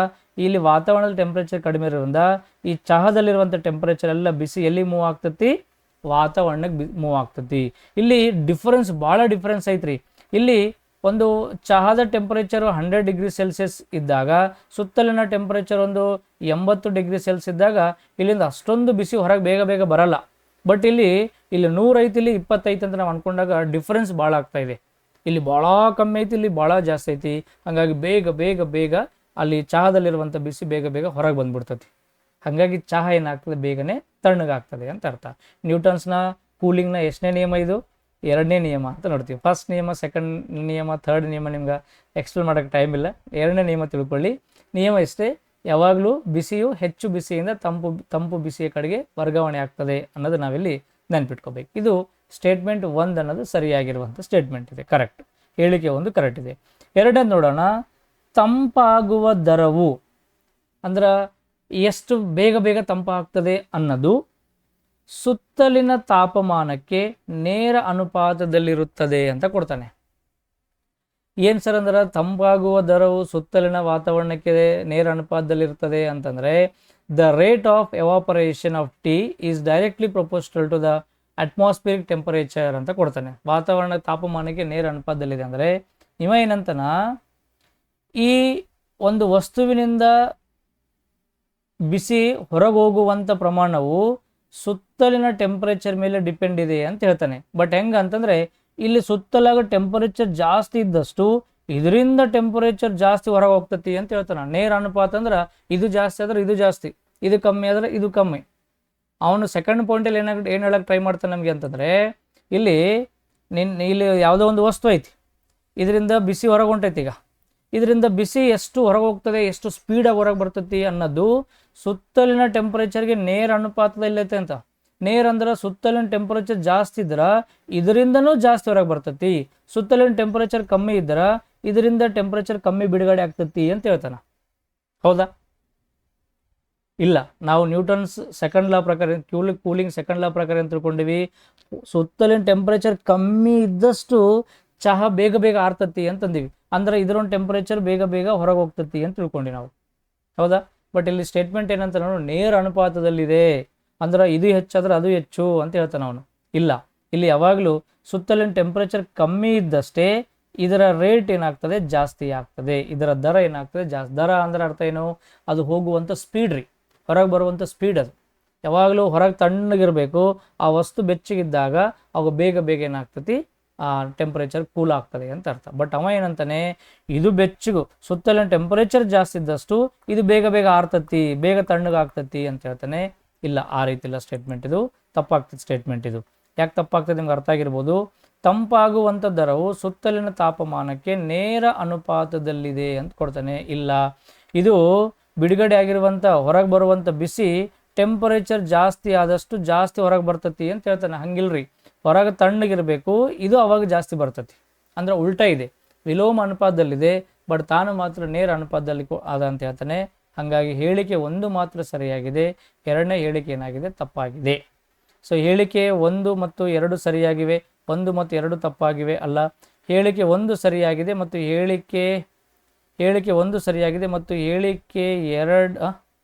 A: ಇಲ್ಲಿ ವಾತಾವರಣದ ಟೆಂಪರೇಚರ್ ಕಡಿಮೆ ಇರೋದ್ರಿಂದ ಈ ಚಹಾದಲ್ಲಿರುವಂಥ ಟೆಂಪರೇಚರ್ ಎಲ್ಲ ಬಿಸಿ ಎಲ್ಲಿ ಮೂವ್ ಆಗ್ತತಿ? ವಾತಾವರಣಕ್ಕೆ ಮೂವ್ ಆಗ್ತತಿ. ಇಲ್ಲಿ ಭಾಳ ಡಿಫ್ರೆನ್ಸ್ ಐತ್ರಿ. ಇಲ್ಲಿ ಒಂದು ಚಹಾದ ಟೆಂಪರೇಚರು 100 ಡಿಗ್ರಿ ಸೆಲ್ಸಿಯಸ್ ಇದ್ದಾಗ, ಸುತ್ತಲಿನ ಟೆಂಪರೇಚರ್ ಒಂದು 80 ಡಿಗ್ರಿ ಸೆಲ್ಸಿಯಸ್ ಇದ್ದಾಗ ಇಲ್ಲಿಂದ ಅಷ್ಟೊಂದು ಬಿಸಿ ಹೊರಗೆ ಬೇಗ ಬರಲ್ಲ. ಬಟ್ ಇಲ್ಲಿ 100 ಐತಿ, ಇಲ್ಲಿ 20 ಐತಿ ಅಂತ ನಾವು ಅಂದ್ಕೊಂಡಾಗ ಡಿಫ್ರೆನ್ಸ್ ಭಾಳ ಆಗ್ತಾ ಇದೆ. ಇಲ್ಲಿ ಭಾಳ ಕಮ್ಮಿ ಐತಿ, ಇಲ್ಲಿ ಭಾಳ ಜಾಸ್ತಿ ಐತಿ. ಹಾಗಾಗಿ ಬೇಗ ಅಲ್ಲಿ ಚಹಾದಲ್ಲಿರುವಂಥ ಬಿಸಿ ಬೇಗ ಹೊರಗೆ ಬಂದ್ಬಿಡ್ತತಿ. ಹಾಗಾಗಿ ಚಹಾ ಏನಾಗ್ತದೆ? ಬೇಗನೆ ತಣ್ಣಗಾಗ್ತದೆ ಅಂತ ಅರ್ಥ. ನ್ಯೂಟನ್ಸ್ನ ಕೂಲಿಂಗ್ನ ಎಷ್ಟನೇ ನಿಯಮ? ಇದು 2ನೇ ನಿಯಮ ಅಂತ ನೋಡ್ತೀವಿ. ಫಸ್ಟ್ ನಿಯಮ, ಸೆಕೆಂಡ್ ನಿಯಮ, ಥರ್ಡ್ ನಿಯಮ ನಿಮ್ಗೆ ಎಕ್ಸ್ಪ್ಲೇನ್ ಮಾಡೋಕ್ಕೆ ಟೈಮ್ ಇಲ್ಲ. 2ನೇ ನಿಯಮ ತಿಳ್ಕೊಳ್ಳಿ. ನಿಯಮ ಇಷ್ಟೇ, ಯಾವಾಗಲೂ ಬಿಸಿಯು ಹೆಚ್ಚು ಬಿಸಿಯಿಂದ ತಂಪು ಬಿಸಿಯ ಕಡೆಗೆ ವರ್ಗಾವಣೆ ಆಗ್ತದೆ ಅನ್ನೋದು ನಾವಿಲ್ಲಿ ನೆನ್ಪಿಟ್ಕೋಬೇಕು. ಇದು ಸ್ಟೇಟ್ಮೆಂಟ್ 1 ಅನ್ನೋದು ಸರಿಯಾಗಿರುವಂಥ ಸ್ಟೇಟ್ಮೆಂಟ್ ಇದೆ, ಕರೆಕ್ಟ್. ಹೇಳಿಕೆ 1 ಕರೆಕ್ಟ್ ಇದೆ. 2ನೇ ನೋಡೋಣ, ತಂಪಾಗುವ ದರವು ಅಂದ್ರೆ ಎಷ್ಟು ಬೇಗ ತಂಪಾಗ್ತದೆ ಅನ್ನೋದು ಸುತ್ತಲಿನ ತಾಪಮಾನಕ್ಕೆ ನೇರ ಅನುಪಾತದಲ್ಲಿರುತ್ತದೆ ಅಂತ ಕೊಡ್ತಾನೆ. ಏನು ಸರ್ ಅಂದ್ರೆ ತಂಪಾಗುವ ದರವು ಸುತ್ತಲಿನ ವಾತಾವರಣಕ್ಕೆ ನೇರ ಅನುಪಾತದಲ್ಲಿರ್ತದೆ ಅಂತಂದರೆ, the rate of evaporation of T is directly proportional to the atmospheric temperature ಅಂತ ಕೊಡ್ತಾನೆ. ವಾತಾವರಣ ತಾಪಮಾನಕ್ಕೆ ನೇರ ಅನುಪಾತದಲ್ಲಿದೆ ಅಂದರೆ ಇವ ಏನಂತನ, ಈ ಒಂದು ವಸ್ತುವಿನಿಂದ ಬಿಸಿ ಹೊರಗೆ ಹೋಗುವಂಥ ಪ್ರಮಾಣವು ಸುತ್ತಲಿನ ಟೆಂಪರೇಚರ್ ಮೇಲೆ ಡಿಪೆಂಡ್ ಇದೆ ಅಂತ ಹೇಳ್ತಾನೆ. ಬಟ್ ಹೆಂಗೆ ಅಂತಂದರೆ, ಇಲ್ಲಿ ಸುತ್ತಲಾಗ ಟೆಂಪರೇಚರ್ ಜಾಸ್ತಿ ಇದ್ದಷ್ಟು ಇದರಿಂದ ಟೆಂಪರೇಚರ್ ಜಾಸ್ತಿ ಹೊರಗೆ ಹೋಗ್ತತಿ ಅಂತ ಹೇಳ್ತಾನೆ. ನೇರ ಅನುಪಾತ ಅಂದ್ರೆ ಇದು ಜಾಸ್ತಿ ಆದ್ರೆ ಇದು ಜಾಸ್ತಿ, ಇದು ಕಮ್ಮಿ ಆದ್ರೆ ಇದು ಕಮ್ಮಿ. ಅವನು ಸೆಕೆಂಡ್ ಪಾಯಿಂಟಲ್ಲಿ ಏನು ಹೇಳಕ್ಕೆ ಟ್ರೈ ಮಾಡ್ತಾನೆ ನಮಗೆ ಅಂತಂದರೆ, ಇಲ್ಲಿ ಇಲ್ಲಿ ಯಾವುದೋ ಒಂದು ವಸ್ತು ಐತಿ, ಇದರಿಂದ ಬಿಸಿ ಹೊರಗೆ ಹೊಂಟೈತಿ. ಈಗ ಇದರಿಂದ ಬಿಸಿ ಎಷ್ಟು ಹೊರಗೆ ಹೋಗ್ತದೆ, ಎಷ್ಟು ಸ್ಪೀಡಾಗಿ ಹೊರಗೆ ಬರ್ತೈತಿ ಅನ್ನೋದು ಸುತ್ತಲಿನ ಟೆಂಪರೇಚರ್ಗೆ ನೇರ ಅನುಪಾತದಲ್ಲೈತೆ ಅಂತ. ನೇರ ಅಂದ್ರೆ ಸುತ್ತಲಿನ ಟೆಂಪರೇಚರ್ ಜಾಸ್ತಿ ಇದ್ರೆ ಇದರಿಂದನೂ ಜಾಸ್ತಿ ಹೊರಗೆ ಬರ್ತೈತಿ, ಸುತ್ತಲಿನ ಟೆಂಪರೇಚರ್ ಕಮ್ಮಿ ಇದ್ರೆ ಇದರಿಂದ ಟೆಂಪರೇಚರ್ ಕಮ್ಮಿ ಬಿಡುಗಡೆ ಆಗ್ತೈತಿ ಅಂತ ಹೇಳ್ತಾನೆ. ಹೌದಾ? ಇಲ್ಲ, ನಾವು ನ್ಯೂಟನ್ಸ್ ಸೆಕೆಂಡ್ ಲಾ ಪ್ರಕಾರ, ಕೂಲಿಂಗ್ ಸೆಕೆಂಡ್ ಲಾ ಪ್ರಕಾರ ಅಂತ ತಿಳ್ಕೊಂಡಿವಿ, ಸುತ್ತಲಿನ ಟೆಂಪರೇಚರ್ ಕಮ್ಮಿ ಇದ್ದಷ್ಟು ಚಹಾ ಬೇಗ ಬೇಗ ಆರ್ತತಿ ಅಂತಂದಿವಿ. ಅಂದ್ರೆ ಇದರೊಂದು ಟೆಂಪರೇಚರ್ ಬೇಗ ಬೇಗ ಹೊರಗೆ ಹೋಗ್ತತಿ ಅಂತ ತಿಳ್ಕೊಂಡಿ ನಾವು. ಹೌದಾ? ಬಟ್ ಇಲ್ಲಿ ಸ್ಟೇಟ್ಮೆಂಟ್ ಏನಂತ ನಾವು ನೇರ ಅನುಪಾತದಲ್ಲಿದೆ, ಅಂದ್ರೆ ಇದು ಹೆಚ್ಚಾದ್ರೆ ಅದು ಹೆಚ್ಚು ಅಂತ ಹೇಳ್ತಾನೆ ಅವನು. ಇಲ್ಲ, ಇಲ್ಲಿ ಯಾವಾಗಲೂ ಸುತ್ತಲಿನ ಟೆಂಪರೇಚರ್ ಕಮ್ಮಿ ಇದ್ದಷ್ಟೇ ಇದರ ರೇಟ್ ಏನಾಗ್ತದೆ, ಜಾಸ್ತಿ ಆಗ್ತದೆ, ಇದರ ದರ ಏನಾಗ್ತದೆ, ಜಾಸ್ತಿ. ದರ ಅಂದ್ರೆ ಅರ್ಥ ಏನು? ಅದು ಹೋಗುವಂಥ ಸ್ಪೀಡ್ ರೀ, ಹೊರಗೆ ಬರುವಂಥ ಸ್ಪೀಡ್. ಅದು ಯಾವಾಗಲೂ ಹೊರಗೆ ತಣ್ಣಗಿರಬೇಕು, ಆ ವಸ್ತು ಬೆಚ್ಚಗಿದ್ದಾಗ ಅವಾಗ ಬೇಗ ಬೇಗ ಏನಾಗ್ತತಿ, ಟೆಂಪರೇಚರ್ ಕೂಲ್ ಆಗ್ತದೆ ಅಂತ ಅರ್ಥ. ಬಟ್ ಅವ ಏನಂತಾನೆ, ಇದು ಬೆಚ್ಚಗು, ಸುತ್ತಲಿನ ಟೆಂಪರೇಚರ್ ಜಾಸ್ತಿ ಇದ್ದಷ್ಟು ಇದು ಬೇಗ ಬೇಗ ಆರ್ತತಿ, ಬೇಗ ತಣ್ಣಗಾಗ್ತತಿ ಅಂತ ಹೇಳ್ತಾನೆ. ಇಲ್ಲ, ಆ ರೀತಿ ಇಲ್ಲ ಸ್ಟೇಟ್ಮೆಂಟ್, ಇದು ತಪ್ಪಾಗ್ತದೆ ಸ್ಟೇಟ್ಮೆಂಟ್. ಇದು ಯಾಕೆ ತಪ್ಪಾಗ್ತದೆ ನಿಮ್ಗೆ ಅರ್ಥ ಆಗಿರ್ಬೋದು. ತಂಪಾಗುವಂಥ ದರವು ಸುತ್ತಲಿನ ತಾಪಮಾನಕ್ಕೆ ನೇರ ಅನುಪಾತದಲ್ಲಿದೆ ಅಂತ ಕೊಡ್ತಾನೆ. ಇಲ್ಲ, ಇದು ಬಿಡುಗಡೆ ಆಗಿರುವಂಥ ಹೊರಗೆ ಬರುವಂಥ ಬಿಸಿ ಟೆಂಪರೇಚರ್ ಜಾಸ್ತಿ ಆದಷ್ಟು ಜಾಸ್ತಿ ಹೊರಗೆ ಬರ್ತತಿ ಅಂತ ಹೇಳ್ತಾನೆ. ಹಂಗಿಲ್ರಿ, ಹೊರಗೆ ತಣ್ಣಗಿರಬೇಕು, ಇದು ಅವಾಗ ಜಾಸ್ತಿ ಬರ್ತತಿ. ಅಂದ್ರೆ ಉಲ್ಟಾ ಇದೆ, ವಿಲೋಮ ಅನುಪಾತದಲ್ಲಿದೆ, ಬಟ್ ತಾನು ಮಾತ್ರ ನೇರ ಅನುಪಾತದಲ್ಲಿ ಆದ ಅಂತ ಹೇಳ್ತಾನೆ. ಹಾಗಾಗಿ ಹೇಳಿಕೆ 1 ಮಾತ್ರ ಸರಿಯಾಗಿದೆ, 2ನೇ ಹೇಳಿಕೆ ಏನಾಗಿದೆ, ತಪ್ಪಾಗಿದೆ. ಸೊ ಹೇಳಿಕೆ 1 ಮತ್ತು 2 ಸರಿಯಾಗಿವೆ, 1 ಮತ್ತು 2 ತಪ್ಪಾಗಿವೆ. ಅಲ್ಲ, ಹೇಳಿಕೆ 1 ಸರಿಯಾಗಿದೆ ಮತ್ತು ಹೇಳಿಕೆ 1 ಸರಿಯಾಗಿದೆ ಮತ್ತು ಹೇಳಿಕೆ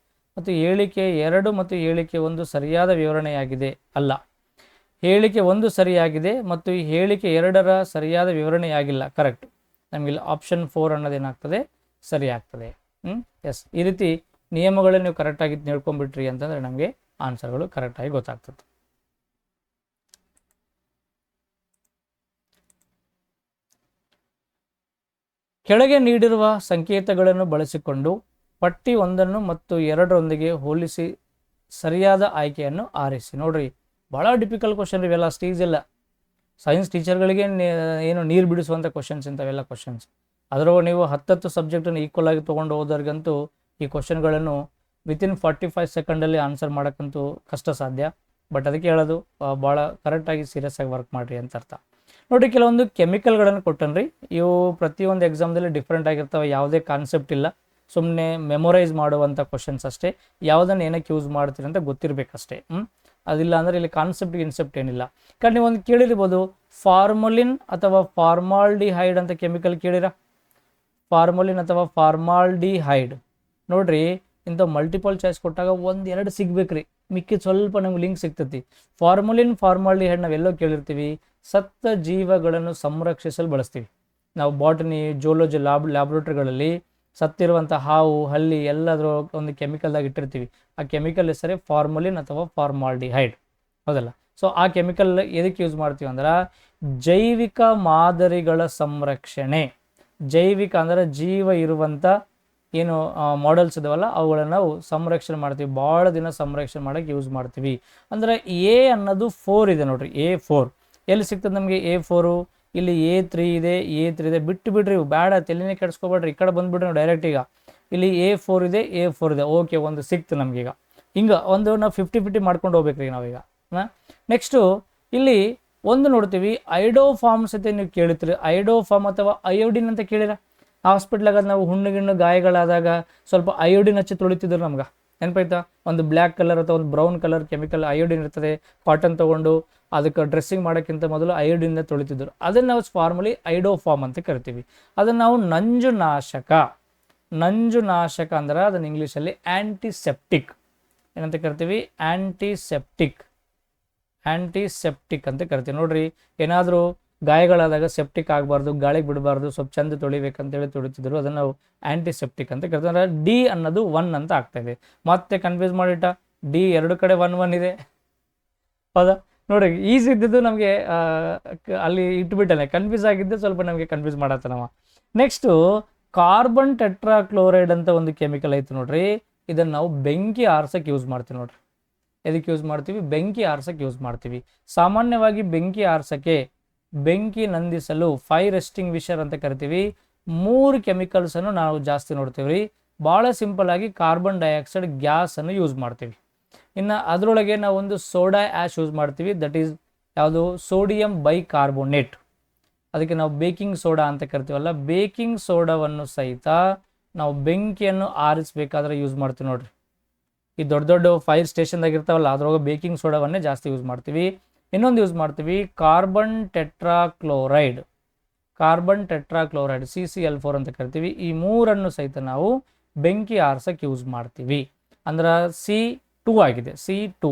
A: 2 ಮತ್ತು ಹೇಳಿಕೆ 1 ಸರಿಯಾದ ವಿವರಣೆಯಾಗಿದೆ. ಅಲ್ಲ, ಹೇಳಿಕೆ 1 ಸರಿಯಾಗಿದೆ ಮತ್ತು ಹೇಳಿಕೆ 2ರ ಸರಿಯಾದ ವಿವರಣೆಯಾಗಿಲ್ಲ. ಕರೆಕ್ಟ್, ನಮಗಿಲ್ಲಿ ಆಪ್ಷನ್ 4 ಅನ್ನೋದೇನಾಗ್ತದೆ, ಸರಿ ಆಗ್ತದೆ. ಎಸ್, ಈ ರೀತಿ ನಿಯಮಗಳನ್ನು ನೀವು ಕರೆಕ್ಟಾಗಿ ತಿಳ್ಕೊಂಡ್ಬಿಟ್ರಿ ಅಂತಂದರೆ ನಮಗೆ ಆನ್ಸರ್ಗಳು ಕರೆಕ್ಟಾಗಿ ಗೊತ್ತಾಗ್ತದೆ. ಕೆಳಗೆ ನೀಡಿರುವ ಸಂಕೇತಗಳನ್ನು ಬಳಸಿಕೊಂಡು ಪಟ್ಟಿ 1 ಮತ್ತು 2ರೊಂದಿಗೆ ಹೋಲಿಸಿ ಸರಿಯಾದ ಆಯ್ಕೆಯನ್ನು ಆರಿಸಿ. ನೋಡ್ರಿ, ಭಾಳ ಡಿಫಿಕಲ್ಟ್ ಕ್ವಶನ್ ಇವೆಲ್ಲ, ಸ್ಟೀಜ್ ಇಲ್ಲ. ಸೈನ್ಸ್ ಟೀಚರ್ಗಳಿಗೆ ಏನು ನೀರು ಬಿಡಿಸುವಂಥ ಕ್ವಶನ್ಸ್ ಇಂಥವೆಲ್ಲ ಕ್ವಶನ್ಸ್. ಅದರೊಳಗೆ ನೀವು 10 ಸಬ್ಜೆಕ್ಟನ್ನು ಈಕ್ವಲ್ ಆಗಿ ತೊಗೊಂಡು ಹೋದವ್ರಿಗಂತೂ ಈ ಕ್ವಶನ್ಗಳನ್ನು ವಿತಿನ್ 45 ಸೆಕೆಂಡಲ್ಲಿ ಆನ್ಸರ್ ಮಾಡೋಕ್ಕಂತೂ ಕಷ್ಟ ಸಾಧ್ಯ. ಬಟ್ ಅದಕ್ಕೆ ಹೇಳೋದು, ಭಾಳ ಕರೆಕ್ಟಾಗಿ ಸೀರಿಯಸ್ ಆಗಿ ವರ್ಕ್ ಮಾಡಿರಿ ಅಂತ ಅರ್ಥ. ನೋಡಿರಿ, ಕೆಲವೊಂದು ಕೆಮಿಕಲ್ಗಳನ್ನು ಕೊಟ್ಟನ್ರಿ, ಇವು ಪ್ರತಿಯೊಂದು ಎಕ್ಸಾಮ್ದಲ್ಲಿ ಡಿಫ್ರೆಂಟ್ ಆಗಿರ್ತವೆ, ಯಾವುದೇ ಕಾನ್ಸೆಪ್ಟ್ ಇಲ್ಲ, ಸುಮ್ಮನೆ ಮೆಮೊರೈಸ್ ಮಾಡುವಂಥ ಕ್ವಶನ್ಸ್ ಅಷ್ಟೇ. ಯಾವುದನ್ನು ಏನಕ್ಕೆ ಯೂಸ್ ಮಾಡ್ತೀರಿ ಅಂತ ಗೊತ್ತಿರಬೇಕಷ್ಟೇ. ಅದಿಲ್ಲ ಅಂದರೆ ಇಲ್ಲಿ ಕಾನ್ಸೆಪ್ಟ್ ಏನಿಲ್ಲ. ಯಾಕಂದ್ರೆ ನೀವು ಒಂದು ಕೇಳಿರ್ಬೋದು, ಫಾರ್ಮಲಿನ್ ಅಥವಾ ಫಾರ್ಮಾಲ್ಡಿಹೈಡ್ ಅಂತ ಕೆಮಿಕಲ್ ಕೇಳಿರ? ಫಾರ್ಮಲಿನ್ ಅಥವಾ ಫಾರ್ಮಾಲ್ಡಿಹೈಡ್. ನೋಡ್ರಿ, ಇಂಥ ಮಲ್ಟಿಪಲ್ ಚಾಯ್ಸ್ ಕೊಟ್ಟಾಗ 1-2 ಸಿಗ್ಬೇಕ್ರಿ, ಮಿಕ್ಕಿದ ಸ್ವಲ್ಪ ನಮ್ಗೆ ಲಿಂಕ್ ಸಿಗ್ತತಿ. ಫಾರ್ಮಾಲ್ಡಿಹೈಡ್ ನಾವೆಲ್ಲೋ ಕೇಳಿರ್ತೀವಿ, ಸತ್ತ ಜೀವಗಳನ್ನು ಸಂರಕ್ಷಿಸಲು ಬಳಸ್ತೀವಿ ನಾವು. ಬಾಟನಿ, ಜೂಲಜಿ ಲ್ಯಾಬ್ರೇಟರಿಗಳಲ್ಲಿ ಸತ್ತಿರುವಂಥ ಹಾವು, ಹಲ್ಲಿ ಎಲ್ಲದರ ಒಂದು ಕೆಮಿಕಲ್ದಾಗ ಇಟ್ಟಿರ್ತೀವಿ. ಆ ಕೆಮಿಕಲ್ ಹೆಸರೇ ಫಾರ್ಮಲಿನ್ ಅಥವಾ ಫಾರ್ಮಾಲ್ಡಿಹೈಡ್, ಹೌದಲ್ಲ? ಸೊ ಆ ಕೆಮಿಕಲ್ ಎದಕ್ಕೆ ಯೂಸ್ ಮಾಡ್ತೀವಿ ಅಂದ್ರೆ ಜೈವಿಕ ಮಾದರಿಗಳ ಸಂರಕ್ಷಣೆ. ಜೈವಿಕ ಅಂದರೆ ಜೀವ ಇರುವಂಥ ಏನು ಮಾಡೆಲ್ಸ್ ಇದಾವಲ್ಲ ಅವುಗಳನ್ನು ನಾವು ಸಂರಕ್ಷಣೆ ಮಾಡ್ತೀವಿ, ಭಾಳ ದಿನ ಸಂರಕ್ಷಣೆ ಮಾಡೋಕ್ಕೆ ಯೂಸ್ ಮಾಡ್ತೀವಿ. ಅಂದರೆ ಎ ಅನ್ನೋದು 4 ಇದೆ ನೋಡ್ರಿ, A4 ಎಲ್ಲಿ ಸಿಗ್ತದೆ ನಮಗೆ? A4 ಇಲ್ಲಿ A3 ಇದೆ, ಬಿಟ್ಟು ಬಿಡ್ರಿ, ಬೇಡ, ತಲೆನೇ ಕೆಡಿಸ್ಕೊಬೇಡ್ರಿ, ಈ ಕಡೆ ಬಂದುಬಿಡ್ರಿ ನಾವು ಡೈರೆಕ್ಟ್. ಈಗ ಇಲ್ಲಿ A4 ಇದೆ, ಓಕೆ, ಒಂದು ಸಿಕ್ತು ನಮಗೀಗ. ಹಿಂಗೆ ಒಂದು ನಾವು 50-50 ಮಾಡ್ಕೊಂಡು ಹೋಗ್ಬೇಕ್ರಿ ನಾವೀಗ. ನೆಕ್ಸ್ಟು ಇಲ್ಲಿ ಒಂದು ನೋಡ್ತೀವಿ, ಐಡೋಫಾರ್ಮ್ಸ್ ಅಂತ ನೀವು ಕೇಳ್ತೀರಿ. ಐಡೋಫಾರ್ಮ್ ಅಥವಾ ಅಯೋಡಿನ್ ಅಂತ ಕೇಳಿರ? ಹಾಸ್ಪಿಟ್ಲಾಗ ನಾವು ಹುಣ್ಣು ಗಾಯಗಳಾದಾಗ ಸ್ವಲ್ಪ ಅಯೋಡಿನ್ ಹಚ್ಚಿ ತೊಳಿತಿದ್ರು ನಮ್ಗೆ, ನೆನಪಾಯ್ತಾ? ಒಂದು ಬ್ಲ್ಯಾಕ್ ಕಲರ್ ಅಥವಾ ಒಂದು ಬ್ರೌನ್ ಕಲರ್ ಕೆಮಿಕಲ್ ಅಯೋಡಿನ್ ಇರ್ತದೆ, ಕಾಟನ್ ತೊಗೊಂಡು ಅದಕ್ಕೆ ಡ್ರೆಸ್ಸಿಂಗ್ ಮಾಡೋಕ್ಕಿಂತ ಮೊದಲು ಅಯೋಡಿನ್ನ ತೊಳಿತಿದ್ರು. ಅದನ್ನು ನಾವು ಫಾರ್ಮಲಿ ಐಡೋಫಾರ್ಮ್ ಅಂತ ಕರಿತೀವಿ. ಅದನ್ನು ನಾವು ನಂಜುನಾಶಕ ಅಂದ್ರೆ ಅದನ್ನು ಇಂಗ್ಲೀಷಲ್ಲಿ ಆ್ಯಂಟಿಸೆಪ್ಟಿಕ್ ಏನಂತ ಕರಿತೀವಿ? ಆ್ಯಂಟಿಸೆಪ್ಟಿಕ್ ಅಂತ ಕರಿತೀವಿ. ನೋಡ್ರಿ, ಏನಾದರೂ ಗಾಯಗಳಾದಾಗ ಸೆಪ್ಟಿಕ್ ಆಗಬಾರ್ದು, ಗಾಳಿಗೆ ಬಿಡಬಾರ್ದು, ಸ್ವಲ್ಪ ಚಂದ ತೊಳಿಬೇಕಂತೇಳಿ ತೊಳಿತಿದ್ರು, ಅದನ್ನು ನಾವು ಆ್ಯಂಟಿಸೆಪ್ಟಿಕ್ ಅಂತ ಕರಿತೀವಿ. ಅಂದರೆ ಡಿ ಅನ್ನೋದು 1 ಅಂತ ಆಗ್ತಾಯಿದೆ. ಮತ್ತೆ ಕನ್ಫ್ಯೂಸ್ ಮಾಡಿಟ್ಟ, ಡಿ 2 ಕಡೆ 1 ಇದೆ, ಹೌದಾ? ನೋಡ್ರಿ, ಈಸಿ ಇದ್ದಿದ್ದು ನಮಗೆ ಅಲ್ಲಿ ಇಟ್ಬಿಟ್ಟನೆ, ಕನ್ಫ್ಯೂಸ್ ಆಗಿದ್ದು ಸ್ವಲ್ಪ ನಮಗೆ ಕನ್ಫ್ಯೂಸ್ ಮಾಡತ್ತನವ. ನೆಕ್ಸ್ಟು ಕಾರ್ಬನ್ ಟೆಟ್ರಾಕ್ಲೋರೈಡ್ ಅಂತ ಒಂದು ಕೆಮಿಕಲ್ ಐತೆ ನೋಡ್ರಿ, ಇದನ್ನು ನಾವು ಬೆಂಕಿ ಆರ್ಸಕ್ಕೆ ಯೂಸ್ ಮಾಡ್ತೀವಿ ನೋಡ್ರಿ. ಎದಕ್ಕೆ ಯೂಸ್ ಮಾಡ್ತೀವಿ? ಬೆಂಕಿ ಆರ್ಸಕ್ಕೆ ಯೂಸ್ ಮಾಡ್ತೀವಿ. ಸಾಮಾನ್ಯವಾಗಿ ಬೆಂಕಿ ಆರ್ಸಕ್ಕೆ, ಬೆಂಕಿ ನಂದಿಸಲು ಫೈರ್ ಎಕ್ಸ್ಟಿಂಗ್ವಿಷರ್ ಅಂತ ಕರಿತೀವಿ. 3 ಕೆಮಿಕಲ್ಸ್ ಅನ್ನು ನಾವು ಜಾಸ್ತಿ ನೋಡ್ತೀವಿ ರೀ. ಭಾಳ ಸಿಂಪಲ್ ಆಗಿ ಕಾರ್ಬನ್ ಡೈಆಕ್ಸೈಡ್ ಗ್ಯಾಸ್ ಅನ್ನು ಯೂಸ್ ಮಾಡ್ತೀವಿ. ಇನ್ನು ಅದರೊಳಗೆ ನಾವು ಒಂದು ಸೋಡಾ ಆ್ಯಶ್ ಯೂಸ್ ಮಾಡ್ತೀವಿ, ದಟ್ ಈಸ್ ಯಾವುದು? Sodium bicarbonate. ಅದಕ್ಕೆ ನಾವು ಬೇಕಿಂಗ್ ಸೋಡಾ ಅಂತ ಕರಿತೀವಲ್ಲ, ಬೇಕಿಂಗ್ ಸೋಡಾವನ್ನು ಸಹಿತ ನಾವು ಬೆಂಕಿಯನ್ನು ಆರಿಸಬೇಕಾದ್ರೆ ಯೂಸ್ ಮಾಡ್ತೀವಿ ನೋಡ್ರಿ. ಈ ದೊಡ್ಡ ದೊಡ್ಡ ಫೈರ್ ಸ್ಟೇಷನ್ದಾಗ ಇರ್ತಾವಲ್ಲ, ಅದ್ರೊಳಗೆ ಬೇಕಿಂಗ್ ಸೋಡಾವನ್ನೇ ಜಾಸ್ತಿ ಯೂಸ್ ಮಾಡ್ತೀವಿ. ಇನ್ನೊಂದು ಯೂಸ್ ಮಾಡ್ತೀವಿ ಕಾರ್ಬನ್ ಟೆಟ್ರಾಕ್ಲೋರೈಡ್, CCl4 ಅಂತ ಕರಿತೀವಿ. ಈ 3 ಸಹಿತ ನಾವು ಬೆಂಕಿ ಆರ್ಸಕ್ಕೆ ಯೂಸ್ ಮಾಡ್ತೀವಿ. ಅಂದ್ರೆ C2 ಆಗಿದೆ, C2.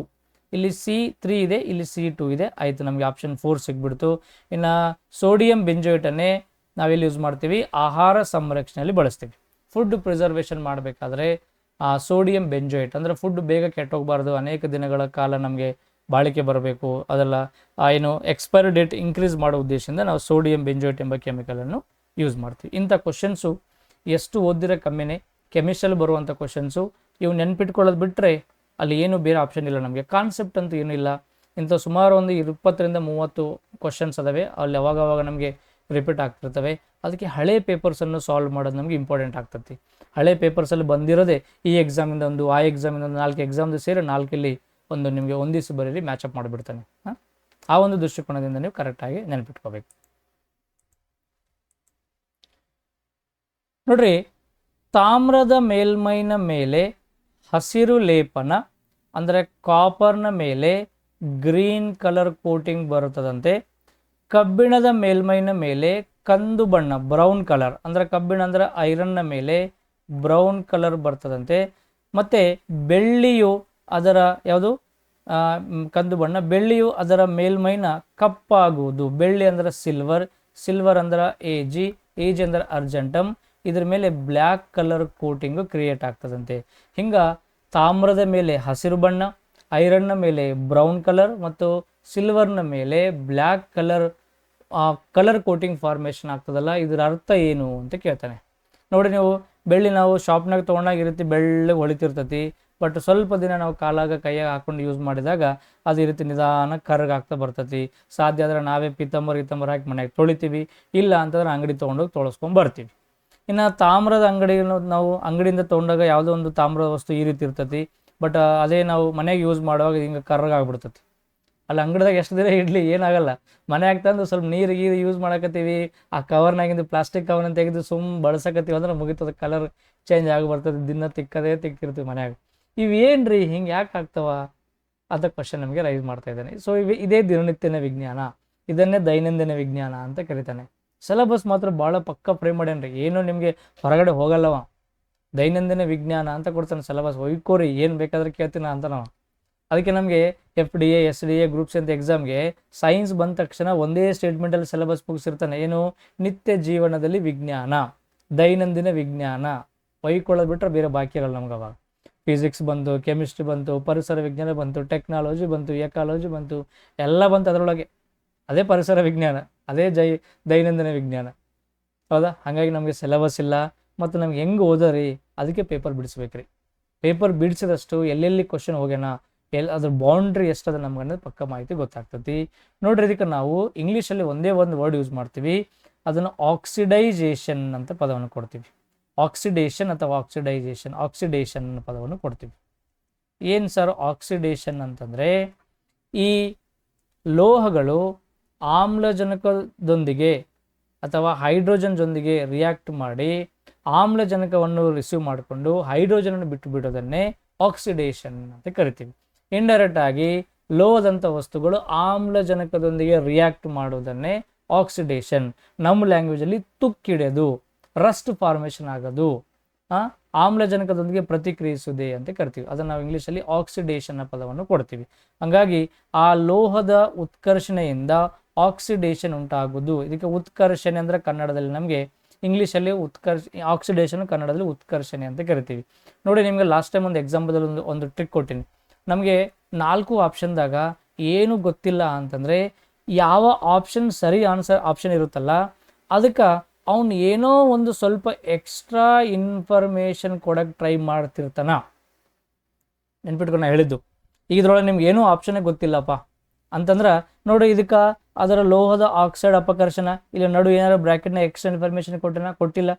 A: ಇಲ್ಲಿ C3 ಇದೆ, ಇಲ್ಲಿ C2 ಇದೆ. ಆಯಿತು, ನಮಗೆ ಆಪ್ಷನ್ 4 ಸಿಗ್ಬಿಡ್ತು. ಇನ್ನು ಸೋಡಿಯಂ ಬೆಂಜೋಯೇಟನ್ನೇ ನಾವೆಲ್ಲಿ ಯೂಸ್ ಮಾಡ್ತೀವಿ? ಆಹಾರ ಸಂರಕ್ಷಣೆಯಲ್ಲಿ ಬಳಸ್ತೀವಿ. ಫುಡ್ ಪ್ರಿಸರ್ವೇಷನ್ ಮಾಡಬೇಕಾದ್ರೆ ಸೋಡಿಯಂ ಬೆಂಜೋಯೇಟ್, ಅಂದರೆ ಫುಡ್ ಬೇಗ ಕೆಟ್ಟೋಗಬಾರ್ದು, ಅನೇಕ ದಿನಗಳ ಕಾಲ ನಮಗೆ ಬಾಳಿಕೆ ಬರಬೇಕು, ಅದೆಲ್ಲ ಏನು ಎಕ್ಸ್ಪೈರಿ ಡೇಟ್ ಇನ್ಕ್ರೀಸ್ ಮಾಡೋ ಉದ್ದೇಶದಿಂದ ನಾವು ಸೋಡಿಯಂ ಬೆಂಜೋಯೇಟ್ ಎಂಬ ಕೆಮಿಕಲನ್ನು ಯೂಸ್ ಮಾಡ್ತೀವಿ. ಇಂಥ ಕ್ವಶನ್ಸು ಎಷ್ಟು ಓದಿರೋ ಕಮ್ಮಿನೇ, ಕೆಮಿಸ್ಟ್ರಿಯಲ್ಲಿ ಬರುವಂಥ ಕ್ವಶನ್ಸು. ಇವು ನೆನ್ಪಿಟ್ಕೊಳ್ಳೋದು ಬಿಟ್ಟರೆ ಅಲ್ಲಿ ಏನು ಬೇರೆ ಆಪ್ಷನ್ ಇಲ್ಲ ನಮಗೆ. ಕಾನ್ಸೆಪ್ಟ್ ಅಂತೂ ಏನಿಲ್ಲ. ಇಂಥ ಸುಮಾರು ಒಂದು 20 ರಿಂದ 30 ಕ್ವಶನ್ಸ್ ಅದಾವೆ, ಅಲ್ಲಿ ಅವಾಗವಾಗ ನಮಗೆ ರಿಪೀಟ್ ಆಗ್ತಿರ್ತವೆ. ಅದಕ್ಕೆ ಹಳೆ ಪೇಪರ್ಸನ್ನು ಸಾಲ್ವ್ ಮಾಡೋದು ನಮಗೆ ಇಂಪಾರ್ಟೆಂಟ್ ಆಗ್ತೈತಿ. ಹಳೆ ಪೇಪರ್ಸಲ್ಲಿ ಬಂದಿರೋದೇ ಈ ಎಕ್ಸಾಮಿಂದ ಒಂದು, ಆ ಎಕ್ಸಾಮಿಂದ ಒಂದು 4 ಎಕ್ಸಾಮ್ದು ಸೇರಿ 4 ಒಂದು ನಿಮಗೆ ಒಂದಿವ್ಸ ಬರೀರಿ ಮ್ಯಾಚಪ್ ಮಾಡಿಬಿಡ್ತಾನೆ. ಆ ಒಂದು ದೃಷ್ಟಿಕೋನದಿಂದ ನೀವು ಕರೆಕ್ಟಾಗಿ ನೆನಪಿಟ್ಕೋಬೇಕು ನೋಡ್ರಿ. ತಾಮ್ರದ ಮೇಲ್ಮೈನ ಮೇಲೆ ಹಸಿರು ಲೇಪನ, ಅಂದರೆ ಕಾಪರ್ನ ಮೇಲೆ ಗ್ರೀನ್ ಕಲರ್ ಕೋಟಿಂಗ್ ಬರುತ್ತದಂತೆ. ಕಬ್ಬಿಣದ ಮೇಲ್ಮೈನ ಮೇಲೆ ಕಂದು ಬಣ್ಣ, ಬ್ರೌನ್ ಕಲರ್, ಅಂದರೆ ಕಬ್ಬಿಣ ಅಂದರೆ ಐರನ್ನ ಮೇಲೆ ಬ್ರೌನ್ ಕಲರ್ ಬರ್ತದಂತೆ. ಮತ್ತು ಬೆಳ್ಳಿಯು ಅದರ ಯಾವುದು ಕಂದು ಬಣ್ಣ, ಬೆಳ್ಳಿಯು ಅದರ ಮೇಲ್ಮೈನ ಕಪ್ಪಾಗುವುದು. ಬೆಳ್ಳಿ ಅಂದರೆ ಸಿಲ್ವರ್, ಸಿಲ್ವರ್ ಅಂದ್ರೆ ಏಜ್ ಅಂದ್ರೆ ಅರ್ಜೆಂಟಮ್. ಇದ್ರ ಮೇಲೆ ಬ್ಲ್ಯಾಕ್ ಕಲರ್ ಕೋಟಿಂಗು ಕ್ರಿಯೇಟ್ ಆಗ್ತದಂತೆ. ಹಿಂಗೆ ತಾಮ್ರದ ಮೇಲೆ ಹಸಿರು ಬಣ್ಣ, ಐರನ್ನ ಮೇಲೆ ಬ್ರೌನ್ ಕಲರ್ ಮತ್ತು ಸಿಲ್ವರ್ನ ಮೇಲೆ ಬ್ಲ್ಯಾಕ್ ಕಲರ್ ಕೋಟಿಂಗ್ ಫಾರ್ಮೇಷನ್ ಆಗ್ತದಲ್ಲ, ಇದರ ಅರ್ಥ ಏನು ಅಂತ ಕೇಳ್ತಾನೆ. ನೋಡಿ, ನೀವು ಬೆಳ್ಳಿ ನಾವು ಶಾಪ್ನಾಗ ತೊಗೊಂಡಾಗಿರುತ್ತೆ, ಬೆಳ್ಳಗೆ ಹೊಳಿತಿರ್ತೈತಿ. ಬಟ್ ಸ್ವಲ್ಪ ದಿನ ನಾವು ಕಾಲಾಗ ಕೈಯಾಗ ಹಾಕೊಂಡು ಯೂಸ್ ಮಾಡಿದಾಗ ಅದು ಈ ರೀತಿ ನಿಧಾನ ಕರ್ಗಾಗ್ತಾ ಬರ್ತೈತಿ. ಸಾಧ್ಯ ಆದರೆ ನಾವೇ ಪಿತ್ತಂಬರ್ ಹಾಕಿ ಮನೆಯಾಗ ತೊಳಿತೀವಿ, ಇಲ್ಲ ಅಂತಂದ್ರೆ ಅಂಗಡಿ ತೊಗೊಂಡೋಗಿ ತೊಳಸ್ಕೊಂಡು ಬರ್ತೀವಿ. ಇನ್ನು ತಾಮ್ರದ ನಾವು ಅಂಗಡಿಯಿಂದ ತೊಗೊಂಡಾಗ ಯಾವುದೋ ಒಂದು ತಾಮ್ರದ ವಸ್ತು ಈ ರೀತಿ ಇರ್ತೈತಿ, ಬಟ್ ಅದೇ ನಾವು ಮನೆಗೆ ಯೂಸ್ ಮಾಡುವಾಗ ಹಿಂಗೆ ಕರ್ಗಾಗ್ಬಿಡ್ತೈತಿ. ಅಲ್ಲಿ ಅಂಗಡಿದಾಗ ಎಷ್ಟು ದಿನ ಇಡ್ಲಿ ಏನಾಗಲ್ಲ, ಮನೆಯಾಗ ತಂದು ಸ್ವಲ್ಪ ನೀರು ಯೂಸ್ ಮಾಡಕತ್ತೀವಿ, ಆ ಕವರ್ನಾಗಿಂದು ಪ್ಲಾಸ್ಟಿಕ್ ಕವರ್ನ ತೆಗೆದು ಬಳಸಕತ್ತೀವಿ ಅಂದ್ರೆ ಮುಗಿತದ, ಕಲರ್ ಚೇಂಜ್ ಆಗಿ ಬರ್ತದೆ. ದಿನ ತಿಕ್ಕಿರ್ತೀವಿ ಮನ್ಯಾಗ. ಇವೇನ್ರಿ ಹಿಂಗೆ ಯಾಕೆ ಆಗ್ತಾವ ಅಂತ ಕ್ವಶನ್ ನಮಗೆ ರೈಸ್ ಮಾಡ್ತಾ ಇದ್ದಾನೆ. ಸೊ ಇದೇ ದಿನನಿತ್ಯನ ವಿಜ್ಞಾನ, ಇದನ್ನೇ ದೈನಂದಿನ ವಿಜ್ಞಾನ ಅಂತ ಕರೀತಾನೆ. ಸಿಲೆಬಸ್ ಮಾತ್ರ ಭಾಳ ಪಕ್ಕ ಫ್ರೇಮ್ ಮಾಡ್ಯಾನ್ರಿ, ಏನು ನಿಮಗೆ ಹೊರಗಡೆ ಹೋಗಲ್ಲವ. ದೈನಂದಿನ ವಿಜ್ಞಾನ ಅಂತ ಕೊಡ್ತಾನೆ ಸಿಲೆಬಸ್. ಒಯ್ಕೋರಿ, ಏನು ಬೇಕಾದ್ರೆ ಕೇಳ್ತೀನ ಅಂತ ನಾವು. ಅದಕ್ಕೆ ನಮಗೆ FDA, SDA, ಗ್ರೂಪ್ಸ್ ಅಂತ ಎಕ್ಸಾಮ್ಗೆ ಸೈನ್ಸ್ ಬಂದ ತಕ್ಷಣ ಒಂದೇ ಸ್ಟೇಟ್ಮೆಂಟಲ್ಲಿ ಸಿಲೆಬಸ್ ಮುಗಿಸಿರ್ತಾನೆ. ಏನು? ನಿತ್ಯ ಜೀವನದಲ್ಲಿ ವಿಜ್ಞಾನ, ದೈನಂದಿನ ವಿಜ್ಞಾನ. ಒಯ್ಕೊಳ್ಳೋದು ಬಿಟ್ಟರೆ ಬೇರೆ ಬಾಕಿ ಇರಲ್ಲ ನಮ್ಗೆ. ಅವಾಗ ಫಿಸಿಕ್ಸ್ ಬಂತು, ಕೆಮಿಸ್ಟ್ರಿ ಬಂತು, ಪರಿಸರ ವಿಜ್ಞಾನ ಬಂತು, ಟೆಕ್ನಾಲಜಿ ಬಂತು, ಎಕಾಲಜಿ ಬಂತು, ಎಲ್ಲ ಬಂತು ಅದರೊಳಗೆ. ಅದೇ ಪರಿಸರ ವಿಜ್ಞಾನ, ಅದೇ ದೈನಂದಿನ ವಿಜ್ಞಾನ. ಹೌದಾ? ಹಾಗಾಗಿ ನಮಗೆ ಸಿಲೆಬಸ್ ಇಲ್ಲ, ಮತ್ತು ನಮ್ಗೆ ಹೆಂಗೆ ಓದೋರಿ? ಅದಕ್ಕೆ ಪೇಪರ್ ಬಿಡಿಸ್ಬೇಕ್ರಿ. ಪೇಪರ್ ಬಿಡಿಸಿದಷ್ಟು ಎಲ್ಲೆಲ್ಲಿ ಕ್ವಶನ್ ಹೋಗ್ಯಾನ, ಅದ್ರ ಬೌಂಡ್ರಿ ಎಷ್ಟದ ನಮ್ಗೆ ಅನ್ನೋದು ಪಕ್ಕ ಮಾಹಿತಿ ಗೊತ್ತಾಗ್ತತಿ. ನೋಡ್ರಿ, ಇದಕ್ಕೆ ನಾವು ಇಂಗ್ಲೀಷಲ್ಲಿ ಒಂದೇ ಒಂದು ವರ್ಡ್ ಯೂಸ್ ಮಾಡ್ತೀವಿ, ಅದನ್ನು ಆಕ್ಸಿಡೈಸೇಷನ್ ಅಂತ ಪದವನ್ನು ಕೊಡ್ತೀವಿ. ಆಕ್ಸಿಡೇಷನ್ ಅಥವಾ ಆಕ್ಸಿಡೇಷನ್ ಅನ್ನೋ ಪದವನ್ನು ಕೊಡ್ತೀವಿ. ಏನು ಸರ್ ಆಕ್ಸಿಡೇಷನ್ ಅಂತಂದರೆ, ಈ ಲೋಹಗಳು ಆಮ್ಲಜನಕದೊಂದಿಗೆ ಅಥವಾ ಹೈಡ್ರೋಜನ್ ಜೊಂದಿಗೆ ರಿಯಾಕ್ಟ್ ಮಾಡಿ ಆಮ್ಲಜನಕವನ್ನು ರಿಸೀವ್ ಮಾಡಿಕೊಂಡು ಹೈಡ್ರೋಜನನ್ನು ಬಿಟ್ಟು ಬಿಡೋದನ್ನೇ ಆಕ್ಸಿಡೇಷನ್ ಅಂತ ಕರಿತೀವಿ. ಇಂಡೈರೆಕ್ಟ್ ಆಗಿ ಲೋಹದಂಥ ವಸ್ತುಗಳು ಆಮ್ಲಜನಕದೊಂದಿಗೆ ರಿಯಾಕ್ಟ್ ಮಾಡೋದನ್ನೇ ಆಕ್ಸಿಡೇಷನ್. ನಮ್ಮ ಲ್ಯಾಂಗ್ವೇಜಲ್ಲಿ ತುಕ್ಕಿಡೆದು, ರಸ್ಟ್ ಫಾರ್ಮೇಷನ್ ಆಗೋದು, ಆಮ್ಲಜನಕದೊಂದಿಗೆ ಪ್ರತಿಕ್ರಿಯಿಸುವುದೇ ಅಂತ ಕರಿತೀವಿ. ಅದನ್ನು ನಾವು ಇಂಗ್ಲೀಷಲ್ಲಿ ಆಕ್ಸಿಡೇಷನ್ ಪದವನ್ನು ಕೊಡ್ತೀವಿ. ಹಾಗಾಗಿ ಆ ಲೋಹದ ಉತ್ಕರ್ಷಣೆಯಿಂದ ಆಕ್ಸಿಡೇಷನ್ ಉಂಟಾಗುವುದು. ಇದಕ್ಕೆ ಉತ್ಕರ್ಷಣೆ ಅಂದರೆ ಕನ್ನಡದಲ್ಲಿ ನಮಗೆ, ಇಂಗ್ಲೀಷಲ್ಲಿ ಆಕ್ಸಿಡೇಷನ್, ಕನ್ನಡದಲ್ಲಿ ಉತ್ಕರ್ಷಣೆ ಅಂತ ಕರಿತೀವಿ. ನೋಡಿ, ನಿಮಗೆ ಲಾಸ್ಟ್ ಟೈಮ್ ಒಂದು ಎಕ್ಸಾಂಪಲ್ ಒಂದು ಟ್ರಿಕ್ ಕೊಟ್ಟಿನಿ. ನಮಗೆ 4 ಆಪ್ಷನ್ದಾಗ ಏನು ಗೊತ್ತಿಲ್ಲ ಅಂತಂದರೆ, ಯಾವ ಆಪ್ಷನ್ ಸರಿ ಆಪ್ಷನ್ ಇರುತ್ತಲ್ಲ ಅದಕ್ಕೆ ಅವನು ಏನೋ ಒಂದು ಸ್ವಲ್ಪ ಎಕ್ಸ್ಟ್ರಾ ಇನ್ಫಾರ್ಮೇಷನ್ ಕೊಡೋಕ್ಕೆ ಟ್ರೈ ಮಾಡ್ತಿರ್ತಾನ. ನೆನ್ಪಿಟ್ಕೊಂಡು ನಾ ಹೇಳಿದ್ದು, ಈಗ ಇದ್ರೊಳಗೆ ನಿಮ್ಗೆ ಏನೂ ಆಪ್ಷನ್ನೇ ಗೊತ್ತಿಲ್ಲಪ್ಪ ಅಂತಂದ್ರೆ ನೋಡಿ, ಇದಕ್ಕೆ ಅದರ ಲೋಹದ ಆಕ್ಸೈಡ್ ಅಪಕರ್ಷಣ, ಇಲ್ಲಿ ನಡು ಏನಾದ್ರು ಬ್ರ್ಯಾಕೆಟ್ನ ಎಕ್ಸ್ಟ್ರಾ ಇನ್ಫಾರ್ಮೇಷನ್ ಕೊಟ್ಟಿಲ್ಲ.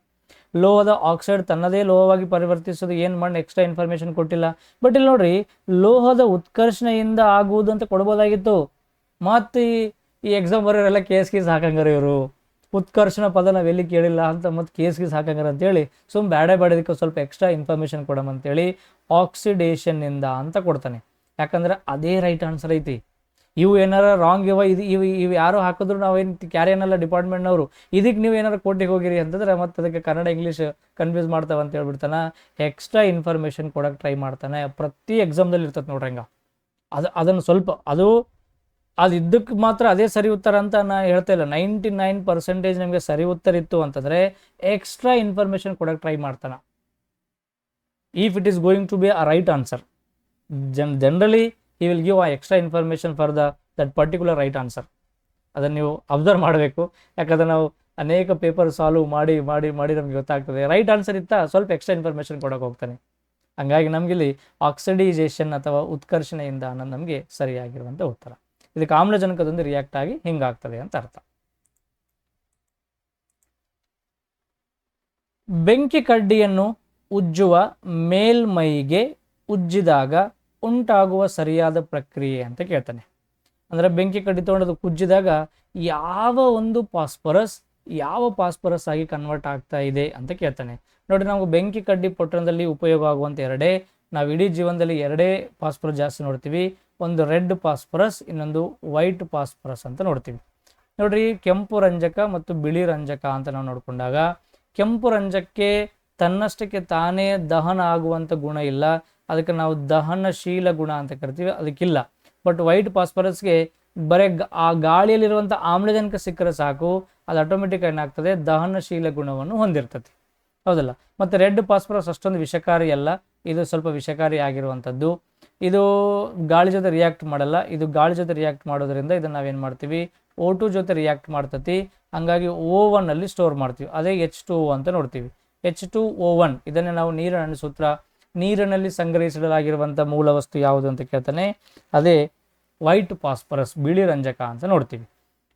A: ಲೋಹದ ಆಕ್ಸೈಡ್ ತನ್ನದೇ ಲೋಹವಾಗಿ ಪರಿವರ್ತಿಸೋದು ಏನು ಮಾಡಿ ಎಕ್ಸ್ಟ್ರಾ ಇನ್ಫಾರ್ಮೇಷನ್ ಕೊಟ್ಟಿಲ್ಲ. ಬಟ್ ಇಲ್ಲಿ ನೋಡ್ರಿ, ಲೋಹದ ಉತ್ಕರ್ಷಣೆಯಿಂದ ಆಗುವುದು ಅಂತ ಕೊಡ್ಬೋದಾಗಿತ್ತು. ಮತ್ತು ಈ ಎಕ್ಸಾಮ್ ಬರೋರೆಲ್ಲ ಕೇಸ್ ಹಾಕಂಗಾರ ಇವರು, ಉತ್ಕರ್ಷಣ ಪದ ನಾವು ಎಲ್ಲಿ ಕೇಳಿಲ್ಲ ಅಂತ ಮತ್ತು ಕೇಸ್ ಹಾಕಂಗಾರ ಅಂತೇಳಿ ಬೇಡದಕ್ಕೆ ಸ್ವಲ್ಪ ಎಕ್ಸ್ಟ್ರಾ ಇನ್ಫಾರ್ಮೇಷನ್ ಕೊಡಮಂತೇಳಿ ಆಕ್ಸಿಡೇಷನ್ನಿಂದ ಅಂತ ಕೊಡ್ತಾನೆ. ಯಾಕಂದ್ರೆ ಅದೇ ರೈಟ್ ಆನ್ಸರ್ ಐತಿ. ಇವು ಏನಾರ ರಾಂಗ್ ಇವು ಯಾರು ಹಾಕಿದ್ರು ನಾವೇನು ಕ್ಯಾರಿ ಏನಲ್ಲ ಡಿಪಾರ್ಟ್ಮೆಂಟ್ನವರು, ಇದಕ್ಕೆ ನೀವು ಏನಾರು ಕೋರ್ಟಿಗೆ ಹೋಗಿರಿ ಅಂತಂದ್ರೆ ಮತ್ತೆ ಅದಕ್ಕೆ ಕನ್ನಡ ಇಂಗ್ಲೀಷ್ ಕನ್ಫ್ಯೂಸ್ ಮಾಡ್ತಾವ ಅಂತ ಹೇಳ್ಬಿಡ್ತಾನೆ. ಎಕ್ಸ್ಟ್ರಾ ಇನ್ಫಾರ್ಮೇಷನ್ ಕೊಡೋಕೆ ಟ್ರೈ ಮಾಡ್ತಾನೆ. ಪ್ರತಿ ಎಕ್ಸಾಮ್ದಲ್ಲಿ ಇರ್ತದೆ ನೋಡ್ರಿ ಹಂಗೆ. ಅದನ್ನು ಸ್ವಲ್ಪ ಅದು ಇದ್ದಕ್ಕೆ ಮಾತ್ರ ಅದೇ ಸರಿ ಉತ್ತರ ಅಂತ ನಾನು ಹೇಳ್ತಾ ಇಲ್ಲ. 99% ನಮಗೆ ಸರಿ ಉತ್ತರ ಇತ್ತು ಅಂತಂದರೆ ಎಕ್ಸ್ಟ್ರಾ ಇನ್ಫಾರ್ಮೇಷನ್ ಕೊಡೋಕೆ ಟ್ರೈ ಮಾಡ್ತಾನೆ. If it is going to be a right answer, generally he will give a extra information for that particular right answer. ಅದನ್ನು ನೀವು ಅಬ್ಸರ್ವ್ ಮಾಡಬೇಕು. ಯಾಕಂದರೆ ನಾವು ಅನೇಕ ಪೇಪರ್ ಸಾಲ್ವ್ ಮಾಡಿ ಮಾಡಿ ಮಾಡಿ ನಮಗೆ ಗೊತ್ತಾಗ್ತದೆ ರೈಟ್ ಆನ್ಸರ್ ಇತ್ತಾ ಸ್ವಲ್ಪ ಎಕ್ಸ್ಟ್ರಾ ಇನ್ಫಾರ್ಮೇಷನ್ ಕೊಡೋಕೆ ಹೋಗ್ತಾನೆ. ಹಂಗಾಗಿ ನಮಗಿಲ್ಲಿ ಆಕ್ಸಿಡೈಸೇಷನ್ ಅಥವಾ ಉತ್ಕರ್ಷಣೆಯಿಂದ ಅನ್ನೋದು ನಮಗೆ ಸರಿಯಾಗಿರುವಂಥ ಉತ್ತರ. ಇದಕ್ಕೆ ಆಮ್ಲಜನಕದೊಂದು ರಿಯಾಕ್ಟ್ ಆಗಿ ಹಿಂಗಾಗ್ತದೆ ಅಂತ ಅರ್ಥ. ಬೆಂಕಿ ಕಡ್ಡಿಯನ್ನು ಉಜ್ಜುವ ಮೇಲ್ಮೈಗೆ ಉಜ್ಜಿದಾಗ ಉಂಟಾಗುವ ಸರಿಯಾದ ಪ್ರಕ್ರಿಯೆ ಅಂತ ಕೇಳ್ತಾನೆ. ಅಂದರೆ ಬೆಂಕಿ ಕಡ್ಡಿ ತೊಗೊಂಡು ಉಜ್ಜಿದಾಗ ಯಾವ ಒಂದು ಪಾಸ್ಪರಸ್ ಆಗಿ ಕನ್ವರ್ಟ್ ಆಗ್ತಾ ಇದೆ ಅಂತ ಕೇಳ್ತಾನೆ. ನೋಡಿ, ನಾವು ಬೆಂಕಿ ಕಡ್ಡಿ ಪೊಟ್ಟಣದಲ್ಲಿ ಉಪಯೋಗ ಆಗುವಂಥ ನಾವು ಇಡೀ ಜೀವನದಲ್ಲಿ ಎರಡೇ ಫಾಸ್ಫರಸ್ ಜಾಸ್ತಿ ನೋಡ್ತೀವಿ. ಒಂದು ರೆಡ್ ಫಾಸ್ಫರಸ್, ಇನ್ನೊಂದು ವೈಟ್ ಫಾಸ್ಫರಸ್ ಅಂತ ನೋಡ್ತೀವಿ. ನೋಡ್ರಿ, ಕೆಂಪು ರಂಜಕ ಮತ್ತು ಬಿಳಿ ರಂಜಕ ಅಂತ ನಾವು ನೋಡ್ಕೊಂಡಾಗ ಕೆಂಪು ರಂಜಕ್ಕೆ ತನ್ನಷ್ಟಕ್ಕೆ ತಾನೇ ದಹನ ಆಗುವಂಥ ಗುಣ ಇಲ್ಲ, ಅದಕ್ಕೆ ನಾವು ದಹನಶೀಲ ಗುಣ ಅಂತ ಕರಿತೀವಿ, ಅದಕ್ಕಿಲ್ಲ. ಬಟ್ ವೈಟ್ ಫಾಸ್ಫರಸ್ಗೆ ಬರೀ ಆ ಗಾಳಿಯಲ್ಲಿರುವಂಥ ಆಮ್ಲಜನಕ ಸಿಕ್ಕರೆ ಸಾಕು, ಅದು ಆಟೋಮೆಟಿಕ್ ಏನಾಗ್ತದೆ, ದಹನಶೀಲ ಗುಣವನ್ನು ಹೊಂದಿರ್ತದೆ, ಹೌದಲ್ಲ. ಮತ್ತು ರೆಡ್ ಫಾಸ್ಫರಸ್ ಅಷ್ಟೊಂದು ವಿಷಕಾರಿ ಅಲ್ಲ, ಇದು ಸ್ವಲ್ಪ ವಿಷಕಾರಿ ಆಗಿರುವಂಥದ್ದು. ಇದು ಗಾಳಿ ಜೊತೆ ರಿಯಾಕ್ಟ್ ಮಾಡಲ್ಲ. ಇದು ಗಾಳಿ ಜೊತೆ ರಿಯಾಕ್ಟ್ ಮಾಡೋದ್ರಿಂದ ಇದನ್ನು ನಾವೇನು ಮಾಡ್ತೀವಿ, O2 ಜೊತೆ ರಿಯಾಕ್ಟ್ ಮಾಡ್ತತಿ. ಹಂಗಾಗಿ O1 ಅಲ್ಲಿ ಸ್ಟೋರ್ ಮಾಡ್ತೀವಿ, ಅದೇ H2O ಅಂತ ನೋಡ್ತೀವಿ. H2O1 ಇದನ್ನೇ ನಾವು ನೀರಿನ ಸೂತ್ರ, ನೀರಿನಲ್ಲಿ ಸಂಗ್ರಹಿಸಲಾಗಿರುವಂಥ ಮೂಲ ವಸ್ತು ಯಾವುದು ಅಂತ ಕೇಳ್ತಾನೆ, ಅದೇ ವೈಟ್ ಫಾಸ್ಫರಸ್, ಬಿಳಿ ರಂಜಕ ಅಂತ ನೋಡ್ತೀವಿ.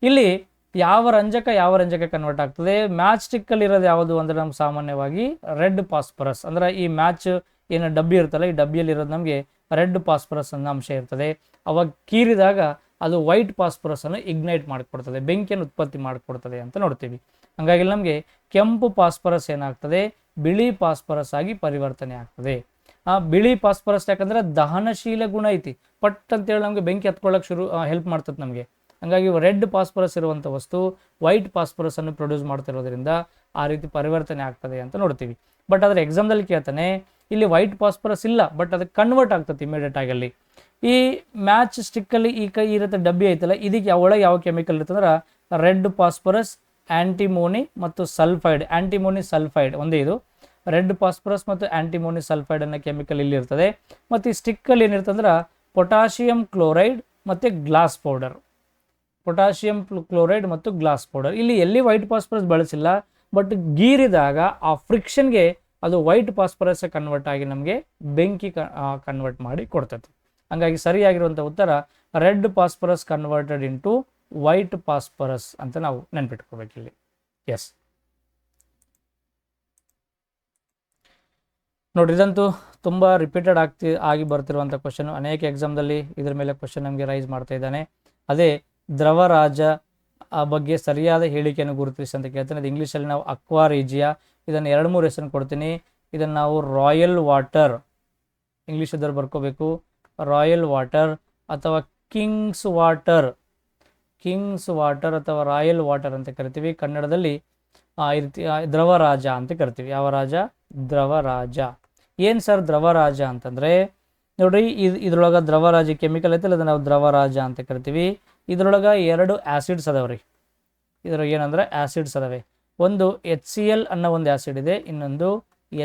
A: ಇಲ್ಲಿ ಯಾವ ರಂಜಕ ಕನ್ವರ್ಟ್ ಆಗ್ತದೆ, ಮ್ಯಾಚ್ ಸ್ಟಿಕ್ಕಲ್ಲಿ ಇರೋದು ಯಾವುದು ಅಂದರೆ ನಮ್ಗೆ ಸಾಮಾನ್ಯವಾಗಿ ರೆಡ್ ಫಾಸ್ಫರಸ್. ಅಂದರೆ ಈ ಮ್ಯಾಚ್ ಏನು ಡಬ್ಬಿ ಇರ್ತಲ್ಲ, ಈ ಡಬ್ಬಿಯಲ್ಲಿ ಇರೋದು ನಮಗೆ ರೆಡ್ ಫಾಸ್ಫರಸ್ ಅನ್ನೋ ಅಂಶ ಇರ್ತದೆ. ಅವಾಗ ಕೀರಿದಾಗ ಅದು ವೈಟ್ ಫಾಸ್ಫರಸನ್ನು ಇಗ್ನೈಟ್ ಮಾಡಿಕೊಡ್ತದೆ, ಬೆಂಕಿಯನ್ನು ಉತ್ಪತ್ತಿ ಮಾಡಿಕೊಡ್ತದೆ ಅಂತ ನೋಡ್ತೀವಿ. ಹಾಗಾಗಿ ನಮಗೆ ಕೆಂಪು ಫಾಸ್ಫರಸ್ ಏನಾಗ್ತದೆ, ಬಿಳಿ ಫಾಸ್ಫರಸ್ ಆಗಿ ಪರಿವರ್ತನೆ ಆಗ್ತದೆ. ಆ ಬಿಳಿ ಫಾಸ್ಫರಸ್ ಯಾಕಂದರೆ ದಹನಶೀಲ ಗುಣ ಐತಿ, ಪಟ್ ಅಂತೇಳಿ ನಮಗೆ ಬೆಂಕಿ ಹತ್ಕೊಳ್ಳೋಕೆ ಹೆಲ್ಪ್ ಮಾಡ್ತದೆ ನಮಗೆ. ಹಾಗಾಗಿ ರೆಡ್ ಫಾಸ್ಫರಸ್ ಇರುವಂಥ ವಸ್ತು ವೈಟ್ ಫಾಸ್ಫರಸನ್ನು ಪ್ರೊಡ್ಯೂಸ್ ಮಾಡ್ತಿರೋದ್ರಿಂದ ಆ ರೀತಿ ಪರಿವರ್ತನೆ ಆಗ್ತದೆ ಅಂತ ನೋಡ್ತೀವಿ. ಬಟ್ ಅದರ ಎಕ್ಸಾಮ್ದಲ್ಲಿ ಕೇಳ್ತಾನೆ, ಇಲ್ಲಿ ವೈಟ್ ಫಾಸ್ಫರಸ್ ಇಲ್ಲ, ಬಟ್ ಅದಕ್ಕೆ ಕನ್ವರ್ಟ್ ಆಗ್ತದೆ ಇಮಿಡಿಯೇಟ್ ಆಗಿ. ಅಲ್ಲಿ ಈ ಮ್ಯಾಚ್ ಸ್ಟಿಕ್ಕಲ್ಲಿ ಈ ರೀತಿ ಡಬ್ಬಿ ಐತಲ್ಲ, ಇದಕ್ಕೆ ಒಳಗೆ ಯಾವ ಕೆಮಿಕಲ್ ಇರ್ತಂದ್ರೆ ರೆಡ್ ಫಾಸ್ಫರಸ್, ಆ್ಯಂಟಿಮೋನಿ ಮತ್ತು ಸಲ್ಫೈಡ್. ಆ್ಯಂಟಿಮೋನಿ ಸಲ್ಫೈಡ್ ಒಂದೇ, ಇದು ರೆಡ್ ಫಾಸ್ಫರಸ್ ಮತ್ತು ಆ್ಯಂಟಿಮೋನಿ ಸಲ್ಫೈಡ್ ಅನ್ನೋ ಕೆಮಿಕಲ್ ಇಲ್ಲಿ ಇರ್ತದೆ. ಮತ್ತು ಈ ಸ್ಟಿಕ್ಕಲ್ಲಿ ಏನಿರ್ತಂದ್ರೆ ಪೊಟ್ಯಾಷಿಯಂ ಕ್ಲೋರೈಡ್ ಮತ್ತು ಗ್ಲಾಸ್ ಪೌಡರ್, ಪೊಟ್ಯಾಷಿಯಂ ಕ್ಲೋರೈಡ್ ಮತ್ತು ಗ್ಲಾಸ್ ಪೌಡರ್. ಇಲ್ಲಿ ಎಲ್ಲಿ ವೈಟ್ ಫಾಸ್ಫರಸ್ ಬಳಸಿಲ್ಲ, ಬಟ್ ಗೀರಿದಾಗ ಆ ಫ್ರಿಕ್ಷನ್ಗೆ ಅದು ವೈಟ್ ಫಾಸ್ಫರಸ್ ಕನ್ವರ್ಟ್ ಆಗಿ ನಮಗೆ ಬೆಂಕಿ ಕನ್ವರ್ಟ್ ಮಾಡಿ ಕೊಡ್ತದೆ. ಹಾಗಾಗಿ ಸರಿಯಾಗಿರುವಂಥ ಉತ್ತರ red phosphorus converted into white phosphorus ಅಂತ ನಾವು ನೆನ್ಪಿಟ್ಕೋಬೇಕು ಇಲ್ಲಿ. ಎಸ್, ನೋಡ್ರಿ, ಇದಂತೂ ತುಂಬ ರಿಪೀಟೆಡ್ ಆಗಿ ಬರ್ತಿರುವಂಥ ಕ್ವಶನ್. ಅನೇಕ ಎಕ್ಸಾಮ್ದಲ್ಲಿ ಇದ್ರ ಮೇಲೆ ಕ್ವಶನ್ ನಮಗೆ ರೈಸ್ ಮಾಡ್ತಾ ಇದ್ದಾನೆ. ಅದೇ ದ್ರವರಾಜ ಬಗ್ಗೆ ಸರಿಯಾದ ಹೇಳಿಕೆಯನ್ನು ಗುರುತಿಸಿ ಅಂತ ಕೇಳ್ತಾನೆ. ಅದು ಇಂಗ್ಲೀಷಲ್ಲಿ ನಾವು ಅಕ್ವಾ ರೇಜಿಯಾ, ಇದನ್ನು 2-3 ಹೆಸರು ಕೊಡ್ತೀನಿ. ಇದನ್ನು ನಾವು ರಾಯಲ್ ವಾಟರ್, ಇಂಗ್ಲೀಷದಲ್ಲಿ ಬರ್ಕೋಬೇಕು, ರಾಯಲ್ ವಾಟರ್ ಅಥವಾ ಕಿಂಗ್ಸ್ ವಾಟರ್ ಅಥವಾ ರಾಯಲ್ ವಾಟರ್ ಅಂತ ಕರಿತೀವಿ. ಕನ್ನಡದಲ್ಲಿ ಈ ರೀತಿ ದ್ರವರಾಜ ಅಂತ ಕರಿತೀವಿ. ಯಾವ ರಾಜ? ದ್ರವರಾಜ. ಏನು ಸರ್ ದ್ರವರಾಜ ಅಂತಂದರೆ, ನೋಡ್ರಿ, ಇದ್ರೊಳಗೆ ದ್ರವರಾಜ ಕೆಮಿಕಲ್ ಐತಲ್ಲ, ಅದನ್ನು ನಾವು ದ್ರವರಾಜ ಅಂತ ಕರಿತೀವಿ. ಇದ್ರೊಳಗೆ 2 ಆ್ಯಸಿಡ್ಸ್ ಅದಾವೆ ರೀ. ಇದ್ರೊಳಗೆ ಏನಂದ್ರೆ ಆ್ಯಸಿಡ್ಸ್ ಅದಾವೆ. ಒಂದು HCl ಅನ್ನೋ ಒಂದು ಆ್ಯಸಿಡ್ ಇದೆ, ಇನ್ನೊಂದು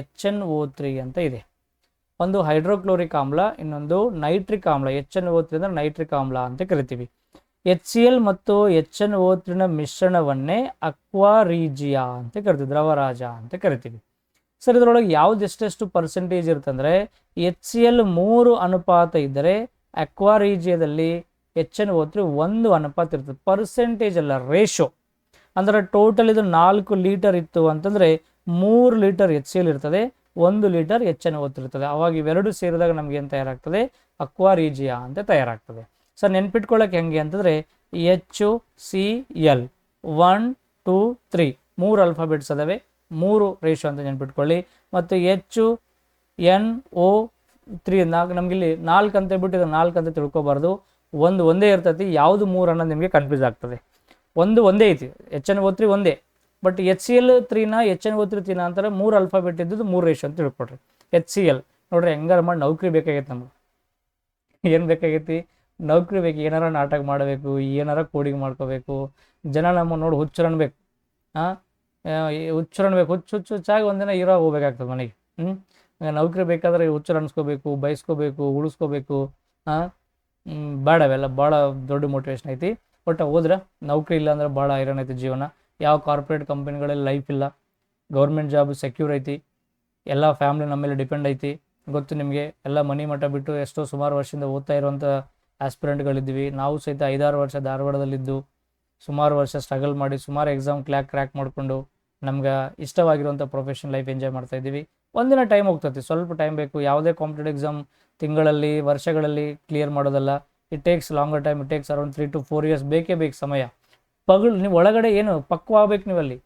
A: HNO3 ಅಂತ ಇದೆ. ಒಂದು ಹೈಡ್ರೋಕ್ಲೋರಿಕ್ ಆಮ್ಲ, ಇನ್ನೊಂದು ನೈಟ್ರಿಕ್ ಆಮ್ಲ. HNO3 ಅಂದರೆ ನೈಟ್ರಿಕ್ ಆಮ್ಲ ಅಂತ ಕರಿತೀವಿ. HCl ಮತ್ತು HNO3ನ ಮಿಶ್ರಣವನ್ನೇ ಅಕ್ವಾ ರೀಜಿಯಾ ಅಂತ ಕರಿತೀವಿ, ದ್ರವರಾಜ ಅಂತ ಕರಿತೀವಿ. ಸರ್, ಇದರೊಳಗೆ ಯಾವ್ದು ಎಷ್ಟೆಷ್ಟು ಪರ್ಸೆಂಟೇಜ್ ಇರುತ್ತಂದರೆ HCl 3 ಅನುಪಾತ ಇದ್ದರೆ ಅಕ್ವಾ ರೀಜಿಯದಲ್ಲಿ HNO3 1 ಅನುಪಾತ ಇರ್ತದೆ, ಪರ್ಸೆಂಟೇಜ್ ಅಲ್ಲ, ರೇಷೋ. ಅಂದರೆ ಟೋಟಲ್ ಇದು 4 ಲೀಟರ್ ಇತ್ತು ಅಂತಂದರೆ 3 ಲೀಟರ್ HCl ಇರ್ತದೆ, 1 ಲೀಟರ್ HNO3 ಇರ್ತದೆ. ಅವಾಗ ಇವೆರಡು ಸೇರಿದಾಗ ನಮ್ಗೆ ಏನು ತಯಾರಾಗ್ತದೆ, ಅಕ್ವಾ ರೀಜಿಯಾ ಅಂತ ತಯಾರಾಗ್ತದೆ. ಸರ್ ನೆನ್ಪಿಟ್ಕೊಳ್ಳೋಕೆ ಹೆಂಗೆ ಅಂತಂದರೆ HCl 1 2 3 3 ಆಲ್ಫಾಬೆಟ್ಸ್ ಅದಾವೆ, 3 ರೇಷೋ ಅಂತ ನೆನ್ಪಿಟ್ಕೊಳ್ಳಿ. ಮತ್ತು HNO3 ನಮಗಿಲ್ಲಿ 4 ಅಂತ ಬಿಟ್ಟು 4 ಅಂತ ತಿಳ್ಕೊಬಾರ್ದು, ಒಂದೇ ಇರ್ತೈತಿ. ಯಾವುದು 3 ಅನ್ನೋದು ನಿಮಗೆ ಕನ್ಫ್ಯೂಸ್ ಆಗ್ತದೆ. ಒಂದೇ ಐತಿ, HNO3 ಒಂದೇ, ಬಟ್ HCl3ನ HNO3 ಅಂತಾರೆ 3 ಆಲ್ಫಾಬೆಟ್ ಇದ್ದು 3 ರೇಷೋ ಅಂತ ತಿಳ್ಕೊಡ್ರಿ. HCl ನೋಡ್ರಿ, ಹೆಂಗಾರ ಮಾಡಿ ನೌಕರಿ ಬೇಕಾಗೈತೆ ನಮ್ಗೆ. ಏನು ಬೇಕಾಗೈತಿ, ನೌಕರಿ ಬೇಕು. ಏನಾರ ನಾಟಕ ಮಾಡಬೇಕು, ಏನಾರ ಕೋಡಿಂಗ್ ಮಾಡ್ಕೋಬೇಕು, ಜನ ನಮ್ಮ ನೋಡಿ ಹುಚ್ಚರನ್ಬೇಕು. ಹುಚ್ಚರನ್ಬೇಕು, ಹುಚ್ಚಾಗಿ ಒಂದಿನ ಹೀರೋ ಹೋಗ್ಬೇಕಾಗ್ತದೆ ಮನೆಗೆ. ನೌಕರಿ ಬೇಕಾದ್ರೆ ಹುಚ್ಚರು ಅನ್ಸ್ಕೋಬೇಕು, ಬಯಸ್ಕೋಬೇಕು, ಉಳಿಸ್ಕೋಬೇಕು. ಬೇಡವೆಲ್ಲ ಭಾಳ ದೊಡ್ಡ ಮೋಟಿವೇಶನ್ ಐತಿ. ಬಟ್ ಹೋದ್ರೆ ನೌಕರಿ ಇಲ್ಲ ಅಂದ್ರೆ ಭಾಳ ಹೈರಾಣ ಐತಿ ಜೀವನ. ಯಾವ ಕಾರ್ಪೊರೇಟ್ ಕಂಪನಿಗಳಲ್ಲಿ ಲೈಫ್ ಇಲ್ಲ, ಗೌರ್ಮೆಂಟ್ ಜಾಬ್ ಸೆಕ್ಯೂರ್ ಐತಿ, ಎಲ್ಲ ಫ್ಯಾಮ್ಲಿ ನಮ್ಮ ಮೇಲೆ ಡಿಪೆಂಡ್ ಐತಿ. ಗೊತ್ತು ನಿಮಗೆ, ಎಲ್ಲ ಮನಿ ಮಠ ಬಿಟ್ಟು ಎಷ್ಟೋ ಸುಮಾರು ವರ್ಷದಿಂದ ಓದ್ತಾ ಇರುವಂಥ ಆಸ್ಪಿರೆಂಟ್ಗಳಿದ್ವಿ. ನಾವು ಸಹಿತ 5-6 ವರ್ಷ ಧಾರವಾಡದಲ್ಲಿದ್ದು ಸುಮಾರು ವರ್ಷ ಸ್ಟ್ರಗಲ್ ಮಾಡಿ ಸುಮಾರು ಎಕ್ಸಾಮ್ ಕ್ರ್ಯಾಕ್ ಮಾಡಿಕೊಂಡು ನಮ್ಗೆ ಇಷ್ಟವಾಗಿರುವಂಥ ಪ್ರೊಫೆಷನ್ ಲೈಫ್ ಎಂಜಾಯ್ ಮಾಡ್ತಾ ಇದ್ದೀವಿ. ಒಂದಿನ ಟೈಮ್ ಹೋಗ್ತೈತಿ, ಸ್ವಲ್ಪ ಟೈಮ್ ಬೇಕು. ಯಾವುದೇ ಕಾಂಪಿಟೇಟಿವ್ ಎಕ್ಸಾಮ್ ತಿಂಗಳಲ್ಲಿ ವರ್ಷಗಳಲ್ಲಿ ಕ್ಲಿಯರ್ ಮಾಡೋದಲ್ಲ. It takes longer time, it takes around 3 to 4 years ಬೇಕೇ ಬೇಕು ಸಮಯ. ನೀವು ಒಳಗಡೆ ಏನು ಪಕ್ವ ಆಗ್ಬೇಕು ನೀವಲ್ಲಿ.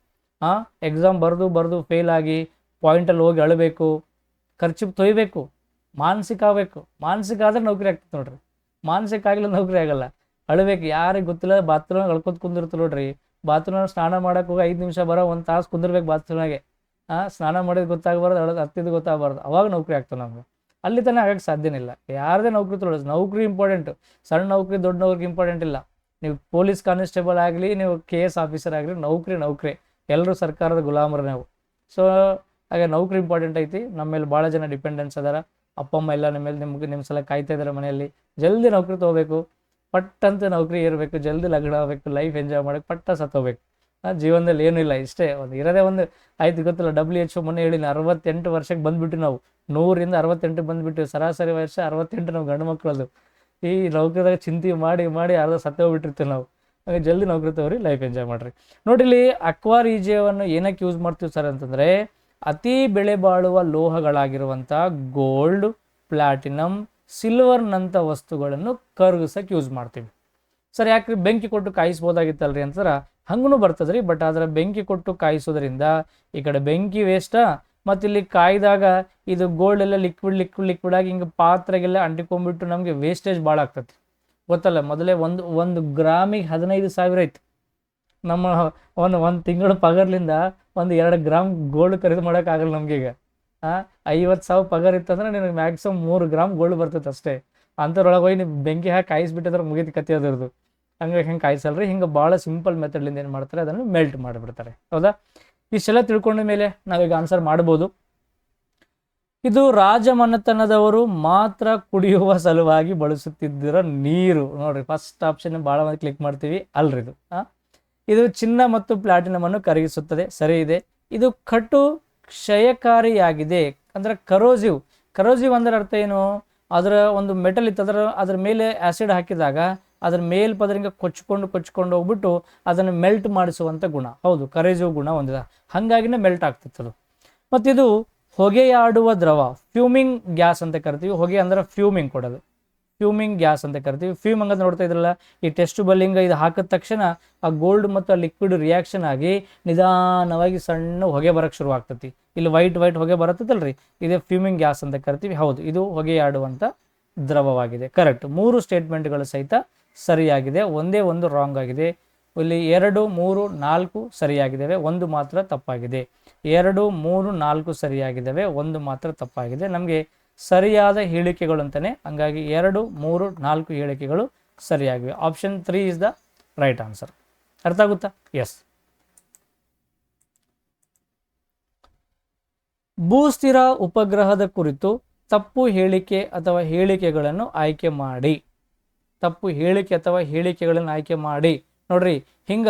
A: ಎಕ್ಸಾಮ್ ಬರೆದು ಫೇಲ್ ಆಗಿ ಪಾಯಿಂಟಲ್ಲಿ ಹೋಗಿ ಅಳಬೇಕು, ಖರ್ಚು ತೊಯ್ಬೇಕು, ಮಾನಸಿಕ ಆಗಬೇಕು. ಮಾನಸಿಕ ಆದರೆ ನೌಕರಿ ಆಗ್ತದೆ ನೋಡ್ರಿ, ಮಾನಸಿಕ ಆಗಿಲ್ಲ ನೌಕರಿ ಆಗಲ್ಲ. ಅಳಬೇಕು, ಯಾರಿಗೆ ಗೊತ್ತಿಲ್ಲ ಬಾತ್ರೂಮ್ನಾಗ ಅಳ್ಕೊತ ಕುಂದಿರ್ತು ನೋಡ್ರಿ. ಬಾತ್ರೂಮ್ನಾಗ ಸ್ನಾನ ಮಾಡೋಕೆ ಹೋಗಿ 5 ನಿಮಿಷ ಬರೋ 1 ತಾಸು ಕುಂದಿರ್ಬೇಕು ಬಾತ್ರೂಮ್ನಾಗೆ. ಸ್ನಾನ ಮಾಡಿದ್ದು ಗೊತ್ತಾಗಬಾರ್ದು, ಹತ್ತಿದ್ದು ಗೊತ್ತಾಗಬಾರ್ದು, ಅವಾಗ ನೌಕರಿ ಆಗ್ತದೆ ನಮ್ಗೆ. ಅಲ್ಲಿ ತನಕ ಆಗಕ್ಕೆ ಸಾಧ್ಯನಿಲ್ಲ. ಯಾರದೇ ನೌಕರಿ ತೊಗೊಳ್ಳೋದು, ನೌಕರಿ ಇಂಪಾರ್ಟೆಂಟು. ಸಣ್ಣ ನೌಕರಿ ದೊಡ್ಡ ನೌಕರಿ ಇಂಪಾರ್ಟೆಂಟ್ ಇಲ್ಲ. ನೀವು ಪೊಲೀಸ್ ಕಾನ್ಸ್ಟೇಬಲ್ ಆಗಲಿ, ನೀವು KS ಆಫೀಸರ್ ಆಗಲಿ, ನೌಕರಿ ಎಲ್ಲರೂ ಸರ್ಕಾರದ ಗುಲಾಮರು ನಾವು. ಸೊ ಹಾಗೆ ನೌಕರಿ ಇಂಪಾರ್ಟೆಂಟ್ ಐತಿ. ನಮ್ಮ ಮೇಲೆ ಭಾಳ ಜನ ಡಿಪೆಂಡೆನ್ಸ್ ಅದಾರ. ಅಪ್ಪ ಅಮ್ಮ ಎಲ್ಲ ನಿಮ್ಮ ಮೇಲೆ ನಿಮ್ಮ ಸಲ ಕಾಯ್ತಾ ಇದ್ದಾರೆ ಮನೆಯಲ್ಲಿ. ಜಲ್ದಿ ನೌಕರಿ ತೊಗೋಬೇಕು, ಪಟ್ಟಂತ ನೌಕರಿ ಇರಬೇಕು, ಜಲ್ದಿ ಲಗ್ನ ಆಗಬೇಕು, ಲೈಫ್ ಎಂಜಾಯ್ ಮಾಡೋಕ್ಕೆ, ಪಟ್ಟ ಸತ್ತೋಗ್ಬೇಕು. ಜೀವನದಲ್ಲಿ ಏನೂ ಇಲ್ಲ, ಇಷ್ಟೇ ಇರೋದೇ ಒಂದು ಆಯ್ತು. ಗೊತ್ತಿಲ್ಲ, WHO ಮೊನ್ನೆ ಹೇಳಿನ 68 ವರ್ಷಕ್ಕೆ ಬಂದುಬಿಟ್ಟು ನಾವು 100ರಿಂದ 68 ಬಂದುಬಿಟ್ಟು ಸರಾಸರಿ ವರ್ಷ 68 ನಾವು ಗಂಡು ಮಕ್ಕಳದು. ಈ ನೌಕರಿದಾಗ ಚಿಂತೆ ಮಾಡಿ ಅರ್ಧ ಸತ್ತೇ ಹೋಗ್ಬಿಟ್ಟಿರ್ತೀವಿ ನಾವು. ಹಾಗೆ ಜಲ್ದಿ ನೌಕರಿ ತಗೋರಿ, ಲೈಫ್ ಎಂಜಾಯ್ ಮಾಡಿರಿ. ನೋಡಿ, ಇಲ್ಲಿ ಅಕ್ವಾ ರೀಜಿಯವನ್ನು ಏನಕ್ಕೆ ಯೂಸ್ ಮಾಡ್ತೀವಿ ಸರ್ ಅಂತಂದರೆ, ಅತಿ ಬೆಲೆ ಬಾಳುವ ಲೋಹಗಳಾಗಿರುವಂಥ ಗೋಲ್ಡ್, ಪ್ಲಾಟಿನಮ್, ಸಿಲ್ವರ್ನಂಥ ವಸ್ತುಗಳನ್ನು ಕರಗಿಸೋಕೆ ಯೂಸ್ ಮಾಡ್ತೀವಿ. ಸರ್ ಯಾಕೆ ಬೆಂಕಿ ಕೊಟ್ಟು ಕಾಯಿಸ್ಬೋದಾಗಿತ್ತಲ್ರಿ ಅಂತಾರೆ, ಹಂಗೂ ಬರ್ತದ್ರಿ. ಬಟ್ ಅದರ ಬೆಂಕಿ ಕೊಟ್ಟು ಕಾಯಿಸೋದ್ರಿಂದ ಈ ಕಡೆ ಬೆಂಕಿ ವೇಸ್ಟಾ, ಮತ್ತು ಇಲ್ಲಿ ಕಾಯ್ದಾಗ ಇದು ಗೋಲ್ಡ್ ಎಲ್ಲ ಲಿಕ್ವಿಡ್ ಆಗಿ ಹಿಂಗೆ ಪಾತ್ರೆಗೆಲ್ಲ ಅಂಟಿಕೊಂಡ್ಬಿಟ್ಟು ನಮಗೆ ವೇಸ್ಟೇಜ್ ಭಾಳ ಆಗ್ತದೆ. ಗೊತ್ತಲ್ಲ, ಮೊದಲೇ ಒಂದು ಗ್ರಾಮಿಗೆ 15,000 ಐತಿ. ನಮ್ಮ ಒಂದು ತಿಂಗಳ ಪಗಾರ್ಲಿಂದ 1-2 ಗ್ರಾಮ್ ಗೋಲ್ಡ್ ಖರೀದಿ ಮಾಡೋಕ್ಕಾಗಲ್ಲ ನಮಗೀಗ. 50,000 ಪಗಾರ ಇತ್ತಂದ್ರೆ ನಿನಗೆ ಮ್ಯಾಕ್ಸಿಮಮ್ 3 ಗ್ರಾಮ್ ಗೋಲ್ಡ್ ಬರ್ತೈತೆ ಅಷ್ಟೇ. ಅಂಥದ್ರೊಳಗೆ ಹೋಗಿ ನೀವು ಬೆಂಕಿ ಹಾಕಿ ಕಾಯಿಸ್ಬಿಟ್ಟಿದ್ರೆ ಮುಗಿದು ಕತ್ತಿ ಅದರದು. ಹಂಗಾಗಿ ಹೆಂಗೆ ಕಾಯಿಸಲ್ರಿ, ಹಿಂಗೆ ಭಾಳ ಸಿಂಪಲ್ ಮೆಥಡ್ಲಿಂದ ಏನು ಮಾಡ್ತಾರೆ, ಅದನ್ನು ಮೆಲ್ಟ್ ಮಾಡಿಬಿಡ್ತಾರೆ. ಹೌದಾ? ಇಷ್ಟೆಲ್ಲ ತಿಳ್ಕೊಂಡ ಮೇಲೆ ನಾವೀಗ ಆನ್ಸರ್ ಮಾಡ್ಬೋದು. ಇದು ರಾಜಮನೆತನದವರು ಮಾತ್ರ ಕುಡಿಯುವ ಸಲುವಾಗಿ ಬಳಸುತ್ತಿದ್ದಿರೋ ನೀರು. ನೋಡ್ರಿ, ಫಸ್ಟ್ ಆಪ್ಷನ್ ಭಾಳ ಮಂದಿ ಕ್ಲಿಕ್ ಮಾಡ್ತೀವಿ, ಅಲ್ರಿ ಇದು. ಇದು ಚಿನ್ನ ಮತ್ತು ಪ್ಲಾಟಿನಮ್ ಅನ್ನು ಕರಗಿಸುತ್ತದೆ, ಸರಿ ಇದೆ. ಇದು ಕಟು ಕ್ಷಯಕಾರಿಯಾಗಿದೆ, ಅಂದರೆ ಕರೋಸಿವ್ ಅಂದ್ರೆ ಅರ್ಥ ಏನು, ಅದರ ಒಂದು ಮೆಟಲ್ ಇತ್ತು, ಅದ್ರ ಮೇಲೆ ಆ್ಯಸಿಡ್ ಹಾಕಿದಾಗ ಅದ್ರ ಮೇಲ್ಪದರಿಂದ ಕೊಚ್ಕೊಂಡು ಹೋಗ್ಬಿಟ್ಟು ಅದನ್ನು ಮೆಲ್ಟ್ ಮಾಡಿಸುವಂಥ ಗುಣ. ಹೌದು, ಕರೋಸಿವ್ ಗುಣ ಹೊಂದಿದೆ, ಹಾಗಾಗಿನೇ ಮೆಲ್ಟ್ ಆಗ್ತಿತ್ತು. ಮತ್ತು ಇದು ಹೊಗೆಯಾಡುವ ದ್ರವ, ಫ್ಯೂಮಿಂಗ್ ಗ್ಯಾಸ್ ಅಂತ ಕರಿತೀವಿ. ಹೊಗೆ ಅಂದ್ರೆ ಫ್ಯೂಮಿಂಗ್ ಕೊಡೋದು, ಫ್ಯೂಮಿಂಗ್ ಗ್ಯಾಸ್ ಅಂತ ಕರಿತೀವಿ. ಫ್ಯೂಮಿಂಗ್ ಅಂತ ನೋಡ್ತಾ ಇದ್ರಲ್ಲ, ಈ ಟೆಸ್ಟ್ ಬಲ್ಲಿಂಗ ಇದು ಹಾಕಿದ ತಕ್ಷಣ ಆ ಗೋಲ್ಡ್ ಮತ್ತು ಆ ಲಿಕ್ವಿಡ್ ರಿಯಾಕ್ಷನ್ ಆಗಿ ನಿಧಾನವಾಗಿ ಸಣ್ಣ ಹೊಗೆ ಬರೋಕ್ಕೆ ಶುರು ಆಗ್ತೈತಿ. ಇಲ್ಲಿ ವೈಟ್ ಹೊಗೆ ಬರುತ್ತಲ್ರಿ, ಇದೇ ಫ್ಯೂಮಿಂಗ್ ಗ್ಯಾಸ್ ಅಂತ ಕರಿತೀವಿ. ಹೌದು, ಇದು ಹೊಗೆಯಾಡುವಂಥ ದ್ರವವಾಗಿದೆ. ಕರೆಕ್ಟ್. 3 ಸ್ಟೇಟ್ಮೆಂಟ್ಗಳು ಸಹಿತ ಸರಿಯಾಗಿದೆ, ಒಂದೇ ಒಂದು ರಾಂಗ್ ಆಗಿದೆ. ಇಲ್ಲಿ 2, 3, 4 ಸರಿಯಾಗಿದ್ದಾವೆ, 1 ಮಾತ್ರ ತಪ್ಪಾಗಿದೆ. 2, 3, 4 ಸರಿಯಾಗಿದ್ದಾವೆ, 1 ಮಾತ್ರ ತಪ್ಪಾಗಿದೆ. ನಮಗೆ ಸರಿಯಾದ ಹೇಳಿಕೆಗಳು ಅಂತಾನೆ, ಹಂಗಾಗಿ 2, 3, 4 ಹೇಳಿಕೆಗಳು ಸರಿಯಾಗಿವೆ. Option 3 is the right answer. ಅರ್ಥ ಆಗುತ್ತಾ? ಎಸ್. ಭೂಸ್ಥಿರ ಉಪಗ್ರಹದ ಕುರಿತು ತಪ್ಪು ಹೇಳಿಕೆ ಅಥವಾ ಹೇಳಿಕೆಗಳನ್ನು ಆಯ್ಕೆ ಮಾಡಿ. ತಪ್ಪು ಹೇಳಿಕೆ ಅಥವಾ ಹೇಳಿಕೆಗಳನ್ನು ಆಯ್ಕೆ ಮಾಡಿ. ನೋಡ್ರಿ, ಹಿಂಗ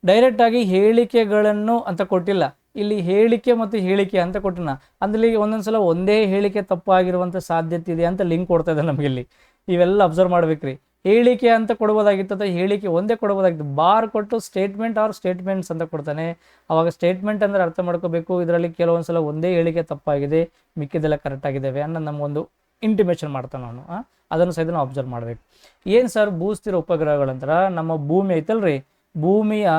A: ಡೈರೆಕ್ಟ್ ಆಗಿ ಹೇಳಿಕೆಗಳನ್ನು ಅಂತ ಕೊಟ್ಟಿಲ್ಲ, ಇಲ್ಲಿ ಹೇಳಿಕೆ ಮತ್ತು ಹೇಳಿಕೆ ಅಂತ ಕೊಟ್ಟಿನ. ಅಂದ್ರೆ ಒಂದೊಂದ್ಸಲ ಒಂದೇ ಹೇಳಿಕೆ ತಪ್ಪಾಗಿರುವಂಥ ಸಾಧ್ಯತೆ ಇದೆ ಅಂತ ಲಿಂಕ್ ಕೊಡ್ತಾ ಇದೆ ನಮಗೆ. ಇವೆಲ್ಲ ಅಬ್ಸರ್ವ್ ಮಾಡ್ಬೇಕ್ರಿ. ಹೇಳಿಕೆ ಅಂತ ಕೊಡ್ಬೋದಾಗಿತ್ತು, ಹೇಳಿಕೆ ಒಂದೇ ಕೊಡ್ಬೋದಾಗಿತ್ತು. ಬಾರ್ ಕೊಟ್ಟು ಸ್ಟೇಟ್ಮೆಂಟ್ ಆರ್ ಸ್ಟೇಟ್ಮೆಂಟ್ಸ್ ಅಂತ ಕೊಡ್ತಾನೆ. ಅವಾಗ ಸ್ಟೇಟ್ಮೆಂಟ್ ಅಂದರೆ ಅರ್ಥ ಮಾಡ್ಕೋಬೇಕು, ಇದರಲ್ಲಿ ಕೆಲವೊಂದ್ಸಲ ಒಂದೇ ಹೇಳಿಕೆ ತಪ್ಪಾಗಿದೆ, ಮಿಕ್ಕಿದೆಲ್ಲ ಕರೆಕ್ಟ್ ಆಗಿದ್ದಾವೆ ಅನ್ನೋ ನಮಗೊಂದು ಇಂಟಿಮೇಷನ್ ಮಾಡ್ತಾನೆ ಅವನು. ಅದನ್ನು ಸಹಿತ ನಾವು ಅಬ್ಸರ್ವ್ ಮಾಡ್ಬೇಕು. ಏನು ಸರ್ ಭೂಸ್ಥಿರ ಉಪಗ್ರಹಗಳಂತರ ನಮ್ಮ ಭೂಮಿ ಐತಲ್ರಿ, ಭೂಮಿಯ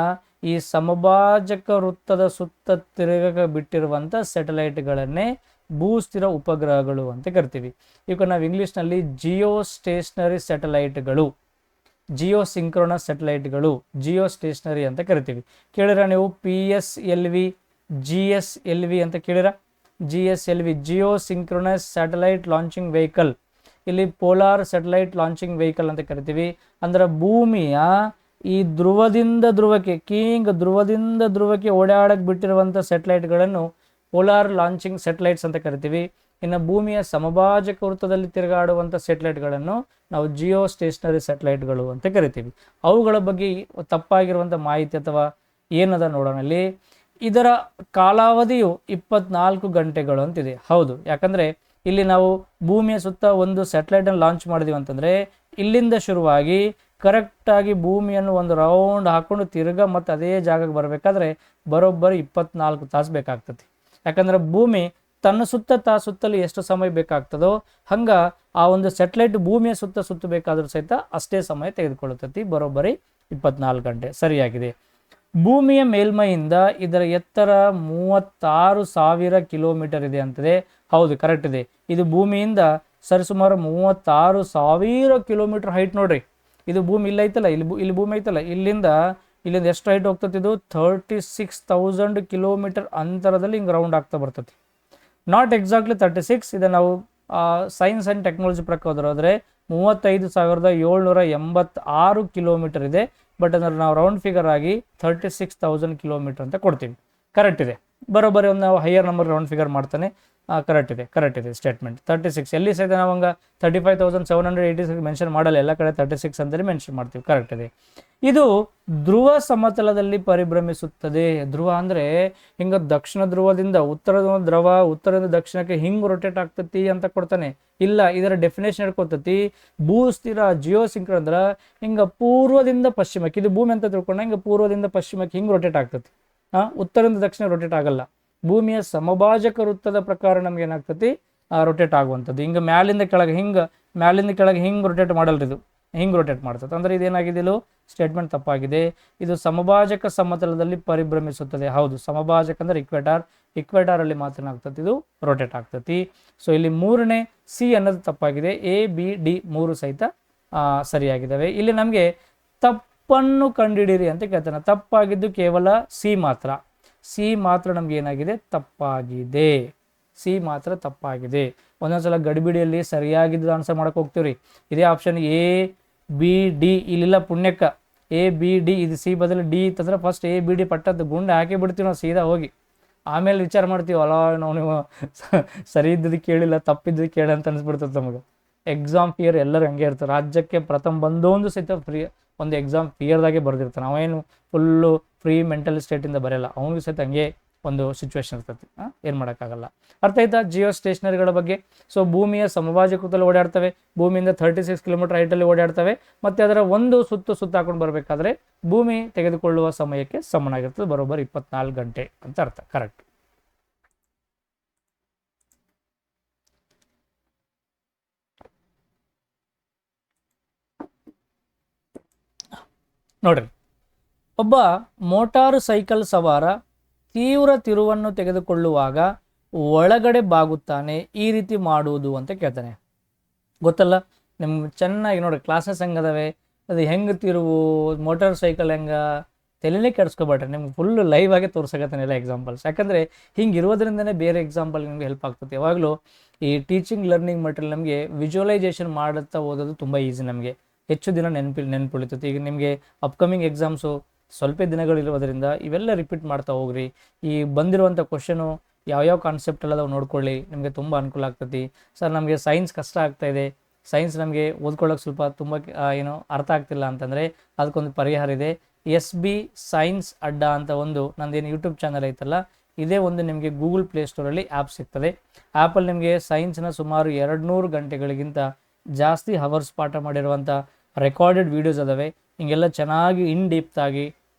A: ಈ ಸಮಭಾಜಕ ವೃತ್ತದ ಸುತ್ತ ತಿರುಗಕ ಬಿಟ್ಟಿರುವಂಥ ಸ್ಯಾಟಲೈಟ್ಗಳನ್ನೇ ಭೂಸ್ಥಿರ ಉಪಗ್ರಹಗಳು ಅಂತ ಕರಿತೀವಿ. ಈಗ ನಾವು ಇಂಗ್ಲೀಷ್ನಲ್ಲಿ ಜಿಯೋ ಸ್ಟೇಷನರಿ ಸ್ಯಾಟಲೈಟ್ಗಳು, ಜಿಯೋ ಸಿಂಕ್ರೋನಸ್ ಸ್ಯಾಟಲೈಟ್ಗಳು, ಜಿಯೋ ಸ್ಟೇಷನರಿ ಅಂತ ಕರಿತೀವಿ. ಕೇಳಿರ ನೀವು PSLV, GSLV ಅಂತ ಕೇಳಿರ? GSLV geo synchronous satellite launching vehicle, ಇಲ್ಲಿ ಪೋಲಾರ್ ಸ್ಯಾಟಲೈಟ್ ಲಾಂಚಿಂಗ್ ವೆಹಿಕಲ್ ಅಂತ ಕರಿತೀವಿ. ಅಂದ್ರೆ ಭೂಮಿಯ ಈ ಧ್ರುವದಿಂದ ಧ್ರುವಕ್ಕೆ ಓಡಾಡಕ್ಕೆ ಬಿಟ್ಟಿರುವಂಥ ಸ್ಯಾಟಲೈಟ್ಗಳನ್ನು ಪೋಲಾರ್ ಲಾಂಚಿಂಗ್ ಸ್ಯಾಟಲೈಟ್ಸ್ ಅಂತ ಕರಿತೀವಿ. ಇನ್ನು ಭೂಮಿಯ ಸಮಭಾಜಕ ವೃತ್ತದಲ್ಲಿ ತಿರುಗಾಡುವಂಥ ಸ್ಯಾಟಲೈಟ್ಗಳನ್ನು ನಾವು ಜಿಯೋ ಸ್ಟೇಷನರಿ ಸ್ಯಾಟಲೈಟ್ಗಳು ಅಂತ ಕರಿತೀವಿ. ಅವುಗಳ ಬಗ್ಗೆ ತಪ್ಪಾಗಿರುವಂಥ ಮಾಹಿತಿ ಅಥವಾ ಏನದ ನೋಡೋಣ. ಇಲ್ಲಿ ಇದರ ಕಾಲಾವಧಿಯು 24 ಗಂಟೆಗಳು ಅಂತಿದೆ. ಹೌದು, ಯಾಕಂದರೆ ಇಲ್ಲಿ ನಾವು ಭೂಮಿಯ ಸುತ್ತ ಒಂದು ಸ್ಯಾಟಲೈಟನ್ನು ಲಾಂಚ್ ಮಾಡಿದೀವಿ ಅಂತಂದರೆ ಇಲ್ಲಿಂದ ಶುರುವಾಗಿ ಕರೆಕ್ಟಾಗಿ ಭೂಮಿಯನ್ನು ಒಂದು ರೌಂಡ್ ಹಾಕ್ಕೊಂಡು ಮತ್ತು ಅದೇ ಜಾಗಕ್ಕೆ ಬರಬೇಕಾದ್ರೆ ಬರೋಬ್ಬರಿ 24 ತಾಸು ಬೇಕಾಗ್ತದೆ. ಯಾಕಂದರೆ ಭೂಮಿ ತನ್ನ ಸುತ್ತಲೂ ಎಷ್ಟು ಸಮಯ ಬೇಕಾಗ್ತದೋ ಹಂಗೆ ಆ ಒಂದು ಸ್ಯಾಟಲೈಟ್ ಭೂಮಿಯ ಸುತ್ತಬೇಕಾದ್ರೂ ಸಹಿತ ಅಷ್ಟೇ ಸಮಯ ತೆಗೆದುಕೊಳ್ಳುತ್ತದೆ, ಬರೋಬ್ಬರಿ 24 ಗಂಟೆ. ಸರಿಯಾಗಿದೆ. ಭೂಮಿಯ ಮೇಲ್ಮೈಯಿಂದ ಇದರ ಎತ್ತರ 36,000 ಕಿಲೋಮೀಟರ್ ಇದೆ ಅಂತದೆ. ಹೌದು, ಕರೆಕ್ಟ್ ಇದೆ. ಇದು ಭೂಮಿಯಿಂದ ಸರಿಸುಮಾರು 36,000 ಕಿಲೋಮೀಟರ್ ಹೈಟ್ ನೋಡ್ರಿ. ಇದು ಭೂಮಿ ಇಲ್ಲ ಐತಲ್ಲ, ಇಲ್ಲಿ ಭೂಮಿ ಐತಲ್ಲ, ಇಲ್ಲಿಂದ ಎಷ್ಟು ಹೈಟ್ ಹೋಗ್ತದೆ? ಇದು 36,000 ಕಿಲೋಮೀಟರ್ ಅಂತರದಲ್ಲಿ ಹಿಂಗೆ ರೌಂಡ್ ಆಗ್ತಾ ಬರ್ತದೆ. ನಾಟ್ ಎಕ್ಸಾಕ್ಟ್ಲಿ 36, ಇದು ನಾವು ಸೈನ್ಸ್ ಆ್ಯಂಡ್ ಟೆಕ್ನಾಲಜಿ ಪ್ರಕಾರ ಹೋದರೆ 35,786 ಕಿಲೋಮೀಟರ್ ಇದೆ. ಬಟ್ ಅದನ್ನು ನಾವು ರೌಂಡ್ ಫಿಗರ್ ಆಗಿ 36,000 ಕಿಲೋಮೀಟರ್ ಅಂತ ಕೊಡ್ತೀವಿ. ಕರೆಕ್ಟ್ ಇದೆ, ಬರೋಬ್ಬರಿ ಒಂದು ನಾವು ಹೈಯರ್ ನಂಬರ್ ರೌಂಡ್ ಫಿಗರ್ ಮಾಡ್ತಾನೆ. ಕರೆಕ್ಟ್ ಇದೆ ಸ್ಟೇಟ್ಮೆಂಟ್. 36 ಎಲ್ಲಿ ಸಹಿತ ನಾವು ಹಂಗೆ 35,786 ಮೆನ್ಷನ್ ಮಾಡಲ್ಲ, ಎಲ್ಲ ಕಡೆ 36 ಅಂತಲೇ ಮೆನ್ಷನ್ ಮಾಡ್ತೀವಿ. ಕರೆಕ್ಟ್ ಇದೆ. ಇದು ಧ್ರುವ ಸಮತಲದಲ್ಲಿ ಪರಿಭ್ರಮಿಸುತ್ತದೆ. ಧ್ರುವ ಅಂದರೆ ಹಿಂಗೆ ದಕ್ಷಿಣ ಧ್ರುವದಿಂದ ಉತ್ತರದಿಂದ ದಕ್ಷಿಣಕ್ಕೆ ಹಿಂಗೆ ರೊಟೇಟ್ ಆಗ್ತತಿ ಅಂತ ಕೊಡ್ತಾನೆ. ಇಲ್ಲ, ಇದರ ಡೆಫಿನೇಷನ್ ಹೇಳ್ಕೊತತಿ. ಭೂಸ್ಥಿರ ಜಿಯೋಸಿಂಕ್ರನ್ ಅಂದ್ರೆ ಹಿಂಗೆ ಪೂರ್ವದಿಂದ ಪಶ್ಚಿಮಕ್ಕೆ, ಇದು ಭೂಮಿ ಅಂತ ತಿಳ್ಕೊಂಡ ಹಿಂಗೆ ಪೂರ್ವದಿಂದ ಪಶ್ಚಿಮಕ್ಕೆ ಹಿಂಗೆ ರೊಟೇಟ್ ಆಗ್ತತಿ. ಉತ್ತರದಿಂದ ದಕ್ಷಿಣ ರೊಟೇಟ್ ಆಗಲ್ಲ. ಭೂಮಿಯ ಸಮಭಾಜಕ ವೃತ್ತದ ಪ್ರಕಾರ ನಮ್ಗೆ ಏನಾಗ್ತತಿ, ರೊಟೇಟ್ ಆಗುವಂಥದ್ದು. ಹಿಂಗೆ ಮ್ಯಾಲಿಂದ ಕೆಳಗೆ ಹಿಂಗೆ ರೊಟೇಟ್ ಮಾಡಲ್ರಿ, ಇದು ಹಿಂಗೆ ರೊಟೇಟ್ ಮಾಡ್ತದೆ. ಅಂದರೆ ಇದೇನಾಗಿದೆಯೋ ಸ್ಟೇಟ್ಮೆಂಟ್ ತಪ್ಪಾಗಿದೆ. ಇದು ಸಮಭಾಜಕ ಸಮತಲದಲ್ಲಿ ಪರಿಭ್ರಮಿಸುತ್ತದೆ. ಹೌದು, ಸಮಭಾಜಕ ಅಂದರೆ ಇಕ್ವೇಟಾರಲ್ಲಿ ಮಾತ್ರ ಏನಾಗ್ತದೆ, ಇದು ರೊಟೇಟ್ ಆಗ್ತತಿ. ಸೊ ಇಲ್ಲಿ 3ನೇ ಸಿ ಅನ್ನೋದು ತಪ್ಪಾಗಿದೆ. ABD 3 ಸಹಿತ ಸರಿಯಾಗಿದ್ದಾವೆ. ಇಲ್ಲಿ ನಮಗೆ ತಪ್ಪನ್ನು ಕಂಡುಹಿಡಿಯಿರಿ ಅಂತ ಕೇಳ್ತಾನೆ. ತಪ್ಪಾಗಿದ್ದು ಕೇವಲ ಸಿ ಮಾತ್ರ ನಮ್ಗೆ ಏನಾಗಿದೆ, ತಪ್ಪಾಗಿದೆ. ಸಿ ಮಾತ್ರ ತಪ್ಪಾಗಿದೆ. ಒಂದೊಂದ್ಸಲ ಗಡಿಬಿಡಿಯಲ್ಲಿ ಸರಿಯಾಗಿದ್ದು ಆನ್ಸರ್ ಮಾಡಕ್ಕೆ ಹೋಗ್ತೀವ್ರಿ. ಇದೇ ಆಪ್ಷನ್ ABD ಇಲ್ಲಿಲ್ಲ, ಪುಣ್ಯಕ್ಕ ABD, ಇದು ಸಿ ಬದಲು ಡಿ ಇತ್ತಂದ್ರೆ ಫಸ್ಟ್ ABD ಪಟ್ಟದ್ದು ಗುಂಡು ಹಾಕಿ ಬಿಡ್ತೀವಿ ನಾವು ಸೀದಾ ಹೋಗಿ. ಆಮೇಲೆ ವಿಚಾರ ಮಾಡ್ತೀವಿ, ಅಲ್ಲ ನೀವು ಸರಿ ಇದ್ದದ್ದು ಕೇಳಿಲ್ಲ, ತಪ್ಪಿದ್ದು ಕೇಳಿ ಅಂತ ಅನಿಸ್ಬಿಡ್ತದೆ ನಮಗೆ. ಎಕ್ಸಾಮ್ ಫಿಯರ್ ಎಲ್ಲರೂ ಹಂಗೆ ಇರ್ತಾರೆ. ರಾಜ್ಯಕ್ಕೆ ಪ್ರಥಮ ಬಂದೊಂದು ಸಹಿತ ಒಂದು ಎಕ್ಸಾಮ್ ಫಿಯರ್ದಾಗೆ ಬರೆದಿರ್ತಾನೆ. ಅವೇನು ಫುಲ್ಲು ಫ್ರೀ ಮೆಂಟಲ್ ಸ್ಟೇಟಿಂದ ಬರೆಯಲ್ಲ, ಅವನಿಗೂ ಸಹಿತ ಹಂಗೆ ಒಂದು ಸಿಚುವೇಶನ್ ಇರ್ತೈತಿ. ಏನು ಮಾಡೋಕ್ಕಾಗಲ್ಲ. ಅರ್ಥ ಆಯ್ತಾ ಜಿಯೋ ಸ್ಟೇಷನರಿಗಳ ಬಗ್ಗೆ? ಸೊ ಭೂಮಿಯ ಸಮಭಾಜಕದಲ್ಲಿ ಓಡಾಡ್ತವೆ, ಭೂಮಿಯಿಂದ 36 ಕಿಲೋಮೀಟರ್ ಹೈಟಲ್ಲಿ ಓಡಾಡ್ತವೆ, ಮತ್ತು ಅದರ ಒಂದು ಸುತ್ತು ಹಾಕೊಂಡು ಬರಬೇಕಾದ್ರೆ ಭೂಮಿ ತೆಗೆದುಕೊಳ್ಳುವ ಸಮಯಕ್ಕೆ ಸಮನಾಗಿರ್ತದೆ, ಬರೋಬ್ಬರಿ 24 ಗಂಟೆ ಅಂತ ಅರ್ಥ. ಕರೆಕ್ಟ್. ನೋಡ್ರಿ, ಒಬ್ಬ ಮೋಟಾರು ಸೈಕಲ್ ಸವಾರ ತೀವ್ರ ತಿರುವನ್ನು ತೆಗೆದುಕೊಳ್ಳುವಾಗ ಒಳಗಡೆ ಬಾಗುತ್ತಾನೆ. ಈ ರೀತಿ ಮಾಡುವುದು ಅಂತ ಕೇಳ್ತಾನೆ. ಗೊತ್ತಲ್ಲ ನಿಮ್ಗೆ ಚೆನ್ನಾಗಿ ನೋಡ್ರಿ, ಕ್ಲಾಸಸ್ ಹೆಂಗದಾವೆ, ಅದು ಹೆಂಗೆ ತಿರುವು, ಮೋಟಾರ್ ಸೈಕಲ್ ಹೆಂಗೆ, ತಲೆನೇ ಕೆಡಿಸ್ಕೊಬೇಡ್ರಿ. ನಿಮ್ಗೆ ಫುಲ್ ಲೈವ್ ಆಗಿ ತೋರ್ಸಕತ್ತಾನೆ ಎಲ್ಲ ಎಕ್ಸಾಂಪಲ್ಸ್. ಯಾಕಂದರೆ ಹಿಂಗೆ ಇರೋದ್ರಿಂದನೇ ಬೇರೆ ಎಕ್ಸಾಂಪಲ್ ನಿಮಗೆ ಹೆಲ್ಪ್ ಆಗ್ತದೆ. ಯಾವಾಗಲೂ ಈ ಟೀಚಿಂಗ್ ಲರ್ನಿಂಗ್ ಮೆಟೀರಿಯಲ್ ನಮಗೆ ವಿಜುವಲೈಸೇಷನ್ ಮಾಡುತ್ತಾ ಓದೋದು ತುಂಬ ಈಸಿ, ನಮಗೆ ಹೆಚ್ಚು ದಿನ ನೆನಪುಳಿತೈತೆ. ಈಗ ನಿಮಗೆ ಅಪ್ಕಮಿಂಗ್ ಎಕ್ಸಾಮ್ಸು ಸ್ವಲ್ಪ ದಿನಗಳಿರೋದ್ರಿಂದ ಇವೆಲ್ಲ ರಿಪೀಟ್ ಮಾಡ್ತಾ ಹೋಗ್ರಿ. ಈ ಬಂದಿರುವಂಥ ಕ್ವಶನು ಯಾವ್ಯಾವ ಕಾನ್ಸೆಪ್ಟ್ ಎಲ್ಲ ನೋಡ್ಕೊಳ್ಳಿ, ನಿಮಗೆ ತುಂಬ ಅನುಕೂಲ ಆಗ್ತೈತಿ. ಸರ್ ನಮಗೆ ಸೈನ್ಸ್ ಕಷ್ಟ ಆಗ್ತಾಯಿದೆ, ಸೈನ್ಸ್ ನಮಗೆ ಓದ್ಕೊಳ್ಳೋಕೆ ಸ್ವಲ್ಪ ತುಂಬ ಅರ್ಥ ಆಗ್ತಿಲ್ಲ ಅಂತಂದರೆ ಅದಕ್ಕೊಂದು ಪರಿಹಾರ ಇದೆ. SB ಸೈನ್ಸ್ ಅಡ್ಡ ಅಂತ ಒಂದು ನಂದೇನು ಯೂಟ್ಯೂಬ್ ಚಾನಲ್ ಐತಲ್ಲ, ಇದೇ ಒಂದು ನಿಮಗೆ ಗೂಗಲ್ ಪ್ಲೇಸ್ಟೋರಲ್ಲಿ ಆ್ಯಪ್ ಸಿಗ್ತದೆ. ಆ್ಯಪಲ್ಲಿ ನಿಮಗೆ ಸೈನ್ಸ್ನ ಸುಮಾರು 200 ಗಂಟೆಗಳಿಗಿಂತ ಜಾಸ್ತಿ ಹವರ್ಸ್ ಪಾಠ ಮಾಡಿರುವಂಥ ರೆಕಾರ್ಡೆಡ್ ವೀಡಿಯೋಸ್ ಅದಾವೆ. ಹಿಂಗೆಲ್ಲ ಚೆನ್ನಾಗಿ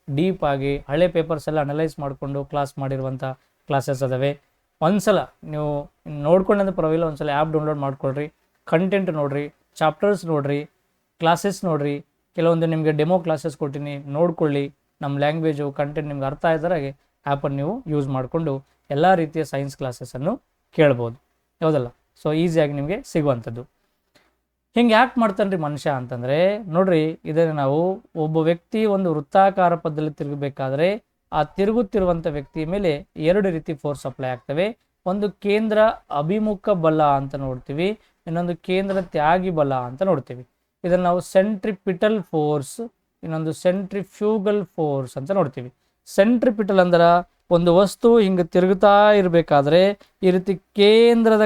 A: ಡೀಪ್ ಆಗಿ ಹಳೆ ಪೇಪರ್ಸ್ ಎಲ್ಲ ಅನಲೈಸ್ ಮಾಡಿಕೊಂಡು ಕ್ಲಾಸ್ ಮಾಡಿರುವಂಥ ಕ್ಲಾಸಸ್ ಅದಾವೆ. ಒಂದ್ಸಲ ನೀವು ನೋಡ್ಕೊಂಡಂದ್ರೆ ಪರವಾಗಿಲ್ಲ, ಒಂದ್ಸಲ ಆ್ಯಪ್ ಡೌನ್ಲೋಡ್ ಮಾಡ್ಕೊಳ್ರಿ, ಕಂಟೆಂಟ್ ನೋಡ್ರಿ, ಚಾಪ್ಟರ್ಸ್ ನೋಡ್ರಿ, ಕ್ಲಾಸಸ್ ನೋಡ್ರಿ. ಕೆಲವೊಂದು ನಿಮಗೆ ಡೆಮೋ ಕ್ಲಾಸಸ್ ಕೊಟ್ಟಿನಿ, ನೋಡ್ಕೊಳ್ಳಿ. ನಮ್ಮ ಲ್ಯಾಂಗ್ವೇಜು ಕಂಟೆಂಟ್ ನಿಮ್ಗೆ ಅರ್ಥ ಆಯ್ದಾಗೆ ಆ್ಯಪನ್ನು ನೀವು ಯೂಸ್ ಮಾಡಿಕೊಂಡು ಎಲ್ಲ ರೀತಿಯ ಸೈನ್ಸ್ ಕ್ಲಾಸಸ್ಸನ್ನು ಕೇಳ್ಬೋದು, ಯಾವುದಲ್ಲ. ಸೊ ಈಸಿಯಾಗಿ ನಿಮಗೆ ಸಿಗುವಂಥದ್ದು. ಹಿಂಗೆ ಯಾಕೆ ಮಾಡ್ತಾನೆ ರೀ ಮನುಷ್ಯ ಅಂತಂದರೆ, ನೋಡ್ರಿ, ಇದನ್ನು ನಾವು ಒಬ್ಬ ವ್ಯಕ್ತಿ ಒಂದು ವೃತ್ತಾಕಾರ ಪದ್ಧತಿ ತಿರುಗಬೇಕಾದ್ರೆ ಆ ತಿರುಗುತ್ತಿರುವಂಥ ವ್ಯಕ್ತಿಯ ಮೇಲೆ 2 ರೀತಿ ಫೋರ್ಸ್ ಅಪ್ಲೈ ಆಗ್ತವೆ. ಒಂದು ಕೇಂದ್ರ ಅಭಿಮುಖ ಬಲ ಅಂತ ನೋಡ್ತೀವಿ, ಇನ್ನೊಂದು ಕೇಂದ್ರ ತ್ಯಾಗಿ ಬಲ ಅಂತ ನೋಡ್ತೀವಿ. ಇದನ್ನು ನಾವು ಸೆಂಟ್ರಿಪಿಟಲ್ ಫೋರ್ಸ್, ಇನ್ನೊಂದು ಸೆಂಟ್ರಿಫ್ಯೂಗಲ್ ಫೋರ್ಸ್ ಅಂತ ನೋಡ್ತೀವಿ. ಸೆಂಟ್ರಿಪಿಟಲ್ ಅಂದ್ರೆ ಒಂದು ವಸ್ತು ಹಿಂಗೆ ತಿರುಗುತ್ತಾ ಇರಬೇಕಾದ್ರೆ ಈ ರೀತಿ ಕೇಂದ್ರದ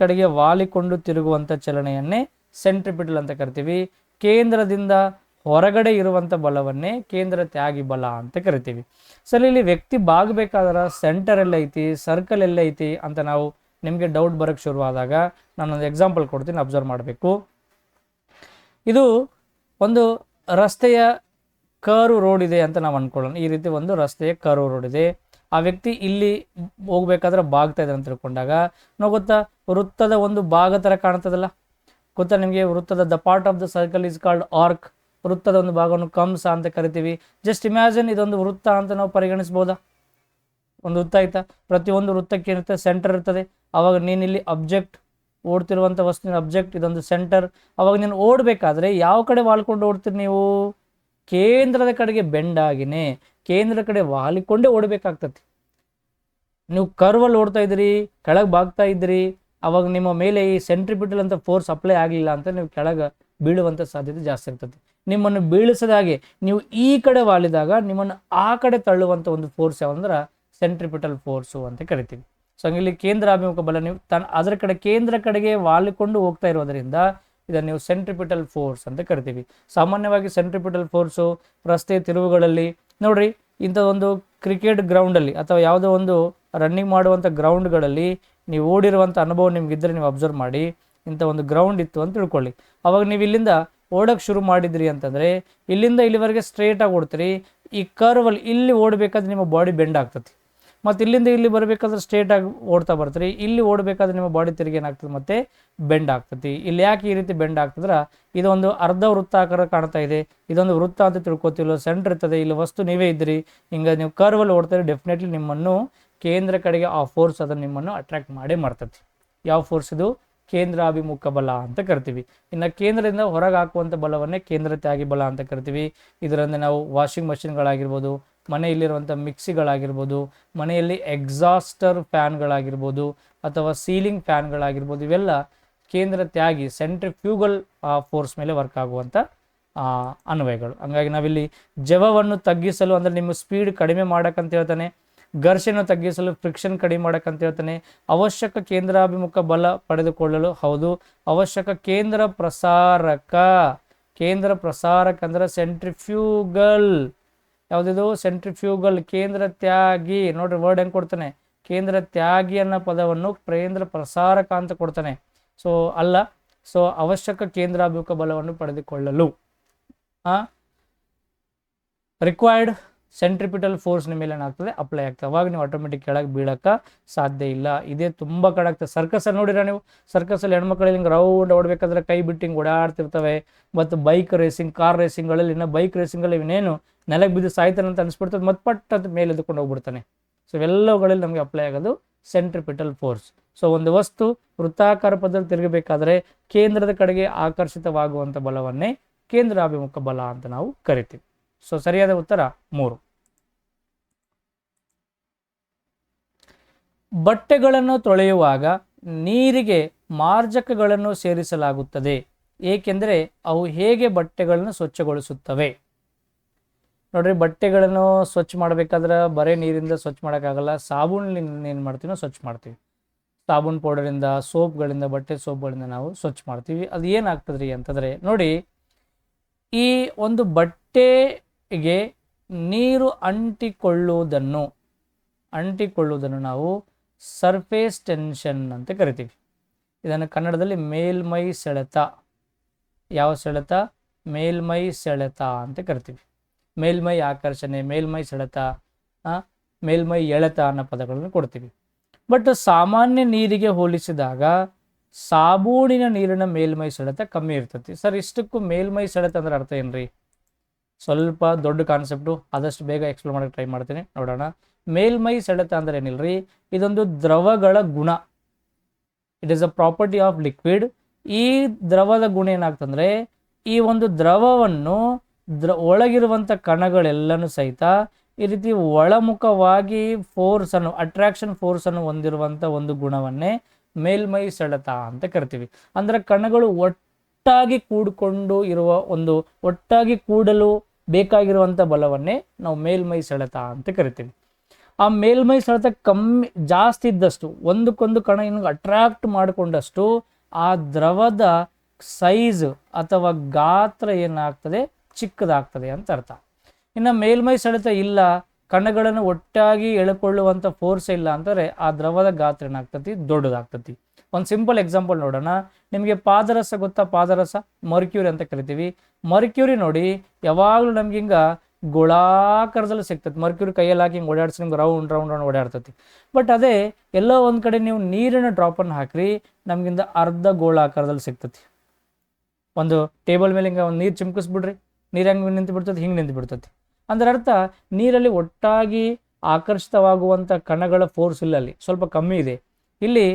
A: ಕಡೆಗೆ ವಾಲಿಕೊಂಡು ತಿರುಗುವಂಥ ಚಲನೆಯನ್ನೇ ಸೆಂಟ್ರಿಪಿಟಲ್ ಅಂತ ಕರಿತೀವಿ. ಕೇಂದ್ರದಿಂದ ಹೊರಗಡೆ ಇರುವಂಥ ಬಲವನ್ನೇ ಕೇಂದ್ರ ತ್ಯಾಗಿ ಬಲ ಅಂತ ಕರಿತೀವಿ. ಸರ್, ಇಲ್ಲಿ ವ್ಯಕ್ತಿ ಬಾಗಬೇಕಾದ್ರೆ ಸೆಂಟರ್ ಎಲ್ಲೈತಿ, ಸರ್ಕಲ್ ಎಲ್ಲೈತಿ ಅಂತ ನಾವು ನಿಮಗೆ ಡೌಟ್ ಬರೋಕ್ಕೆ ಶುರುವಾದಾಗ ನಾನೊಂದು ಎಕ್ಸಾಂಪಲ್ ಕೊಡ್ತೀನಿ, ಅಬ್ಸರ್ವ್ ಮಾಡಬೇಕು. ಇದು ಒಂದು ರಸ್ತೆಯ ಕರ್ವ್ ರೋಡ್ ಇದೆ ಅಂತ ನಾವು ಅಂದ್ಕೊಳ್ಳೋಣ. ಈ ರೀತಿ ಒಂದು ರಸ್ತೆಯ ಕರ್ವ್ ರೋಡ್ ಇದೆ. ಆ ವ್ಯಕ್ತಿ ಇಲ್ಲಿ ಹೋಗ್ಬೇಕಾದ್ರೆ ಬಾಗ್ತಾ ಇದೆ ಅಂತ ತಿಳ್ಕೊಂಡಾಗ ನಾವು ಗೊತ್ತಾ, ವೃತ್ತದ ಒಂದು ಭಾಗ ಥರ ಕಾಣ್ತದಲ್ಲ, ಗೊತ್ತಾ ನಿಮಗೆ? ವೃತ್ತದ the part of the circle is called arc. ವೃತ್ತದ ಒಂದು ಭಾಗವನ್ನು ಕಂಸ ಅಂತ ಕರಿತೀವಿ. ಜಸ್ಟ್ ಇಮ್ಯಾಜಿನ್ ಇದೊಂದು ವೃತ್ತ ಅಂತ ನಾವು ಪರಿಗಣಿಸ್ಬೋದಾ? ಒಂದು ವೃತ್ತ ಆಯ್ತಾ? ಪ್ರತಿಯೊಂದು ವೃತ್ತಕ್ಕೆ ಏನಿರುತ್ತೆ, ಸೆಂಟರ್ ಇರ್ತದೆ. ಅವಾಗ ನೀನಿಲ್ಲಿ ಅಬ್ಜೆಕ್ಟ್, ಓಡ್ತಿರುವಂಥ ವಸ್ತುವಿನ ಅಬ್ಜೆಕ್ಟ್, ಇದೊಂದು ಸೆಂಟರ್. ಅವಾಗ ನೀನು ಓಡಬೇಕಾದ್ರೆ ಯಾವ ಕಡೆ ವಾಲ್ಕೊಂಡು ಓಡ್ತೀರಿ ನೀವು? ಕೇಂದ್ರದ ಕಡೆಗೆ ಬೆಂಡಾಗಿನೇ ಕೇಂದ್ರ ಕಡೆ ವಾಲಿಕೊಂಡೇ ಓಡಬೇಕಾಗ್ತದೆ. ನೀವು ಕರ್ವಲ್ಲಿ ಓಡ್ತಾ ಇದ್ದೀರಿ, ಕೆಳಗೆ ಬಾಗ್ತಾ ಇದ್ದೀರಿ, ಅವಾಗ ನಿಮ್ಮ ಮೇಲೆ ಈ ಸೆಂಟ್ರಿಪಿಟಲ್ ಅಂತ ಫೋರ್ಸ್ ಅಪ್ಲೈ ಆಗಲಿಲ್ಲ ಅಂತ ನೀವು ಕೆಳಗೆ ಬೀಳುವಂಥ ಸಾಧ್ಯತೆ ಜಾಸ್ತಿ ಇರ್ತದೆ. ನಿಮ್ಮನ್ನು ಬೀಳಿಸದ ಹಾಗೆ ನೀವು ಈ ಕಡೆ ವಾಲಿದಾಗ ನಿಮ್ಮನ್ನು ಆ ಕಡೆ ತಳ್ಳುವಂಥ ಒಂದು ಫೋರ್ಸ್ ಯಾವಂದ್ರೆ ಸೆಂಟ್ರಿಪಿಟಲ್ ಫೋರ್ಸು ಅಂತ ಕರಿತೀವಿ. ಸೊ ಹಂಗಿಲ್ಲಿ ಕೇಂದ್ರ ಅಭಿಮುಖ ಬಲ, ನೀವು ಅದರ ಕಡೆ ಕೇಂದ್ರ ಕಡೆಗೆ ವಾಲಿಕೊಂಡು ಹೋಗ್ತಾ ಇರೋದರಿಂದ ಇದನ್ನು ನೀವು ಸೆಂಟ್ರಿಪಿಟಲ್ ಫೋರ್ಸ್ ಅಂತ ಕರಿತೀವಿ. ಸಾಮಾನ್ಯವಾಗಿ ಸೆಂಟ್ರಿಪಿಟಲ್ ಫೋರ್ಸು ರಸ್ತೆ ತಿರುವುಗಳಲ್ಲಿ ನೋಡ್ರಿ, ಇಂಥ ಒಂದು ಕ್ರಿಕೆಟ್ ಗ್ರೌಂಡಲ್ಲಿ ಅಥವಾ ಯಾವುದೋ ಒಂದು ರನ್ನಿಂಗ್ ಮಾಡುವಂಥ ಗ್ರೌಂಡ್ಗಳಲ್ಲಿ ನೀವು ಓಡಿರುವಂಥ ಅನುಭವ ನಿಮ್ಗಿದ್ರೆ ನೀವು ಅಬ್ಸರ್ವ್ ಮಾಡಿ. ಇಂಥ ಒಂದು ಗ್ರೌಂಡ್ ಇತ್ತು ಅಂತ ತಿಳ್ಕೊಳ್ಳಿ. ಅವಾಗ ನೀವು ಇಲ್ಲಿಂದ ಓಡೋಕ್ಕೆ ಶುರು ಮಾಡಿದ್ರಿ ಅಂತಂದರೆ ಇಲ್ಲಿಂದ ಇಲ್ಲಿವರೆಗೆ ಸ್ಟ್ರೇಟಾಗಿ ಓಡ್ತೀರಿ. ಈ ಕರ್ವಲ್ಲಿ ಇಲ್ಲಿ ಓಡಬೇಕಾದ್ರೆ ನಿಮ್ಮ ಬಾಡಿ ಬೆಂಡ್ ಆಗ್ತದೆ. ಮತ್ತು ಇಲ್ಲಿಂದ ಇಲ್ಲಿ ಬರಬೇಕಾದ್ರೆ ಸ್ಟ್ರೇಟಾಗಿ ಓಡ್ತಾ ಬರ್ತೀರಿ. ಇಲ್ಲಿ ಓಡಬೇಕಾದ್ರೆ ನಿಮ್ಮ ಬಾಡಿ ತಿರುಗಿ ಏನಾಗ್ತದೆ, ಮತ್ತೆ ಬೆಂಡ್ ಆಗ್ತದೆ. ಇಲ್ಲಿ ಯಾಕೆ ಈ ರೀತಿ ಬೆಂಡ್ ಆಗ್ತದ್ರೆ, ಇದೊಂದು ಅರ್ಧ ವೃತ್ತಾಕಾರ ಕಾಣ್ತಾ ಇದೆ, ಇದೊಂದು ವೃತ್ತ ಅಂತ ತಿಳ್ಕೊತಿಲ್ಲ, ಸೆಂಟ್ರ್ ಇರ್ತದೆ, ಇಲ್ಲಿ ವಸ್ತು ನೀವೇ ಇದ್ರಿ, ಹಿಂಗೆ ನೀವು ಕರ್ವಲ್ಲಿ ಓಡ್ತಾರೆ, ಡೆಫಿನೆಟ್ಲಿ ನಿಮ್ಮನ್ನು ಕೇಂದ್ರ ಕಡೆಗೆ ಆ ಫೋರ್ಸ್ ಅದನ್ನು ನಿಮ್ಮನ್ನು ಅಟ್ರಾಕ್ಟ್ ಮಾಡೇ ಮಾಡ್ತದೆ. ಯಾವ ಫೋರ್ಸ್ ಇದು? ಕೇಂದ್ರ ಅಭಿಮುಖ ಬಲ ಅಂತ ಕರಿತೀವಿ. ಇನ್ನು ಕೇಂದ್ರದಿಂದ ಹೊರಗೆ ಹಾಕುವಂಥ ಬಲವನ್ನೇ ಕೇಂದ್ರ ತ್ಯಾಗಿ ಬಲ ಅಂತ ಕರಿತೀವಿ. ಇದರಿಂದ ನಾವು ವಾಷಿಂಗ್ ಮಷಿನ್ಗಳಾಗಿರ್ಬೋದು, ಮನೆಯಲ್ಲಿರುವಂಥ ಮಿಕ್ಸಿಗಳಾಗಿರ್ಬೋದು, ಮನೆಯಲ್ಲಿ ಎಕ್ಸಾಸ್ಟರ್ ಫ್ಯಾನ್ಗಳಾಗಿರ್ಬೋದು ಅಥವಾ ಸೀಲಿಂಗ್ ಫ್ಯಾನ್ಗಳಾಗಿರ್ಬೋದು, ಇವೆಲ್ಲ ಕೇಂದ್ರ ತ್ಯಾಗಿ ಸೆಂಟ್ರಿಫ್ಯೂಗಲ್ ಫೋರ್ಸ್ ಮೇಲೆ ವರ್ಕ್ ಆಗುವಂಥ ಅನ್ವಯಗಳು. ಹಂಗಾಗಿ ನಾವಿಲ್ಲಿ ಜವವನ್ನು ತಗ್ಗಿಸಲು, ಅಂದರೆ ನಿಮ್ಮ ಸ್ಪೀಡ್ ಕಡಿಮೆ ಮಾಡೋಕ್ಕಂತ ಹೇಳ್ತಾನೆ, ಘರ್ಷಣೆ ತಗ್ಗಿಸಲು ಫ್ರಿಕ್ಷನ್ ಕಡಿಮೆ ಮಾಡೋಕ್ಕಂತ ಹೇಳ್ತಾನೆ, ಅವಶ್ಯಕ ಕೇಂದ್ರಾಭಿಮುಖ ಬಲ ಪಡೆದುಕೊಳ್ಳಲು, ಹೌದು, ಅವಶ್ಯಕ ಕೇಂದ್ರ ಪ್ರಸಾರಕ ಅಂದರೆ ಸೆಂಟ್ರಿಫ್ಯೂಗಲ್. ಯಾವುದಿದು? ಸೆಂಟ್ರಿಫ್ಯೂಗಲ್. ಕೇಂದ್ರ ತ್ಯಾಗಿ, ನೋಡ್ರಿ ವರ್ಡ್ ಹೆಂಗೆ ಕೊಡ್ತಾನೆ, ಕೇಂದ್ರ ತ್ಯಾಗಿ ಅನ್ನೋ ಪದವನ್ನು ಕೇಂದ್ರ ಪ್ರಸಾರಕ ಅಂತ ಕೊಡ್ತಾನೆ. ಸೊ ಅಲ್ಲ, ಸೊ ಅವಶ್ಯಕ ಕೇಂದ್ರಾಭಿಮುಖ ಬಲವನ್ನು ಪಡೆದುಕೊಳ್ಳಲು ರಿಕ್ವೈರ್ಡ್ ಸೆಂಟ್ರಿಪಿಟಲ್ ಫೋರ್ಸ್ ನಿಮ್ಮ ಮೇಲೆ ಏನಾಗ್ತದೆ, ಅಪ್ಲೈ ಆಗ್ತದೆ. ಅವಾಗ ನೀವು ಆಟೋಮೆಟಿಕ್ ಕೆಳಗೆ ಬೀಳಕ್ಕೆ ಸಾಧ್ಯ ಇಲ್ಲ. ಇದೇ ತುಂಬ ಕಡೆ ಆಗ್ತದೆ. ಸರ್ಕಸಲ್ಲಿ ನೋಡಿರ ನೀವು, ಸರ್ಕಸಲ್ಲಿ ಹೆಣ್ಮಕ್ಳು ಹಿಂಗೆ ರೌಂಡ್ ಓಡಬೇಕಾದ್ರೆ ಕೈ ಬಿಟ್ಟು ಹಿಂಗೆ ಓಡಾಡ್ತಿರ್ತವೆ. ಮತ್ತು ಬೈಕ್ ರೇಸಿಂಗ್, ಕಾರ್ ರೇಸಿಂಗ್ಗಳಲ್ಲಿ, ಇನ್ನು ಬೈಕ್ ರೇಸಿಂಗಲ್ಲಿ ಇವನೇನು ನೆಲಕ್ಕೆ ಬಿದ್ದು ಸಾಯ್ತಾನೆ ಅಂತ ಅನಿಸ್ಬಿಡ್ತದೆ, ಮತ್ತು ಪಟ್ ಅಂತ ಮೇಲೆ ಎದ್ದುಕೊಂಡು ಹೋಗ್ಬಿಡ್ತಾನೆ. ಸೊ ಇವೆಲ್ಲವುಗಳಲ್ಲಿ ನಮಗೆ ಅಪ್ಲೈ ಆಗೋದು ಸೆಂಟ್ರಿಪಿಟಲ್ ಫೋರ್ಸ್. ಸೊ ಒಂದು ವಸ್ತು ವೃತ್ತಾಕಾರ ಪದ್ಧತಿ ತಿರುಗಬೇಕಾದ್ರೆ ಕೇಂದ್ರದ ಕಡೆಗೆ ಆಕರ್ಷಿತವಾಗುವಂಥ ಬಲವನ್ನೇ ಕೇಂದ್ರಾಭಿಮುಖ ಬಲ ಅಂತ ನಾವು ಕರಿತೀವಿ. ಸೊ ಸರಿಯಾದ ಉತ್ತರ 3. ಬಟ್ಟೆಗಳನ್ನು ತೊಳೆಯುವಾಗ ನೀರಿಗೆ ಮಾರ್ಜಕಗಳನ್ನು ಸೇರಿಸಲಾಗುತ್ತದೆ, ಏಕೆಂದರೆ ಅವು ಹೇಗೆ ಬಟ್ಟೆಗಳನ್ನು ಸ್ವಚ್ಛಗೊಳಿಸುತ್ತವೆ? ನೋಡ್ರಿ, ಬಟ್ಟೆಗಳನ್ನು ಸ್ವಚ್ಛ ಮಾಡಬೇಕಾದ್ರೆ ಬರೀ ನೀರಿಂದ ಸ್ವಚ್ಛ ಮಾಡೋಕ್ಕಾಗಲ್ಲ. ಸಾಬೂನಿಂದ ಏನು ಮಾಡ್ತೀವಿ, ನಾವು ಸ್ವಚ್ಛ ಮಾಡ್ತೀವಿ. ಸಾಬೂನು ಪೌಡರಿಂದ, ಸೋಪ್ಗಳಿಂದ, ಬಟ್ಟೆ ಸೋಪ್ಗಳಿಂದ ನಾವು ಸ್ವಚ್ಛ ಮಾಡ್ತೀವಿ. ಅದು ಏನಾಗ್ತದ್ರಿ ಅಂತಂದರೆ, ನೋಡಿ, ಈ ಒಂದು ಬಟ್ಟೆಗೆ ನೀರು ಅಂಟಿಕೊಳ್ಳುವುದನ್ನು ನಾವು ಸರ್ಫೇಸ್ ಟೆನ್ಷನ್ ಅಂತ ಕರಿತೀವಿ. ಇದನ್ನು ಕನ್ನಡದಲ್ಲಿ ಮೇಲ್ಮೈ ಸೆಳೆತ. ಯಾವ ಸೆಳೆತ? ಮೇಲ್ಮೈ ಸೆಳೆತ ಅಂತ ಕರಿತೀವಿ. ಮೇಲ್ಮೈ ಆಕರ್ಷಣೆ, ಮೇಲ್ಮೈ ಸೆಳೆತ, ಮೇಲ್ಮೈ ಎಳೆತ ಅನ್ನೋ ಪದಗಳನ್ನು ಕೊಡ್ತೀವಿ. ಬಟ್ ಸಾಮಾನ್ಯ ನೀರಿಗೆ ಹೋಲಿಸಿದಾಗ ಸಾಬೂನಿನ ನೀರಿನ ಮೇಲ್ಮೈ ಸೆಳೆತ ಕಮ್ಮಿ ಇರ್ತೈತಿ. ಸರ್, ಇಷ್ಟಕ್ಕೂ ಮೇಲ್ಮೈ ಸೆಳೆತ ಅಂದ್ರೆ ಅರ್ಥ ಏನ್ರಿ? ಸ್ವಲ್ಪ ದೊಡ್ಡ ಕಾನ್ಸೆಪ್ಟು, ಆದಷ್ಟು ಬೇಗ ಎಕ್ಸ್ಪ್ಲೇನ್ ಮಾಡೋಕ್ಕೆ ಟ್ರೈ ಮಾಡ್ತೀನಿ, ನೋಡೋಣ. ಮೇಲ್ಮೈ ಸೆಳೆತ ಅಂದ್ರೆ ಏನಿಲ್ರಿ, ಇದೊಂದು ದ್ರವಗಳ ಗುಣ. It is a property of liquid. ಈ ದ್ರವದ ಗುಣ ಏನಾಗ್ತಂದ್ರೆ, ಈ ಒಂದು ದ್ರವವನ್ನು ಒಳಗಿರುವಂಥ ಕಣಗಳೆಲ್ಲನೂ ಸಹಿತ ಈ ರೀತಿ ಒಳಮುಖವಾಗಿ ಫೋರ್ಸನ್ನು, ಅಟ್ರಾಕ್ಷನ್ ಫೋರ್ಸನ್ನು ಹೊಂದಿರುವಂಥ ಒಂದು ಗುಣವನ್ನೇ ಮೇಲ್ಮೈ ಸೆಳೆತ ಅಂತ ಕರಿತೀವಿ. ಅಂದರೆ ಕಣಗಳು ಒಟ್ಟಾಗಿ ಕೂಡಿಕೊಂಡು ಇರುವ ಒಂದು, ಒಟ್ಟಾಗಿ ಕೂಡಲು ಬೇಕಾಗಿರುವಂಥ ಬಲವನ್ನೇ ನಾವು ಮೇಲ್ಮೈ ಸೆಳೆತ ಅಂತ ಕರಿತೀವಿ. ಆ ಮೇಲ್ಮೈ ಸೆಳೆತ ಕಮ್ಮಿ, ಜಾಸ್ತಿ ಇದ್ದಷ್ಟು, ಒಂದಕ್ಕೊಂದು ಕಣ ಇನ್ನು ಅಟ್ರಾಕ್ಟ್ ಮಾಡಿಕೊಂಡಷ್ಟು ಆ ದ್ರವದ ಸೈಜ್ ಅಥವಾ ಗಾತ್ರ ಏನಾಗ್ತದೆ, ಚಿಕ್ಕದಾಗ್ತದೆ ಅಂತ ಅರ್ಥ. ಇನ್ನು ಮೇಲ್ಮೈ ಸೆಳೆತ ಇಲ್ಲ, ಕಣಗಳನ್ನು ಒಟ್ಟಾಗಿ ಎಳ್ಕೊಳ್ಳುವಂಥ ಫೋರ್ಸ್ ಇಲ್ಲ ಅಂತಂದರೆ ಆ ದ್ರವದ ಗಾತ್ರ ಏನಾಗ್ತತಿ, ದೊಡ್ಡದಾಗ್ತತಿ. ಒಂದು ಸಿಂಪಲ್ ಎಕ್ಸಾಂಪಲ್ ನೋಡೋಣ. ನಿಮಗೆ ಪಾದರಸ ಗೊತ್ತಾ? ಪಾದರಸ ಮರ್ಕ್ಯೂರಿ ಅಂತ ಕರಿತೀವಿ. ಮರ್ಕ್ಯೂರಿ ನೋಡಿ ಯಾವಾಗಲೂ ನಮ್ಗೆ ಹಿಂಗ ಗೋಳಾಕಾರದಲ್ಲಿ ಸಿಗ್ತದೆ. ಮರ್ಕ್ಯೂರಿ ಕೈಯಲ್ಲಿ ಹಾಕಿ ಹಿಂಗೆ ಓಡಾಡಿಸಿ ನಿಮ್ಗೆ ರೌಂಡ್ ರೌಂಡ್ ರೌಂಡ್ ಓಡಾಡ್ತತಿ. ಬಟ್ ಅದೇ ಎಲ್ಲೋ ಒಂದು ಕಡೆ ನೀವು ನೀರಿನ ಡ್ರಾಪನ್ನು ಹಾಕ್ರಿ, ನಮಗಿಂದ ಅರ್ಧ ಗೋಳಾಕಾರದಲ್ಲಿ ಸಿಗ್ತತಿ. ಒಂದು ಟೇಬಲ್ ಮೇಲೆ ಹಿಂಗೆ ಒಂದು ನೀರು ಚಿಮ್ಕಿಸ್ಬಿಡ್ರಿ, ನೀರು ಹೆಂಗೆ ನಿಂತು ಬಿಡ್ತದೆ, ಹಿಂಗೆ ನಿಂತು ಬಿಡ್ತತಿ. ಅಂದ್ರೆ ಅರ್ಥ ನೀರಲ್ಲಿ ಒಟ್ಟಾಗಿ ಆಕರ್ಷಿತವಾಗುವಂಥ ಕಣಗಳ ಫೋರ್ಸ್ ಇಲ್ಲ, ಅಲ್ಲಿ ಸ್ವಲ್ಪ ಕಮ್ಮಿ ಇದೆ. ಇಲ್ಲಿ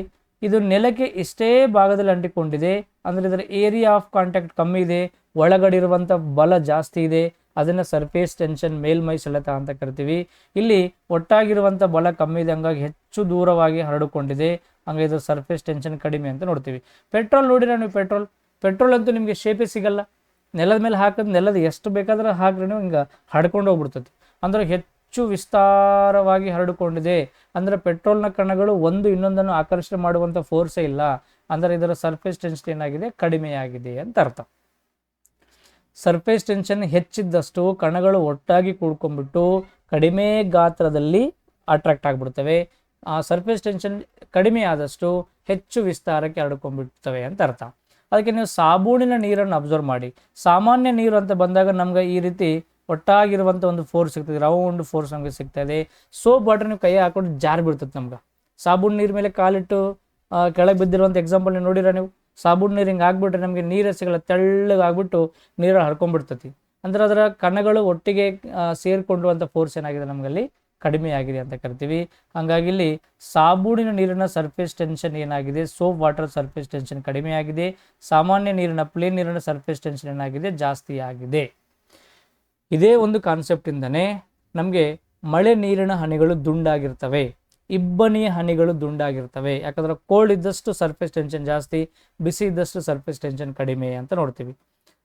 A: ಇದು ನೆಲಕ್ಕೆ ಇಷ್ಟೇ ಭಾಗದಲ್ಲಿ ಅಂಟಿಕೊಂಡಿದೆ, ಅಂದರೆ ಇದರ ಏರಿಯಾ ಆಫ್ ಕಾಂಟ್ಯಾಕ್ಟ್ ಕಮ್ಮಿ ಇದೆ, ಒಳಗಡೆ ಇರುವಂಥ ಬಲ ಜಾಸ್ತಿ ಇದೆ. ಅದನ್ನು ಸರ್ಫೇಸ್ ಟೆನ್ಷನ್, ಮೇಲ್ಮೈ ಸೆಳೆತ ಅಂತ ಕರಿತೀವಿ. ಇಲ್ಲಿ ಒಟ್ಟಾಗಿರುವಂಥ ಬಲ ಕಮ್ಮಿ ಇದೆ, ಹಂಗಾಗಿ ಹೆಚ್ಚು ದೂರವಾಗಿ ಹರಡಿಕೊಂಡಿದೆ, ಹಂಗಾಗಿ ಇದು ಸರ್ಫೇಸ್ ಟೆನ್ಷನ್ ಕಡಿಮೆ ಅಂತ ನೋಡ್ತೀವಿ. ಪೆಟ್ರೋಲ್ ನೋಡಿರ ನೀವು, ಪೆಟ್ರೋಲ್ ಅಂತೂ ನಿಮಗೆ ಶೇಪೇ ಸಿಗಲ್ಲ. ನೆಲದ ಮೇಲೆ ಹಾಕಿದ್ರೆ ನೆಲದ ಎಷ್ಟು ಬೇಕಾದ್ರೆ ಹಾಕ್ರಿ ನೀವು ಹಿಂಗೆ ಹಡ್ಕೊಂಡು ಹೋಗ್ಬಿಡ್ತದೆ. ಅಂದರೆ ಹೆಚ್ಚು ವಿಸ್ತಾರವಾಗಿ ಹರಡಿಕೊಂಡಿದೆ. ಅಂದರೆ ಪೆಟ್ರೋಲ್ನ ಕಣಗಳು ಒಂದು ಇನ್ನೊಂದನ್ನು ಆಕರ್ಷಣೆ ಮಾಡುವಂಥ ಫೋರ್ಸೇ ಇಲ್ಲ. ಅಂದರೆ ಇದರ ಸರ್ಫೇಸ್ ಟೆನ್ಷನ್ ಏನಾಗಿದೆ, ಕಡಿಮೆಯಾಗಿದೆ ಅಂತ ಅರ್ಥ. ಸರ್ಫೇಸ್ ಟೆನ್ಷನ್ ಹೆಚ್ಚಿದ್ದಷ್ಟು ಕಣಗಳು ಒಟ್ಟಾಗಿ ಕೂಡ್ಕೊಂಡ್ಬಿಟ್ಟು ಕಡಿಮೆ ಗಾತ್ರದಲ್ಲಿ ಅಟ್ರಾಕ್ಟ್ ಆಗಿಬಿಡ್ತವೆ. ಆ ಸರ್ಫೇಸ್ ಟೆನ್ಷನ್ ಕಡಿಮೆ ಆದಷ್ಟು ಹೆಚ್ಚು ವಿಸ್ತಾರಕ್ಕೆ ಹರಡ್ಕೊಂಡ್ಬಿಡ್ತವೆ ಅಂತ ಅರ್ಥ. ಅದಕ್ಕೆ ನೀವು ಸಾಬೂನಿನ ನೀರನ್ನು ಅಬ್ಸರ್ವ್ ಮಾಡಿ. ಸಾಮಾನ್ಯ ನೀರು ಅಂತ ಬಂದಾಗ ನಮ್ಗೆ ಈ ರೀತಿ ಒಟ್ಟಾಗಿರುವಂಥ ಒಂದು ಫೋರ್ಸ್ ಸಿಗ್ತದೆ, ರೌಂಡ್ ಫೋರ್ಸ್ ನಮಗೆ ಸಿಗ್ತಾ ಇದೆ. ಸೋಪ್ ವಾಟರ್ ನೀವು ಕೈ ಹಾಕೊಂಡು ಜಾರಿ ಬೀಳ್ತದೆ ನಮ್ಗೆ. ಸಾಬೂನು ನೀರು ಮೇಲೆ ಕಾಲಿಟ್ಟು ಕೆಳಗೆ ಬಿದ್ದಿರುವಂಥ ಎಕ್ಸಾಂಪಲ್ ನೀವು ನೋಡಿರ ನೀವು. ಸಾಬೂನು ನೀರು ಹಿಂಗೆ ಆಗ್ಬಿಟ್ರೆ ನಮಗೆ ನೀರು ಸಿಗಲ್ಲ, ತೆಳ್ಳಗೆ ಆಗ್ಬಿಟ್ಟು ನೀರು ಹರ್ಕೊಂಡ್ಬಿಡ್ತತಿ. ಅಂದರೆ ಅದರ ಕಣಗಳು ಒಟ್ಟಿಗೆ ಸೇರಿಕೊಂಡುವಂಥ ಫೋರ್ಸ್ ಏನಾಗಿದೆ ನಮಗಲ್ಲಿ ಕಡಿಮೆ ಆಗಿದೆ ಅಂತ ಕರಿತೀವಿ. ಹಾಗಾಗಿ ಇಲ್ಲಿ ಸಾಬೂನಿನ ನೀರಿನ ಸರ್ಫೇಸ್ ಟೆನ್ಷನ್ ಏನಾಗಿದೆ, ಸೋಪ್ ವಾಟರ್ ಸರ್ಫೇಸ್ ಟೆನ್ಷನ್ ಕಡಿಮೆ ಆಗಿದೆ. ಸಾಮಾನ್ಯ ನೀರಿನ, ಪ್ಲೇನ್ ನೀರಿನ ಸರ್ಫೇಸ್ ಟೆನ್ಷನ್ ಏನಾಗಿದೆ, ಜಾಸ್ತಿ ಆಗಿದೆ. ಇದೇ ಒಂದು ಕಾನ್ಸೆಪ್ಟಿಂದನೇ ನಮಗೆ ಮಳೆ ನೀರಿನ ಹನಿಗಳು ದುಂಡಾಗಿರ್ತವೆ, ಇಬ್ಬನಿಯ ಹನಿಗಳು ದುಂಡಾಗಿರ್ತವೆ. ಯಾಕಂದ್ರೆ ಕೋಲ್ಡ್ ಇದ್ದಷ್ಟು ಸರ್ಫೇಸ್ ಟೆನ್ಷನ್ ಜಾಸ್ತಿ, ಬಿಸಿ ಇದ್ದಷ್ಟು ಸರ್ಫೇಸ್ ಟೆನ್ಷನ್ ಕಡಿಮೆ ಅಂತ ನೋಡ್ತೀವಿ.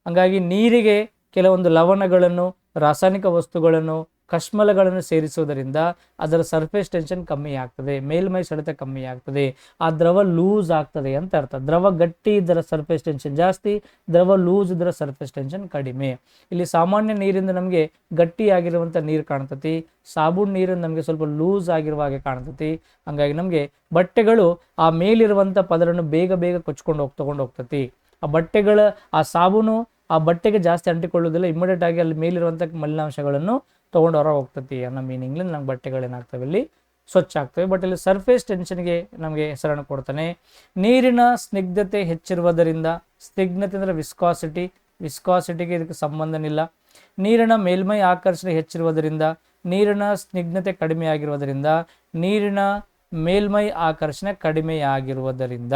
A: ಹಾಗಾಗಿ ನೀರಿಗೆ ಕೆಲವೊಂದು ಲವಣಗಳನ್ನು, ರಾಸಾಯನಿಕ ವಸ್ತುಗಳನ್ನು, ಕಶ್ಮಲಗಳನ್ನು ಸೇರಿಸುವುದರಿಂದ ಅದರ ಸರ್ಫೇಸ್ ಟೆನ್ಷನ್ ಕಮ್ಮಿ ಆಗ್ತದೆ, ಮೇಲ್ಮೈ ಸೆಳೆತ ಕಮ್ಮಿ ಆಗ್ತದೆ, ಆ ದ್ರವ ಲೂಸ್ ಆಗ್ತದೆ ಅಂತ ಅರ್ಥ. ದ್ರವ ಗಟ್ಟಿ ಇದರ ಸರ್ಫೇಸ್ ಟೆನ್ಷನ್ ಜಾಸ್ತಿ, ದ್ರವ ಲೂಸ್ ಇದರ ಸರ್ಫೇಸ್ ಟೆನ್ಷನ್ ಕಡಿಮೆ. ಇಲ್ಲಿ ಸಾಮಾನ್ಯ ನೀರಿಂದ ನಮಗೆ ಗಟ್ಟಿಯಾಗಿರುವಂಥ ನೀರು ಕಾಣ್ತತಿ, ಸಾಬೂನು ನೀರು ನಮಗೆ ಸ್ವಲ್ಪ ಲೂಸ್ ಆಗಿರುವ ಹಾಗೆ ಕಾಣ್ತತಿ. ಹಾಗಾಗಿ ನಮಗೆ ಬಟ್ಟೆಗಳು ಆ ಮೇಲಿರುವಂಥ ಪದರನ್ನು ಬೇಗ ಬೇಗ ಕೊಚ್ಕೊಂಡು ತಗೊಂಡು ಹೋಗ್ತತಿ. ಆ ಬಟ್ಟೆಗಳ, ಆ ಸಾಬೂನು ಆ ಬಟ್ಟೆಗೆ ಜಾಸ್ತಿ ಅಂಟಿಕೊಳ್ಳೋದಿಲ್ಲ, ಇಮಿಡಿಯೇಟ್ ಆಗಿ ಅಲ್ಲಿ ಮೇಲಿರುವಂಥ ಮಲಿನಾಂಶಗಳನ್ನು ತೊಗೊಂಡು ಹೊರ ಹೋಗ್ತತಿ ಅನ್ನೋ ಮೀನಿಂಗ್ಲಿ ನಮ್ಮ ಬಟ್ಟೆಗಳೇನಾಗ್ತವೆ, ಇಲ್ಲಿ ಸ್ವಚ್ಛ ಆಗ್ತವೆ. ಬಟ್ ಇಲ್ಲಿ ಸರ್ಫೇಸ್ ಟೆನ್ಷನ್ಗೆ ನಮಗೆ ಹೆಸರನ್ನು ಕೊಡ್ತಾನೆ. ನೀರಿನ ಸ್ನಿಗ್ಧತೆ ಹೆಚ್ಚಿರುವುದರಿಂದ, ಸ್ನಿಗ್ಧತೆ ಅಂದರೆ ವಿಸ್ಕಾಸಿಟಿಗೆ ಇದಕ್ಕೆ ಸಂಬಂಧನಿಲ್ಲ. ನೀರಿನ ಮೇಲ್ಮೈ ಆಕರ್ಷಣೆ ಹೆಚ್ಚಿರುವುದರಿಂದ, ನೀರಿನ ಸ್ನಿಗ್ಧತೆ ಕಡಿಮೆ ಆಗಿರುವುದರಿಂದ, ನೀರಿನ ಮೇಲ್ಮೈ ಆಕರ್ಷಣೆ ಕಡಿಮೆಯಾಗಿರುವುದರಿಂದ,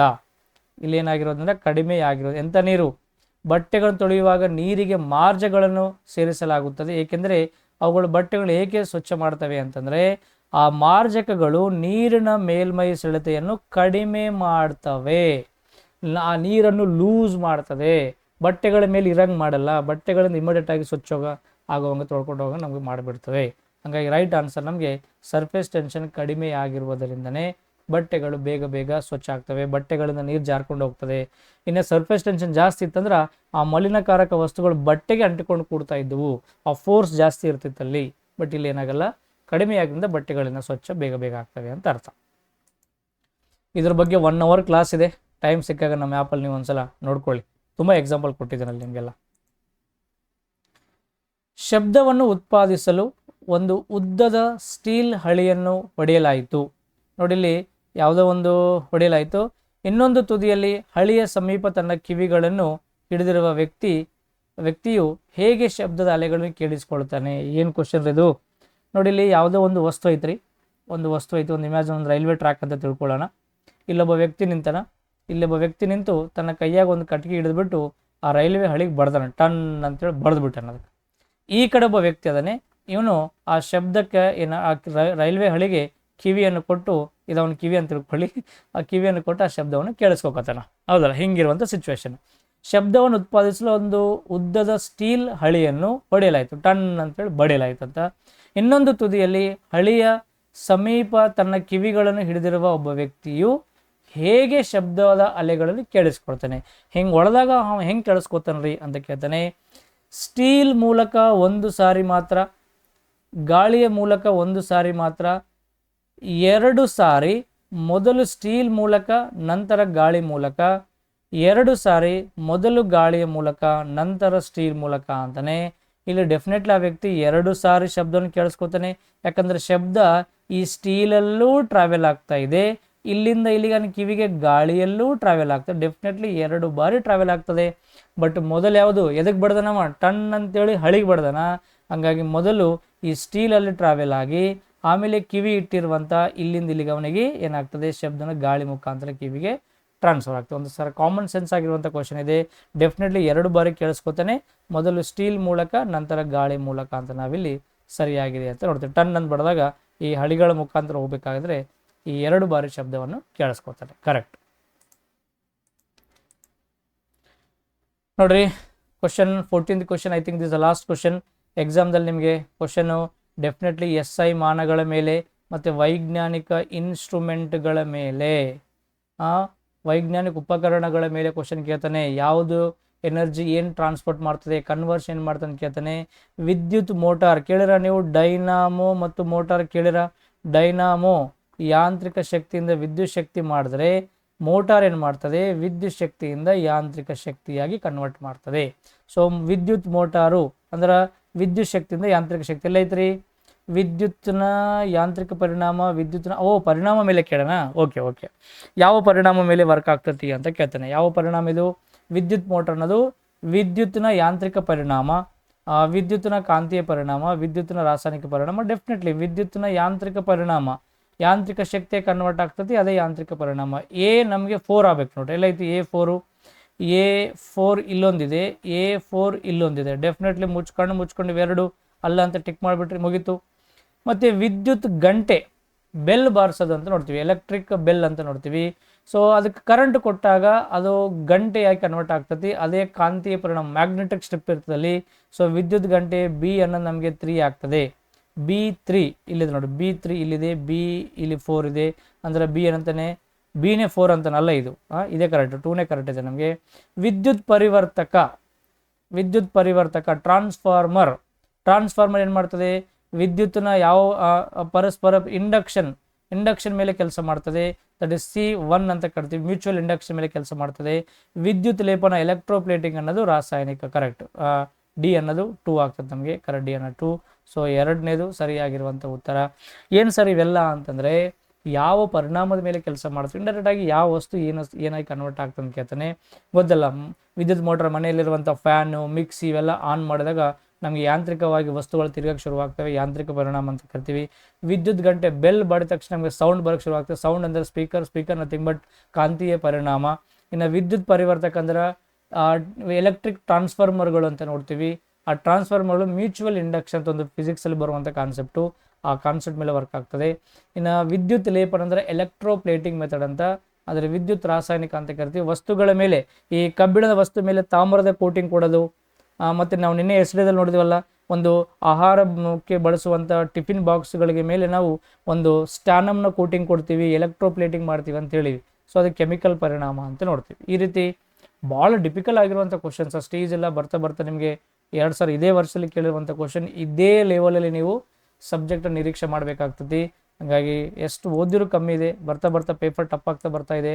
A: ಇಲ್ಲೇನಾಗಿರೋದ್ರಿಂದ ಕಡಿಮೆಯಾಗಿರೋದು. ಎಂಥ ನೀರು? ಬಟ್ಟೆಗಳನ್ನು ತೊಳೆಯುವಾಗ ನೀರಿಗೆ ಮಾರ್ಜಗಳನ್ನು ಸೇರಿಸಲಾಗುತ್ತದೆ. ಏಕೆಂದರೆ ಅವುಗಳು ಬಟ್ಟೆಗಳು ಏಕೆ ಸ್ವಚ್ಛ ಮಾಡ್ತವೆ ಅಂತಂದರೆ, ಆ ಮಾರ್ಜಕಗಳು ನೀರಿನ ಮೇಲ್ಮೈ ಸೆಳೆತೆಯನ್ನು ಕಡಿಮೆ ಮಾಡ್ತವೆ, ಆ ನೀರನ್ನು ಲೂಸ್ ಮಾಡ್ತದೆ, ಬಟ್ಟೆಗಳ ಮೇಲೆ ಇರಂಗೆ ಮಾಡಲ್ಲ. ಬಟ್ಟೆಗಳಿಂದ ಇಮಿಡಿಯೇಟ್ ಆಗಿ ಸ್ವಚ್ಛ ಆಗುವಂಗೆ ತೊಳ್ಕೊಂಡು ಹೋಗ ನಮಗೆ ಮಾಡಿಬಿಡ್ತವೆ. ಹಾಗಾಗಿ ರೈಟ್ ಆನ್ಸರ್ ನಮಗೆ ಸರ್ಫೇಸ್ ಟೆನ್ಷನ್ ಕಡಿಮೆ ಆಗಿರುವುದರಿಂದನೇ ಬಟ್ಟೆಗಳು ಬೇಗ ಬೇಗ ಸ್ವಚ್ಛ ಆಗ್ತವೆ, ಬಟ್ಟೆಗಳಿಂದ ನೀರು ಜಾರ್ಕೊಂಡು ಹೋಗ್ತದೆ. ಇನ್ನು ಸರ್ಫೇಸ್ ಟೆನ್ಷನ್ ಜಾಸ್ತಿ ಇತ್ತಂದ್ರೆ ಆ ಮಲಿನಕಾರಕ ವಸ್ತುಗಳು ಬಟ್ಟೆಗೆ ಅಂಟಿಕೊಂಡು ಕೂಡ್ತಾ ಇದ್ದವು, ಆ ಫೋರ್ಸ್ ಜಾಸ್ತಿ ಇರ್ತಿತ್ತಲ್ಲಿ. ಬಟ್ ಇಲ್ಲಿ ಏನಾಗಲ್ಲ, ಕಡಿಮೆ ಆಗಿದ್ದರಿಂದ ಬಟ್ಟೆಗಳಿಂದ ಸ್ವಚ್ಛ ಬೇಗ ಬೇಗ ಆಗ್ತವೆ ಅಂತ ಅರ್ಥ. ಇದ್ರ ಬಗ್ಗೆ 1 hour ಕ್ಲಾಸ್ ಇದೆ, ಟೈಮ್ ಸಿಕ್ಕಾಗ ನಮ್ಮ ಆ್ಯಪಲ್ಲಿ ನೀವು ಒಂದ್ಸಲ ನೋಡ್ಕೊಳ್ಳಿ, ತುಂಬ ಎಕ್ಸಾಂಪಲ್ ಕೊಟ್ಟಿದ್ದೀನಲ್ಲಿ ನಿಮಗೆಲ್ಲ. ಶಬ್ದವನ್ನು ಉತ್ಪಾದಿಸಲು ಒಂದು ಉದ್ದದ ಸ್ಟೀಲ್ ಹಳಿಯನ್ನು ಹೊಡೆಯಲಾಯಿತು. ನೋಡಿಲ್ಲಿ ಯಾವುದೋ ಒಂದು ಹೊಡೆಯಲಾಯಿತು, ಇನ್ನೊಂದು ತುದಿಯಲ್ಲಿ ಹಳಿಯ ಸಮೀಪ ತನ್ನ ಕಿವಿಗಳನ್ನು ಹಿಡಿದಿರುವ ವ್ಯಕ್ತಿಯು ಹೇಗೆ ಶಬ್ದದ ಅಲೆಗಳನ್ನು ಕೇಳಿಸ್ಕೊಳ್ತಾನೆ? ಏನು ಕ್ವಶನ್ ಇದು? ನೋಡಿಲ್ಲಿ ಯಾವುದೋ ಒಂದು ವಸ್ತು ಐತ್ರಿ, ಒಂದು ಇಮ್ಯಾಜಿನ್ ಒಂದು ರೈಲ್ವೆ ಟ್ರ್ಯಾಕ್ ಅಂತ ತಿಳ್ಕೊಳ್ಳೋಣ. ಇಲ್ಲೊಬ್ಬ ವ್ಯಕ್ತಿ ನಿಂತಾನ, ಇಲ್ಲೊಬ್ಬ ವ್ಯಕ್ತಿ ನಿಂತು ತನ್ನ ಕೈಯಾಗ ಒಂದು ಕಟ್ಟಿಗೆ ಹಿಡಿದ್ಬಿಟ್ಟು ಆ ರೈಲ್ವೆ ಹಳಿಗೆ ಬಡ್ದಾನೆ, ಟನ್ ಅಂತೇಳಿ ಬಡ್ದುಬಿಟ್ಟಾನ. ಅದಕ್ಕೆ ಈ ಕಡೆ ಒಬ್ಬ ವ್ಯಕ್ತಿ ಅದನ್ನೇ, ಇವನು ಆ ಶಬ್ದಕ್ಕೆ ಆ ರೈಲ್ವೆ ಹಳಿಗೆ ಕಿವಿಯನ್ನು ಕೊಟ್ಟು, ಇದವನು ಕಿವಿ ಅಂತ ತಿಳ್ಕೊಳ್ಳಿ, ಆ ಕಿವಿಯನ್ನು ಕೊಟ್ಟು ಆ ಶಬ್ದವನ್ನು ಕೇಳಿಸ್ಕೊತಾನ. ಹೌದಲ್ಲ, ಹಿಂಗಿರುವಂಥ ಸಿಚುವೇಶನ್. ಶಬ್ದವನ್ನು ಉತ್ಪಾದಿಸಲು ಒಂದು ಉದ್ದದ ಸ್ಟೀಲ್ ಹಳಿಯನ್ನು ಹೊಡೆಯಲಾಯಿತು, ಟನ್ ಅಂತೇಳಿ ಬಡಿಯಲಾಯಿತು ಅಂತ. ಇನ್ನೊಂದು ತುದಿಯಲ್ಲಿ ಹಳಿಯ ಸಮೀಪ ತನ್ನ ಕಿವಿಗಳನ್ನು ಹಿಡಿದಿರುವ ಒಬ್ಬ ವ್ಯಕ್ತಿಯು ಹೇಗೆ ಶಬ್ದದ ಅಲೆಗಳಲ್ಲಿ ಕೇಳಿಸ್ಕೊಳ್ತಾನೆ? ಹಿಂಗೆ ಹೊಡೆದಾಗ ಹೆಂಗೆ ಕೇಳಿಸ್ಕೊತಾನ್ರಿ ಅಂತ ಕೇಳ್ತಾನೆ. ಸ್ಟೀಲ್ ಮೂಲಕ ಒಂದು ಸಾರಿ ಮಾತ್ರ, ಗಾಳಿಯ ಮೂಲಕ ಒಂದು ಸಾರಿ ಮಾತ್ರ, 2 ಸಾರಿ, ಮೊದಲು ಸ್ಟೀಲ್ ಮೂಲಕ ನಂತರ ಗಾಳಿ ಮೂಲಕ, 2 ಸಾರಿ, ಮೊದಲು ಗಾಳಿಯ ಮೂಲಕ ನಂತರ ಸ್ಟೀಲ್ ಮೂಲಕ ಅಂತಾನೆ. ಇಲ್ಲಿ ಡೆಫಿನೆಟ್ಲಿ ಆ ವ್ಯಕ್ತಿ 2 ಸಾರಿ ಶಬ್ದವನ್ನು ಕೇಳಿಸ್ಕೊತಾನೆ, ಯಾಕಂದರೆ ಶಬ್ದ ಈ ಸ್ಟೀಲಲ್ಲೂ ಟ್ರಾವೆಲ್ ಆಗ್ತಾ ಇದೆ, ಇಲ್ಲಿಂದ ಇಲ್ಲಿಗೆ ಕಿವಿಗೆ ಗಾಳಿಯಲ್ಲೂ ಟ್ರಾವೆಲ್ ಆಗ್ತದೆ, ಡೆಫಿನೆಟ್ಲಿ 2 ಬಾರಿ ಟ್ರಾವೆಲ್ ಆಗ್ತದೆ. ಬಟ್ ಮೊದಲು ಯಾವುದು ಎದಕ್ಕೆ ಬಡ್ದನವ? ಟನ್ ಅಂತೇಳಿ ಹಳಿಗೆ ಬಡ್ದನ. ಹಂಗಾಗಿ ಮೊದಲು ಈ ಸ್ಟೀಲಲ್ಲಿ ಟ್ರಾವೆಲ್ ಆಗಿ ಆಮೇಲೆ ಕಿವಿ ಇಟ್ಟಿರುವಂಥ ಇಲ್ಲಿಂದ ಇಲ್ಲಿಗೆ ಅವನಿಗೆ ಏನಾಗ್ತದೆ, ಶಬ್ದನ ಗಾಳಿ ಮುಖಾಂತರ ಕಿವಿಗೆ ಟ್ರಾನ್ಸ್ಫರ್ ಆಗ್ತದೆ. ಒಂದು ಸರ್ ಕಾಮನ್ ಸೆನ್ಸ್ ಆಗಿರುವಂಥ ಕ್ವಶನ್ ಇದೆ. ಡೆಫಿನೆಟ್ಲಿ 2 ಬಾರಿ ಕೇಳಿಸ್ಕೊತಾನೆ, ಮೊದಲು ಸ್ಟೀಲ್ ಮೂಲಕ ನಂತರ ಗಾಳಿ ಮೂಲಕ ಅಂತ ನಾವಿಲ್ಲಿ ಸರಿಯಾಗಿದೆ ಅಂತ ನೋಡ್ತೀವಿ. ಟನ್ ಅಂತ ಬಡ್ದಾಗ ಈ ಹಳಿಗಳ ಮುಖಾಂತರ ಹೋಗ್ಬೇಕಾದ್ರೆ ಈ 2 ಬಾರಿ ಶಬ್ದವನ್ನು ಕೇಳಿಸ್ಕೊತಾನೆ. ಕರೆಕ್ಟ್. ನೋಡ್ರಿ question 14th question, I think this the last question ಎಕ್ಸಾಮ್ದಲ್ಲಿ ನಿಮಗೆ ಕ್ವಶನು ಡೆಫಿನೆಟ್ಲಿ SI ಮಾನಗಳ ಮೇಲೆ ಮತ್ತು ವೈಜ್ಞಾನಿಕ ಇನ್ಸ್ಟ್ರೂಮೆಂಟ್ಗಳ ಮೇಲೆ, ವೈಜ್ಞಾನಿಕ ಉಪಕರಣಗಳ ಮೇಲೆ ಕ್ವಶನ್ ಕೇಳ್ತಾನೆ. ಯಾವುದು ಎನರ್ಜಿ ಏನು ಟ್ರಾನ್ಸ್ಪೋರ್ಟ್ ಮಾಡ್ತದೆ, ಕನ್ವರ್ಷನ್ ಮಾಡ್ತಾನೆ ಕೇಳ್ತಾನೆ. ವಿದ್ಯುತ್ ಮೋಟಾರ್ ಕೇಳಿರ ನೀವು, ಡೈನಾಮೋ ಮತ್ತು ಮೋಟಾರ್ ಕೇಳಿರ. ಡೈನಾಮೋ ಯಾಂತ್ರಿಕ ಶಕ್ತಿಯಿಂದ ವಿದ್ಯುತ್ ಶಕ್ತಿ ಮಾಡಿದ್ರೆ, ಮೋಟಾರ್ ಏನು ಮಾಡ್ತದೆ, ವಿದ್ಯುತ್ ಶಕ್ತಿಯಿಂದ ಯಾಂತ್ರಿಕ ಶಕ್ತಿಯಾಗಿ ಕನ್ವರ್ಟ್ ಮಾಡ್ತದೆ. ಸೊ ವಿದ್ಯುತ್ ಮೋಟಾರು ಅಂದ್ರೆ ವಿದ್ಯುತ್ ಶಕ್ತಿಯಿಂದ ಯಾಂತ್ರಿಕ ಶಕ್ತಿ. ಎಲ್ಲ ಐತ್ರಿ ವಿದ್ಯುತ್ನ ಯಾಂತ್ರಿಕ ಪರಿಣಾಮ, ವಿದ್ಯುತ್ನ ಪರಿಣಾಮ ಮೇಲೆ ಕೇಳೋಣ. ಓಕೆ ಯಾವ ಪರಿಣಾಮ ಮೇಲೆ ವರ್ಕ್ ಆಗ್ತತಿ ಅಂತ ಕೇಳ್ತಾನೆ. ಯಾವ ಪರಿಣಾಮ ಇದು? ವಿದ್ಯುತ್ ಮೋಟಾರ್ ಅನ್ನೋದು ವಿದ್ಯುತ್ನ ಯಾಂತ್ರಿಕ ಪರಿಣಾಮ, ವಿದ್ಯುತ್ನ ಕಾಂತೀಯ ಪರಿಣಾಮ, ವಿದ್ಯುತ್ನ ರಾಸಾಯನಿಕ ಪರಿಣಾಮ. ಡೆಫಿನೆಟ್ಲಿ ವಿದ್ಯುತ್ನ ಯಾಂತ್ರಿಕ ಪರಿಣಾಮ, ಯಾಂತ್ರಿಕ ಶಕ್ತಿ ಕನ್ವರ್ಟ್ ಆಗ್ತತಿ, ಅದೇ ಯಾಂತ್ರಿಕ ಪರಿಣಾಮ. ನಮಗೆ 4 ಆಗ್ಬೇಕು ನೋಡ್ರಿ. ಎಲ್ಲ ಐತಿ A4 ಇಲ್ಲೊಂದಿದೆ, A4 ಇಲ್ಲೊಂದಿದೆ. ಡೆಫಿನೆಟ್ಲಿ ಮುಚ್ಕೊಂಡು ಇವೆರಡು ಅಲ್ಲ ಅಂತ ಟಿಕ್ ಮಾಡಿಬಿಟ್ರಿ, ಮುಗೀತು. ಮತ್ತು ವಿದ್ಯುತ್ ಗಂಟೆ, ಬೆಲ್ ಬಾರಿಸೋದು ಅಂತ ನೋಡ್ತೀವಿ, ಎಲೆಕ್ಟ್ರಿಕ್ ಬೆಲ್ ಅಂತ ನೋಡ್ತೀವಿ. ಸೊ ಅದಕ್ಕೆ ಕರೆಂಟ್ ಕೊಟ್ಟಾಗ ಅದು ಗಂಟೆಯಾಗಿ ಕನ್ವರ್ಟ್ ಆಗ್ತತಿ, ಅದೇ ಕಾಂತೀಯ ಪರಿಣಾಮ, ಮ್ಯಾಗ್ನೆಟಿಕ್ ಸ್ಟ್ರಿಪ್ ಇರ್ತದಲ್ಲಿ. ಸೊ ವಿದ್ಯುತ್ ಗಂಟೆ B ಅನ್ನೋದು ನಮಗೆ 3 ಆಗ್ತದೆ. B3 ಇಲ್ಲಿದೆ ನೋಡಿ, B3 ಇಲ್ಲಿದೆ, B ಇಲ್ಲಿ 4 ಇದೆ, ಅಂದರೆ B ಏನಂತಾನೆ, Bನೇ 4 ಅಂತಾನಲ್ಲ, ಇದು ಇದೇ ಕರೆಕ್ಟ್, 2ನೇ ಕರೆಕ್ಟ್ ಇದೆ ನಮಗೆ. ವಿದ್ಯುತ್ ಪರಿವರ್ತಕ ಟ್ರಾನ್ಸ್ಫಾರ್ಮರ್ ಏನು ಮಾಡ್ತದೆ, ವಿದ್ಯುತ್ನ ಯಾವ ಪರಸ್ಪರ ಇಂಡಕ್ಷನ್ ಮೇಲೆ ಕೆಲಸ ಮಾಡ್ತದೆ, ದಟ್ ಇಸ್ C1 ಅಂತ ಕರಿತೀವಿ, ಮ್ಯೂಚುವಲ್ ಇಂಡಕ್ಷನ್ ಮೇಲೆ ಕೆಲಸ ಮಾಡ್ತದೆ. ವಿದ್ಯುತ್ ಲೇಪನ ಎಲೆಕ್ಟ್ರೋಪ್ಲೇಟಿಂಗ್ ಅನ್ನೋದು ರಾಸಾಯನಿಕ. ಕರೆಕ್ಟ್, ಡಿ ಅನ್ನೋದು 2 ಆಗ್ತದೆ ನಮಗೆ, ಕರೆಕ್ಟ್, ಡಿ ಅನ್ನೋದು 2. ಸೊ 2ನೇದು ಸರಿಯಾಗಿರುವಂಥ ಉತ್ತರ. ಏನು ಸರ್ ಇವೆಲ್ಲ ಅಂತಂದರೆ, ಯಾವ ಪರಿಣಾಮದ ಮೇಲೆ ಕೆಲಸ ಮಾಡ್ತೀವಿ, ಇಂಡೈರೆಕ್ಟ್ ಆಗಿ ಯಾವ ವಸ್ತು ಏನಾಗಿ ಕನ್ವರ್ಟ್ ಆಗ್ತದೆ ಅಂತ ಕೇಳ್ತಾನೆ. ಗೊತ್ತಲ್ಲ, ವಿದ್ಯುತ್ ಮೋಟರ್ ಮನೆಯಲ್ಲಿರುವಂಥ ಫ್ಯಾನು, ಮಿಕ್ಸಿ ಇವೆಲ್ಲ ಆನ್ ಮಾಡಿದಾಗ ನಮಗೆ ಯಾಂತ್ರಿಕವಾಗಿ ವಸ್ತುಗಳು ತಿರುಗಕ್ಕೆ ಶುರುವಾಗ್ತವೆ, ಯಾಂತ್ರಿಕ ಪರಿಣಾಮ ಅಂತ ಕರಿತೀವಿ. ವಿದ್ಯುತ್ ಗಂಟೆ ಬೆಲ್ ಬಡಿದ ತಕ್ಷಣ ನಮಗೆ ಸೌಂಡ್ ಬರೋಕ್ಕೆ ಶುರುವಾಗ್ತದೆ. ಸೌಂಡ್ ಅಂದರೆ ಸ್ಪೀಕರ್ ನಥಿಂಗ್ ಬಟ್ ಕಾಂತೀಯ ಪರಿಣಾಮ. ಇನ್ನು ವಿದ್ಯುತ್ ಪರಿವರ್ತಕ ಅಂದ್ರೆ ಎಲೆಕ್ಟ್ರಿಕ್ ಟ್ರಾನ್ಸ್ಫಾರ್ಮರ್ಗಳು ಅಂತ ನೋಡ್ತೀವಿ. ಆ ಟ್ರಾನ್ಸ್ಫಾರ್ಮರ್ಗಳು ಮ್ಯೂಚುವಲ್ ಇಂಡಕ್ಷನ್ ಅಂತ ಒಂದು ಫಿಸಿಕ್ಸಲ್ಲಿ ಬರುವಂಥ ಕಾನ್ಸೆಪ್ಟು, ಆ ಕಾನ್ಸೆಪ್ಟ್ ಮೇಲೆ ವರ್ಕ್ ಆಗ್ತದೆ. ಇನ್ನು ವಿದ್ಯುತ್ ಲೇಪನ ಅಂದರೆ ಎಲೆಕ್ಟ್ರೋಪ್ಲೇಟಿಂಗ್ ಮೆಥಡ್ ಅಂತ, ಆದರೆ ವಿದ್ಯುತ್ ರಾಸಾಯನಿಕ ಅಂತ ಕರಿತೀವಿ. ವಸ್ತುಗಳ ಮೇಲೆ, ಈ ಕಬ್ಬಿಣದ ವಸ್ತು ಮೇಲೆ ತಾಮ್ರದ ಕೋಟಿಂಗ್ ಕೊಡೋದು. ಮತ್ತು ನಾವು ನಿನ್ನೆ ಎಸ್ಡೇದಲ್ಲಿ ನೋಡಿದ್ವಲ್ಲ, ಒಂದು ಆಹಾರಕ್ಕೆ ಬಳಸುವಂಥ ಟಿಫಿನ್ ಬಾಕ್ಸ್ಗಳಿಗೆ ಮೇಲೆ ನಾವು ಒಂದು ಸ್ಟ್ಯಾನಮ್ನ ಕೋಟಿಂಗ್ ಕೊಡ್ತೀವಿ, ಎಲೆಕ್ಟ್ರೋಪ್ಲೇಟಿಂಗ್ ಮಾಡ್ತೀವಿ ಅಂತ ಹೇಳಿವಿ. ಸೊ ಅದು ಕೆಮಿಕಲ್ ಪರಿಣಾಮ ಅಂತ ನೋಡ್ತೀವಿ. ಈ ರೀತಿ ಭಾಳ ಡಿಫಿಕಲ್ಟ್ ಆಗಿರುವಂಥ ಕ್ವಶನ್ಸ್ ಅಷ್ಟೇ ಈಜೆಲ್ಲ ಬರ್ತಾ ನಿಮಗೆ 2000 ಇದೇ ವರ್ಷದಲ್ಲಿ ಕೇಳಿರುವಂಥ ಕ್ವಶನ್, ಇದೇ ಲೆವೆಲಲ್ಲಿ ನೀವು ಸಬ್ಜೆಕ್ಟನ್ನು ನಿರೀಕ್ಷೆ ಮಾಡಬೇಕಾಗ್ತದೆ. ಹಾಗಾಗಿ ಎಷ್ಟು ಓದಿರೂ ಕಮ್ಮಿ ಇದೆ, ಬರ್ತಾ ಪೇಪರ್ ಟಫ್ ಆಗ್ತಾ ಬರ್ತಾ ಇದೆ.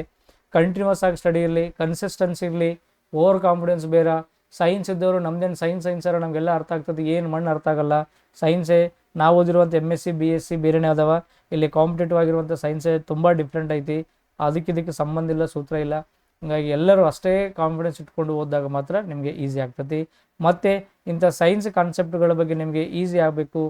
A: ಕಂಟಿನ್ಯೂಸ್ ಆಗಿ ಸ್ಟಡಿ ಇರಲಿ, ಕನ್ಸಿಸ್ಟೆನ್ಸಿ ಇರಲಿ, ಓವರ್ ಕಾನ್ಫಿಡೆನ್ಸ್ ಬೇರೆ. ಸೈನ್ಸ್ ಇದ್ದವರು ನಮ್ದೇನು ಸೈನ್ಸರ ನಮಗೆಲ್ಲ ಅರ್ಥ ಆಗ್ತದೆ, ಏನು ಮಣ್ಣು ಅರ್ಥ ಆಗಲ್ಲ. ಸೈನ್ಸೇ ನಾವು ಓದಿರುವಂಥ MSc BSc ಬೇರೆನೇ ಅದಾವ. ಇಲ್ಲಿ ಕಾಂಪಿಟೇಟಿವ್ ಆಗಿರುವಂಥ ಸೈನ್ಸೇ ತುಂಬ ಡಿಫ್ರೆಂಟ್ ಐತಿ. ಇದಕ್ಕೆ ಸಂಬಂಧ ಇಲ್ಲ, ಸೂತ್ರ ಇಲ್ಲ. ಹೀಗಾಗಿ ಎಲ್ಲರೂ ಅಷ್ಟೇ ಕಾನ್ಫಿಡೆನ್ಸ್ ಇಟ್ಕೊಂಡು ಓದಿದಾಗ ಮಾತ್ರ ನಿಮಗೆ ಈಸಿ ಆಗ್ತದೆ. ಮತ್ತು ಇಂಥ ಸೈನ್ಸ್ ಕಾನ್ಸೆಪ್ಟ್ಗಳ ಬಗ್ಗೆ ನಿಮಗೆ ಈಸಿ ಆಗಬೇಕು,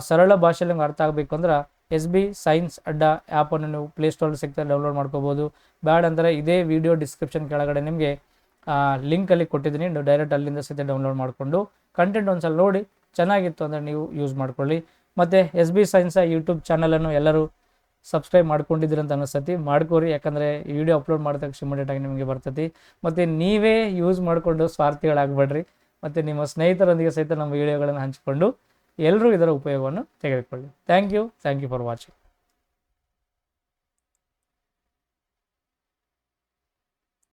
A: ಸರಳ ಭಾಷೆಯಲ್ಲಿ ನಿಮ್ಗೆ ಅರ್ಥ ಆಗಬೇಕು ಅಂದ್ರೆ SB ಸೈನ್ಸ್ ಅಡ್ಡ ಆ್ಯಪನ್ನು ನೀವು ಪ್ಲೇಸ್ಟೋರಲ್ಲಿ ಸಿಗ್ತದೆ, ಡೌನ್ಲೋಡ್ ಮಾಡ್ಕೋಬೋದು. ಬ್ಯಾಡ್ ಅಂದರೆ ಇದೇ ವಿಡಿಯೋ ಡಿಸ್ಕ್ರಿಪ್ಷನ್ ಕೆಳಗಡೆ ನಿಮಗೆ ಲಿಂಕಲ್ಲಿ ಕೊಟ್ಟಿದ್ದೀನಿ, ನೀವು ಡೈರೆಕ್ಟ್ ಅಲ್ಲಿಂದ ಸಹಿತ ಡೌನ್ಲೋಡ್ ಮಾಡಿಕೊಂಡು ಕಂಟೆಂಟ್ ಒಂದ್ಸಲ ನೋಡಿ ಚೆನ್ನಾಗಿತ್ತು ಅಂದರೆ ನೀವು ಯೂಸ್ ಮಾಡ್ಕೊಳ್ಳಿ. ಮತ್ತು SB ಸೈನ್ಸ ಯೂಟ್ಯೂಬ್ ಚಾನಲನ್ನು ಎಲ್ಲರೂ ಸಬ್ಸ್ಕ್ರೈಬ್ ಮಾಡ್ಕೊಂಡಿದ್ದೀರಿ ಅಂತ ಅನಿಸ್ತತಿ, ಮಾಡ್ಕೋರಿ. ಯಾಕಂದರೆ ಈ ವಿಡಿಯೋ ಅಪ್ಲೋಡ್ ಮಾಡಿದ ತಕ್ಷಣ ಇಮಿಡಿಯೇಟಾಗಿ ನಿಮಗೆ ಬರ್ತೈತಿ. ಮತ್ತು ನೀವೇ ಯೂಸ್ ಮಾಡಿಕೊಂಡು ಸ್ವಾರ್ಥಿಗಳಾಗಬೇಡ್ರಿ, ಮತ್ತು ನಿಮ್ಮ ಸ್ನೇಹಿತರೊಂದಿಗೆ ಸಹಿತ ನಮ್ಮ ವಿಡಿಯೋಗಳನ್ನು ಹಂಚಿಕೊಂಡು ಎಲ್ಲರೂ ಇದರ ಉಪಯೋಗವನ್ನು ತೆಗೆದುಕೊಳ್ಳಿ. Thank you for watching.